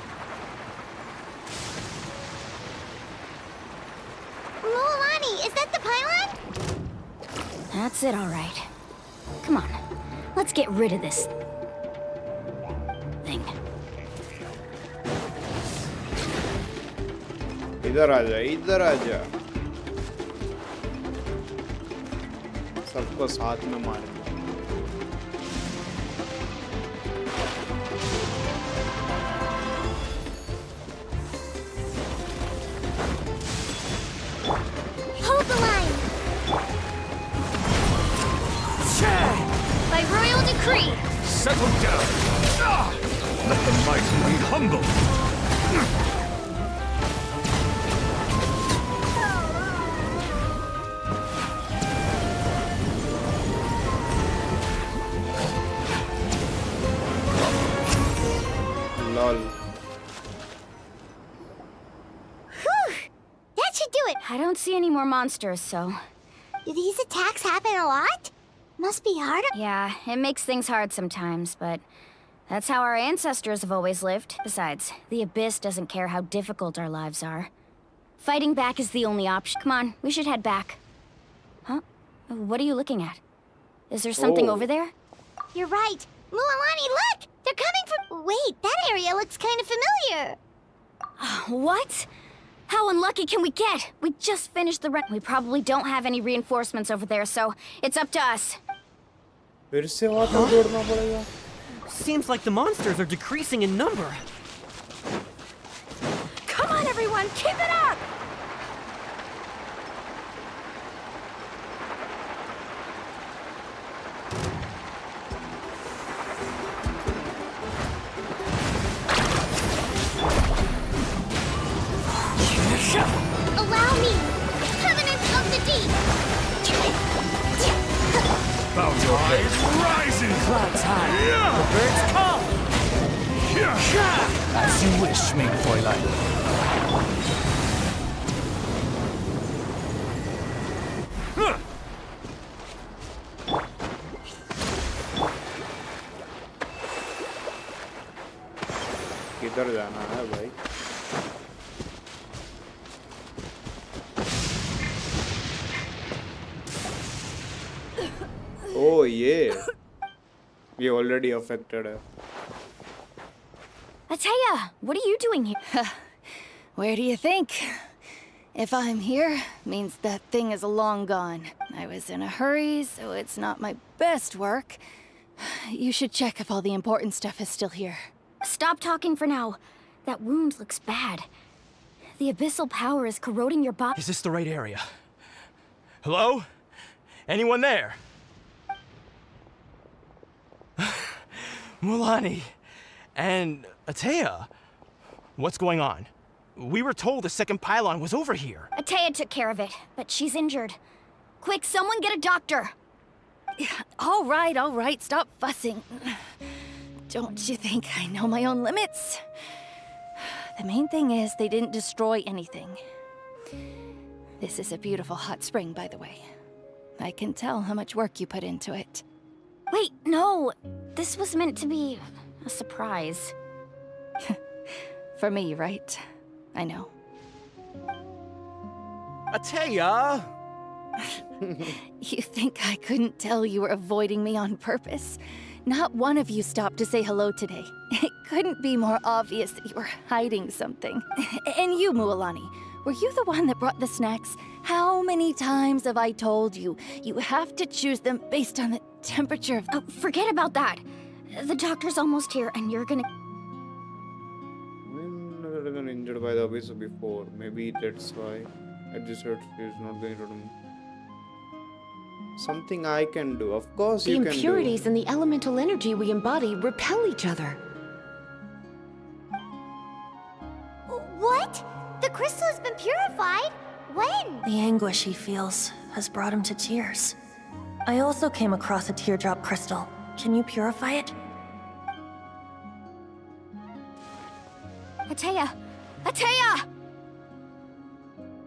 Mualani, is that the pylon? That's it, all right. Come on, let's get rid of this... thing. इधर आ जा, इधर आ जा। सबको साथ में मार दो। Hold the line! By royal decree! Settle down. Let the mighty be humble. Lol. Whew! That should do it! I don't see any more monsters, so... Do these attacks happen a lot? Must be harder. Yeah, it makes things hard sometimes, but... that's how our ancestors have always lived. Besides, the Abyss doesn't care how difficult our lives are. Fighting back is the only option. Come on, we should head back. Huh? What are you looking at? Is there something Oh. over there? You're right. Mualani, look! They're coming from... Wait, that area looks kind of familiar. What? How unlucky can we get? We just finished the run. We probably don't have any reinforcements over there, so it's up to us. फिर से water जोड़ना पड़ेगा. Seems like the monsters are decreasing in number. Come on, everyone, keep it up! Allow me! Covenant of the Deep! Bow your head. Rising! Clouds high. The birds call. As you wish, mein Fräulein. किधर जाना है भाई? Oh yeah, we already affected her. Ateya, what are you doing here? Where do you think? If I'm here, means that thing is long gone. I was in a hurry, so it's not my best work. You should check if all the important stuff is still here. Stop talking for now. That wound looks bad. The abyssal power is corroding your body. Is this the right area? Hello? Anyone there? Mualani and Ateya, what's going on? We were told the second pylon was over here. Ateya took care of it, but she's injured. Quick, someone get a doctor! All right, stop fussing. Don't you think I know my own limits? The main thing is they didn't destroy anything. This is a beautiful hot spring, by the way. I can tell how much work you put into it. Wait, no! This was meant to be a surprise. For me, right? I know. Ateya! You think I couldn't tell you were avoiding me on purpose? Not one of you stopped to say hello today. It couldn't be more obvious that you were hiding something. And you, Mualani, were you the one that brought the snacks? How many times have I told you, you have to choose them based on the temperature of... Oh, forget about that. The doctor's almost here, and you're gonna... I've never been injured by the abyss before. Maybe that's why. I just heard she's not going to do something I can do. Of course you can do. The impurities and the elemental energy we embody repel each other. What? The crystal has been purified? When? The anguish he feels has brought him to tears. I also came across a teardrop crystal. Can you purify it? Ateya! Ateya!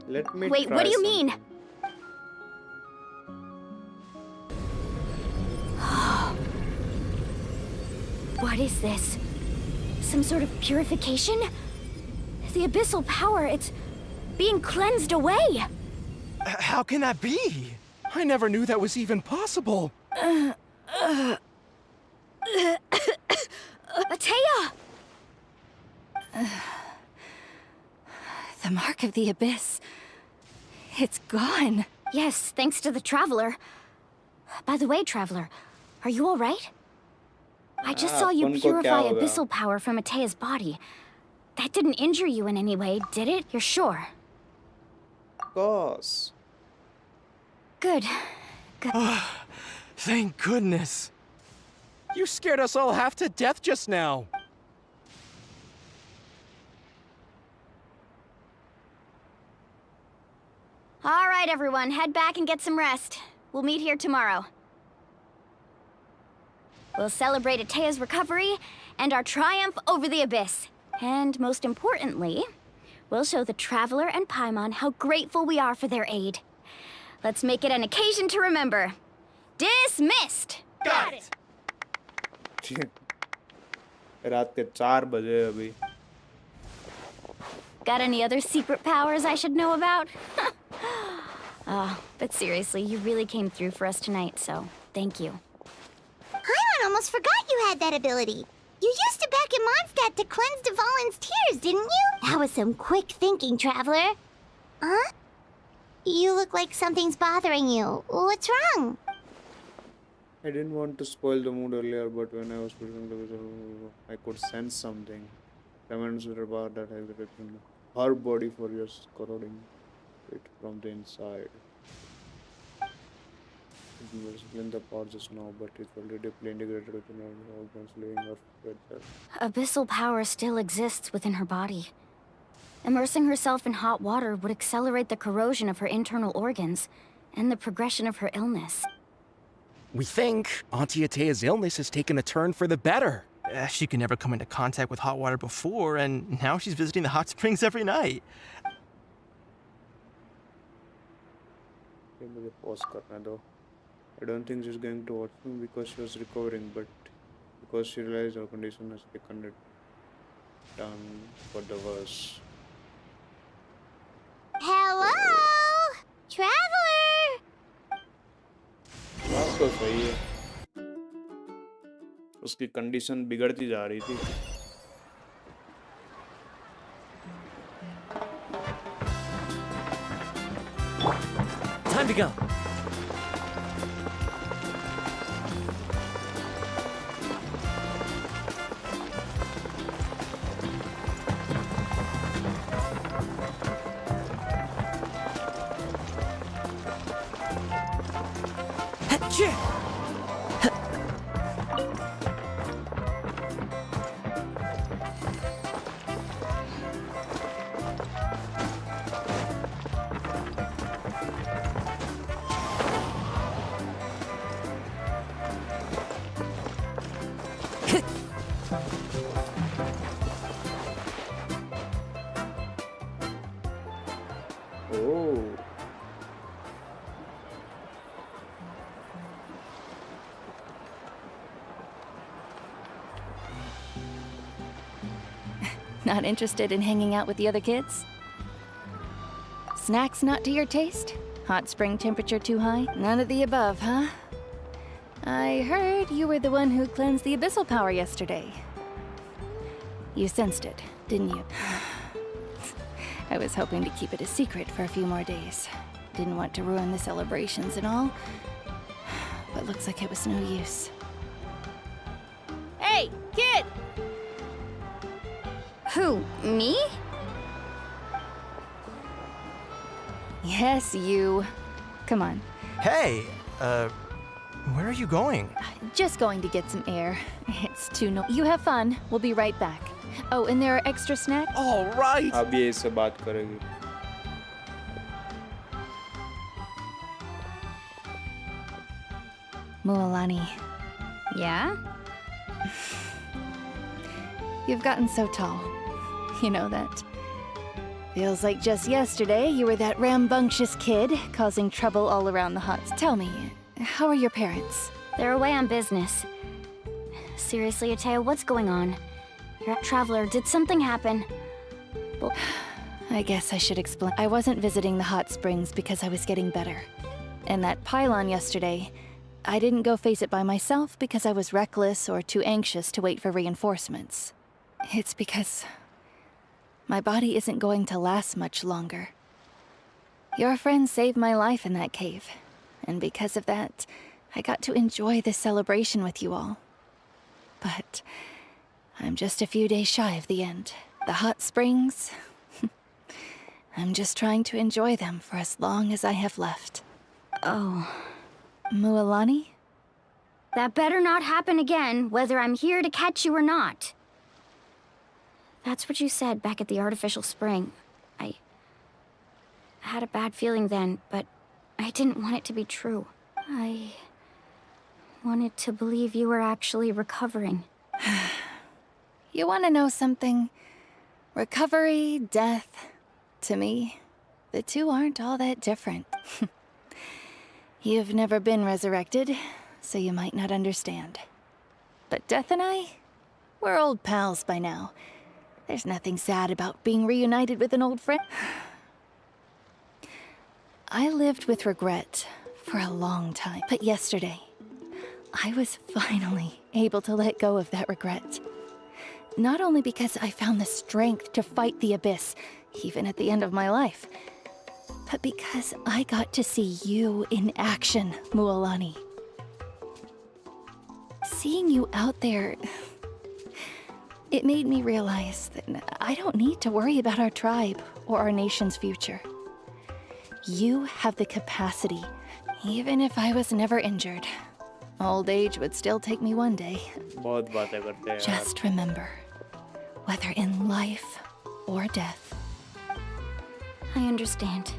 Let me Wait, try what do you something. mean? What is this? Some sort of purification? The abyssal power, it's being cleansed away! How can that be? I never knew that was even possible. Ateya! The mark of the abyss. It's gone. Yes, thanks to the Traveler. By the way, Traveler, are you alright? I just saw you उनको purify क्या होगा? abyssal power from Ateya's body. That didn't injure you in any way, did it? You're sure? Of course. Good. Good. Thank goodness. You scared us all half to death just now. All right, everyone, head back and get some rest. We'll meet here tomorrow. We'll celebrate Ateya's recovery and our triumph over the Abyss. And most importantly, we'll show the Traveler and Paimon how grateful we are for their aid. Let's make it an occasion to remember. Dismissed! Got it! रात के 4 बजे अभी. Got any other secret powers I should know about? But seriously, you really came through for us tonight, so thank you. Paimon almost forgot you had that ability. You used it back in Mondstadt to cleanse Dvalin's tears, didn't you? That was some quick thinking, Traveler. Huh? You look like something's bothering you. What's wrong? I didn't want to spoil the mood earlier, but when I was putting the visual, I could sense something. Comments were about that has written her body for years, corroding it from the inside. It was in the pot just now, but it's already deeply integrated within her organs, leaving her fragile. Abyssal power still exists within her body. Immersing herself in hot water would accelerate the corrosion of her internal organs and the progression of her illness. We think Auntie Atea's illness has taken a turn for the better. She could never come into contact with hot water before, and now she's visiting the hot springs every night. मुझे pause करना दो. I don't think she's going to watch me because she was recovering, but because she realized her condition has taken it down for the worse. Hello? Traveler! बात तो सही है. उसकी condition बिगड़ती जा रही थी. Time to go. Oh. Not interested in hanging out with the other kids? Snacks not to your taste? Hot spring temperature too high? None of the above, huh? I heard you were the one who cleansed the abyssal power yesterday. You sensed it, didn't you? I was hoping to keep it a secret for a few more days. Didn't want to ruin the celebrations and all. But looks like it was no use. Hey, kid! Who, me? Yes, you. Come on. Hey, where are you going? Just going to get some air. It's too no. You have fun. We'll be right back. Oh, and there are extra snacks? All right. अब ये इससे बात करेगी. Mualani. Yeah? You've gotten so tall. You know that. Feels like just yesterday you were that rambunctious kid causing trouble all around the huts. Tell me, how are your parents? They're away on business. Seriously, Atea, what's going on? You're a traveler. Did something happen? Well, I guess I should explain. I wasn't visiting the hot springs because I was getting better. And that pylon yesterday, I didn't go face it by myself because I was reckless or too anxious to wait for reinforcements. It's because my body isn't going to last much longer. Your friend saved my life in that cave, and because of that, I got to enjoy this celebration with you all. But I'm just a few days shy of the end. The hot springs, I'm just trying to enjoy them for as long as I have left. Oh. Mualani? That better not happen again, whether I'm here to catch you or not. That's what you said back at the artificial spring. I had a bad feeling then, but I didn't want it to be true. I wanted to believe you were actually recovering. You want to know something? Recovery, death, to me, the two aren't all that different. You've never been resurrected, so you might not understand. But Death and I, we're old pals by now. There's nothing sad about being reunited with an old friend. I lived with regret for a long time, but yesterday, I was finally able to let go of that regret. Not only because I found the strength to fight the abyss, even at the end of my life, but because I got to see you in action, Mualani. Seeing you out there, it made me realize that I don't need to worry about our tribe or our nation's future. You have the capacity, even if I was never injured. Old age would still take me one day. बहुत बातें करते हैं यार. Just remember, whether in life or death. I understand.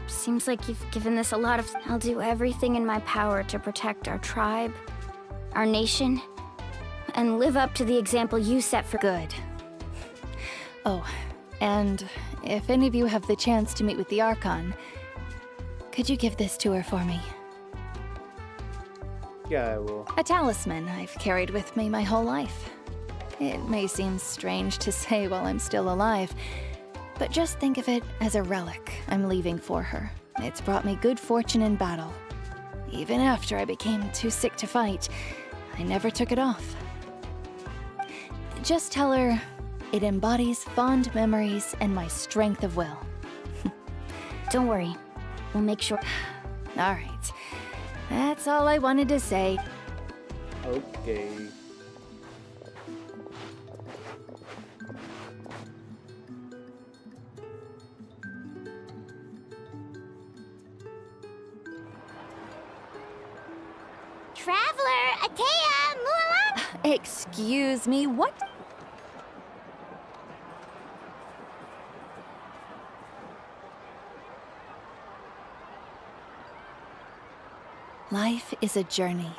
Seems like you've given this a lot of... I'll do everything in my power to protect our tribe, our nation, and live up to the example you set for good. Oh, and if any of you have the chance to meet with the Archon, could you give this to her for me? क्या है वो? A talisman I've carried with me my whole life. It may seem strange to say while I'm still alive, but just think of it as a relic I'm leaving for her. It's brought me good fortune in battle. Even after I became too sick to fight, I never took it off. Just tell her it embodies fond memories and my strength of will. Don't worry. We'll make sure... All right. That's all I wanted to say. Okay. Traveler, Atea, Mulan! Excuse me, what? Life is a journey.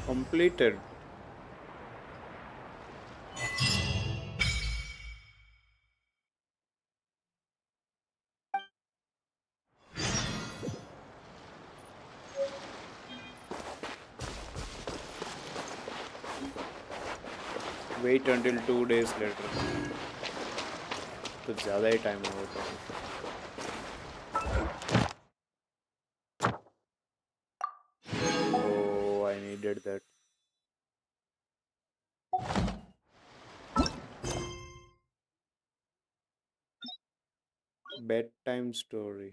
Completed. Wait until 2 days later. कुछ ज़्यादा ही time हो गया. Oh, I needed that. Bedtime story.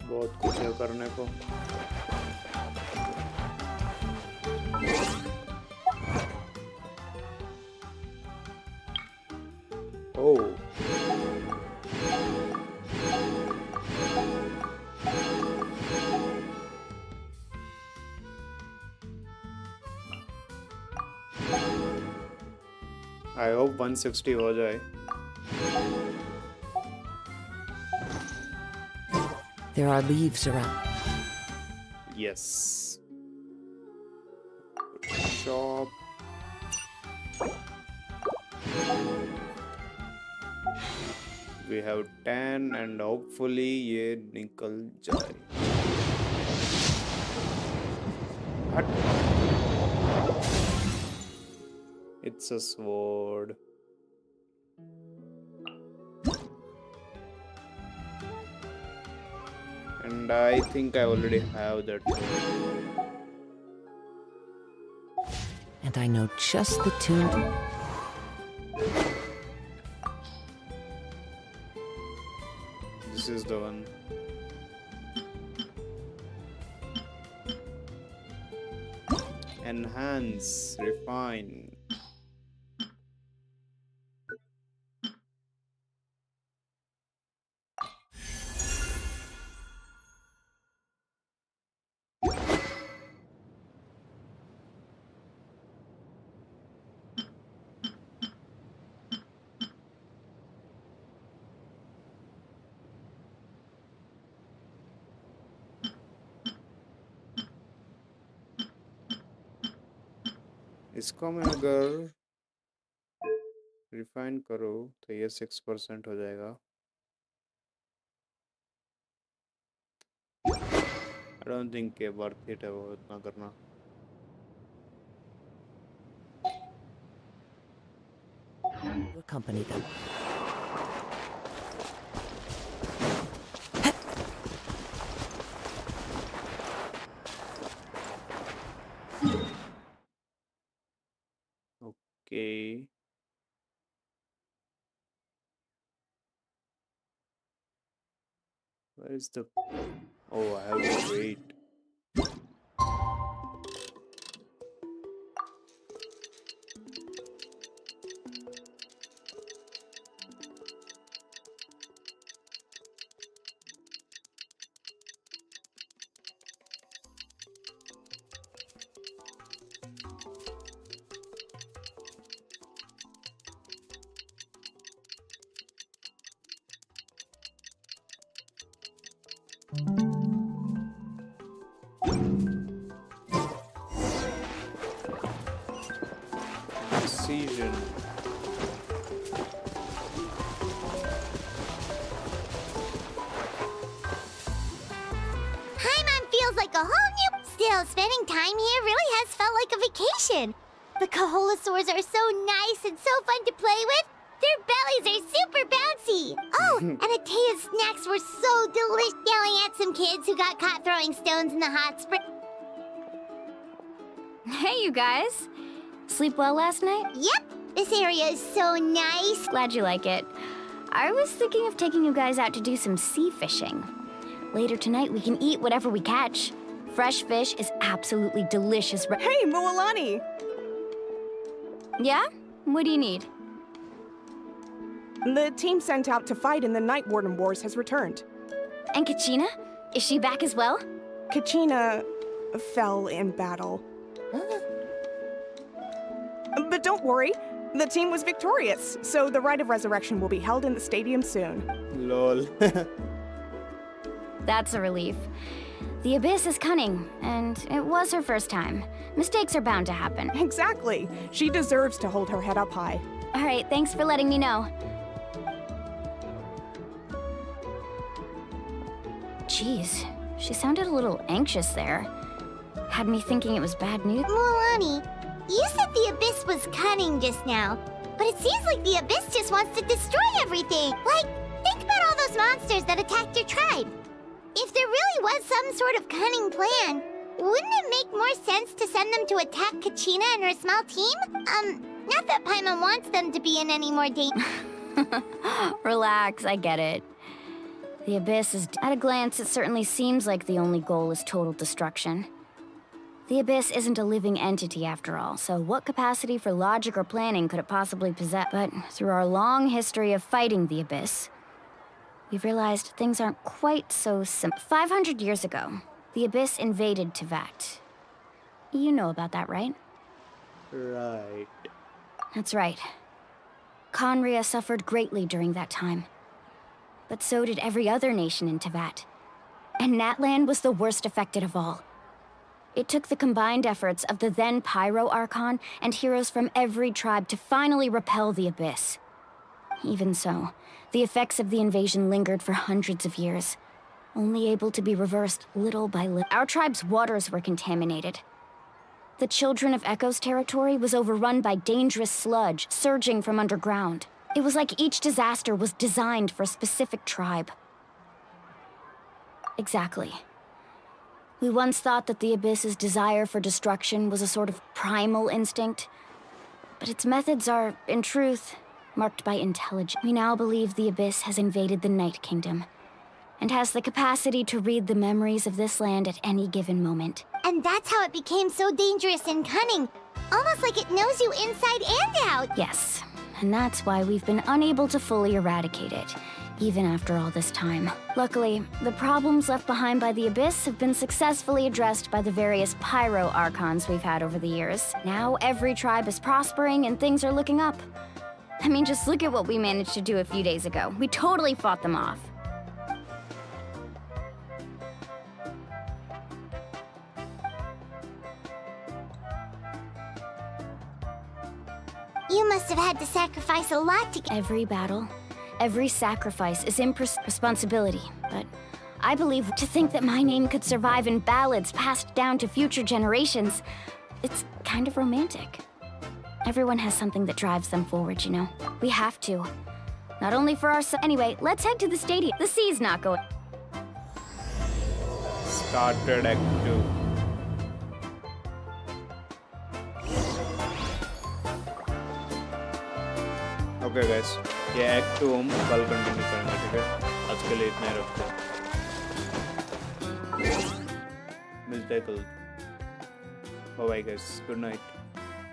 बहुत कुछ है करने को. Oh. I hope 160 हो जाए. There are leaves around. Yes. Shop. We have 10 and hopefully ये निकल जाए. It's a sword. And I think I already have that. And I know just the tune to... This is the one. Enhance, refine. इसको मैं अगर refine करूँ तो ये 6% हो जाएगा. I don't think ये worth it है वो इतना करना. You accompany them. Okay. Where is the... Oh, I have to wait. Precision. Paimon feels like a whole new... Still, spending time here really has felt like a vacation. The Kaholasaurs are so nice and so fun to play with. Their bellies are super bouncy. Oh, and Atea's snacks were so delicious. Yelling at some kids who got caught throwing stones in the hot spring. Hey, you guys. Sleep well last night? Yep, this area is so nice. Glad you like it. I was thinking of taking you guys out to do some sea fishing. Later tonight, we can eat whatever we catch. Fresh fish is absolutely delicious. Hey, Mualani! Yeah? What do you need? The team sent out to fight in the Night Warden Wars has returned. And Kachina? Is she back as well? Kachina fell in battle. But don't worry, the team was victorious, so the rite of resurrection will be held in the stadium soon. Lol. That's a relief. The Abyss is cunning, and it was her first time. Mistakes are bound to happen. Exactly. She deserves to hold her head up high. All right, thanks for letting me know. Jeez, she sounded a little anxious there. Had me thinking it was bad news. Mualani, you said the Abyss was cunning just now, but it seems like the Abyss just wants to destroy everything. Like, think about all those monsters that attacked your tribe. If there really was some sort of cunning plan, wouldn't it make more sense to send them to attack Kachina and her small team? Not that Paimon wants them to be in any more danger. Relax, I get it. The Abyss is... At a glance, it certainly seems like the only goal is total destruction. The Abyss isn't a living entity after all, so what capacity for logic or planning could it possibly possess? But through our long history of fighting the Abyss, we've realized things aren't quite so simple. 500 years ago, the Abyss invaded Tevat. You know about that, right? Right. That's right. Conria suffered greatly during that time. But so did every other nation in Tevat. And Natlan was the worst affected of all. It took the combined efforts of the then Pyro Archon and heroes from every tribe to finally repel the Abyss. Even so, the effects of the invasion lingered for hundreds of years, only able to be reversed little by little. Our tribe's waters were contaminated. The Children of Echo's territory was overrun by dangerous sludge surging from underground. It was like each disaster was designed for a specific tribe. Exactly. We once thought that the Abyss's desire for destruction was a sort of primal instinct, but its methods are, in truth, marked by intelligence. We now believe the Abyss has invaded the Night Kingdom, and has the capacity to read the memories of this land at any given moment. And that's how it became so dangerous and cunning. Almost like it knows you inside and out. Yes, and that's why we've been unable to fully eradicate it, even after all this time. Luckily, the problems left behind by the Abyss have been successfully addressed by the various Pyro Archons we've had over the years. Now every tribe is prospering and things are looking up. I mean, just look at what we managed to do a few days ago. We totally fought them off. You must have had to sacrifice a lot to get. Every battle, every sacrifice is responsibility, but I believe to think that my name could survive in ballads passed down to future generations, it's kind of romantic. Everyone has something that drives them forward, you know? We have to. Not only for ourselves. Anyway, let's head to the stadium. The sea's not going. Started Act 2. Okay guys, ये act 2 हम कल continue करेंगे, ठीक है? आज के लिए इतना ही रखते हैं। मिलते हैं कल। Bye bye guys, good night.